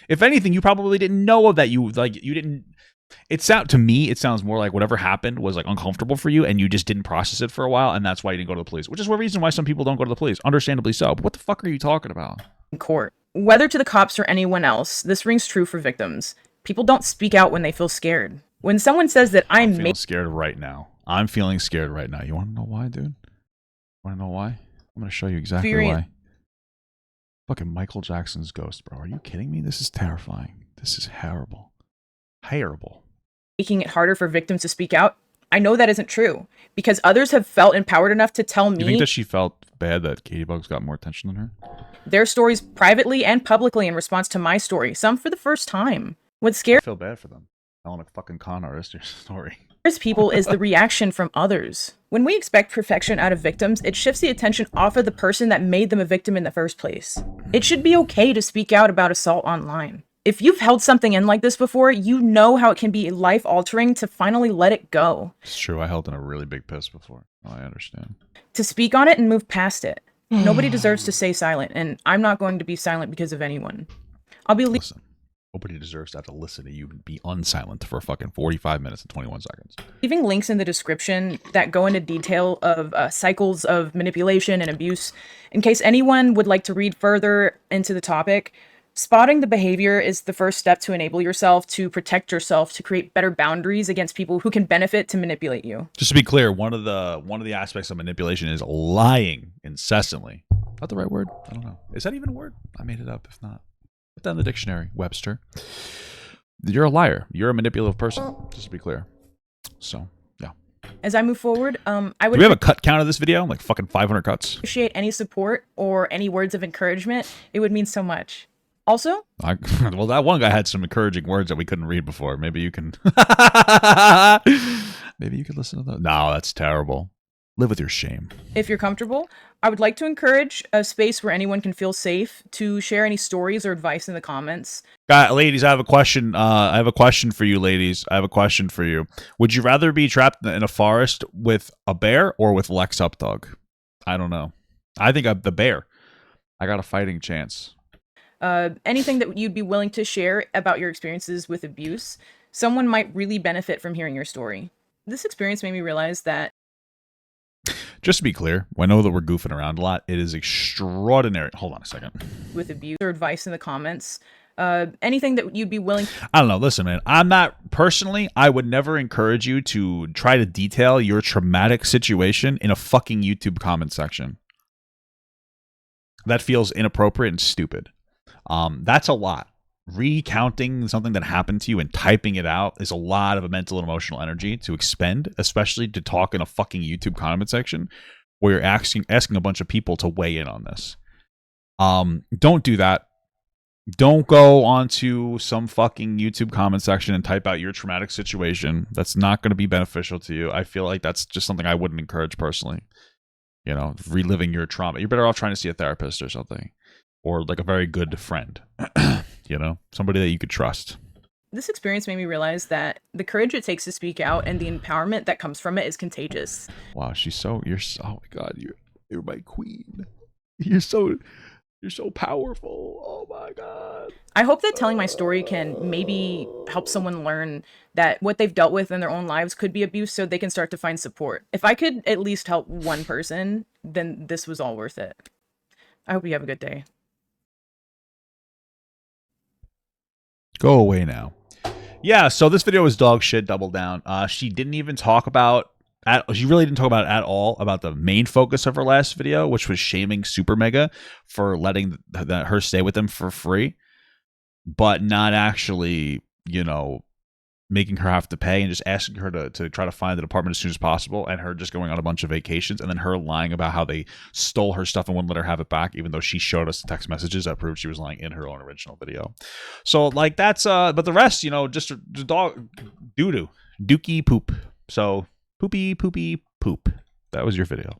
If anything, you probably didn't know that you didn't. It sounds more like whatever happened was like uncomfortable for you and you just didn't process it for a while, and that's why you didn't go to the police, which is one reason why some people don't go to the police, understandably so. But what the fuck are you talking about? In court. Whether to the cops or anyone else, this rings true for victims. People don't speak out when they feel scared. When someone says that I'm feeling scared right now. I'm feeling scared right now. You want to know why, dude? Want to know why? I'm going to show you exactly why. Fucking Michael Jackson's ghost, bro. Are you kidding me? This is terrifying. This is horrible. Terrible. Making it harder for victims to speak out, I know that isn't true because others have felt empowered enough to tell me. You think that she felt bad that Katie Bugs got more attention than her? Their stories privately and publicly in response to my story, some for the first time. What's scary? I feel bad for them. Telling a fucking con artist your story. People is the reaction from others. When we expect perfection out of victims, it shifts the attention off of the person that made them a victim in the first place. It should be okay to speak out about assault online. If you've held something in like this before, you know how it can be life-altering to finally let it go. It's true. I held in a really big piss before. Oh, I understand. To speak on it and move past it. Nobody deserves to stay silent, and I'm not going to be silent because of anyone. Listen, nobody deserves to have to listen to you be unsilent for fucking 45 minutes and 21 seconds. Leaving links in the description that go into detail of cycles of manipulation and abuse in case anyone would like to read further into the topic. Spotting the behavior is the first step to enable yourself to protect yourself, to create better boundaries against people who can benefit to manipulate you. Just to be clear, one of the aspects of manipulation is lying incessantly. Is that the right word? I don't know. Is that even a word? I made it up. If not, put that in the dictionary, Webster. You're a liar. You're a manipulative person. Just to be clear. So, yeah. As I move forward, I would. Do we have a cut count of this video? Like fucking 500 cuts. Appreciate any support or any words of encouragement. It would mean so much. Also, well, that one guy had some encouraging words that we couldn't read before. Maybe you can, maybe you could listen to that. No, that's terrible. Live with your shame. If you're comfortable, I would like to encourage a space where anyone can feel safe to share any stories or advice in the comments. Ladies, I have a question. I have a question for you, ladies. I have a question for you. Would you rather be trapped in a forest with a bear or with Lex Updog? I don't know. I think I'm the bear. I got a fighting chance. Anything that you'd be willing to share about your experiences with abuse. Someone might really benefit from hearing your story. This experience made me realize that. Just to be clear, I know that we're goofing around a lot. It is extraordinary. Hold on a second. With abuse or advice in the comments. Anything that you'd be willing. I don't know. Listen, man, I'm not personally. I would never encourage you to try to detail your traumatic situation in a fucking YouTube comment section. That feels inappropriate and stupid. That's a lot. Recounting something that happened to you and typing it out is a lot of mental and emotional energy to expend, especially to talk in a fucking YouTube comment section where you're asking a bunch of people to weigh in on this. Don't do that. Don't go onto some fucking YouTube comment section and type out your traumatic situation. That's not going to be beneficial to you. I feel like that's just something I wouldn't encourage personally. You know, reliving your trauma. You're better off trying to see a therapist or something. Or like a very good friend, you know, somebody that you could trust. This experience made me realize that the courage it takes to speak out and the empowerment that comes from it is contagious. Wow, oh my God, you're my queen. You're so powerful. Oh my God. I hope that telling my story can maybe help someone learn that what they've dealt with in their own lives could be abuse so they can start to find support. If I could at least help one person, then this was all worth it. I hope you have a good day. Go away now. Yeah, so this video was dog shit, double down. She didn't even talk about, she really didn't talk about at all about the main focus of her last video, which was shaming SuperMega for letting her stay with them for free, but not actually, you know, making her have to pay and just asking her to try to find an apartment as soon as possible, and her just going on a bunch of vacations, and then her lying about how they stole her stuff and wouldn't let her have it back, even though she showed us the text messages that proved she was lying in her own original video. So like that's but the rest, you know, just dog doo-doo dookie poop. So poopy poopy poop. That was your video.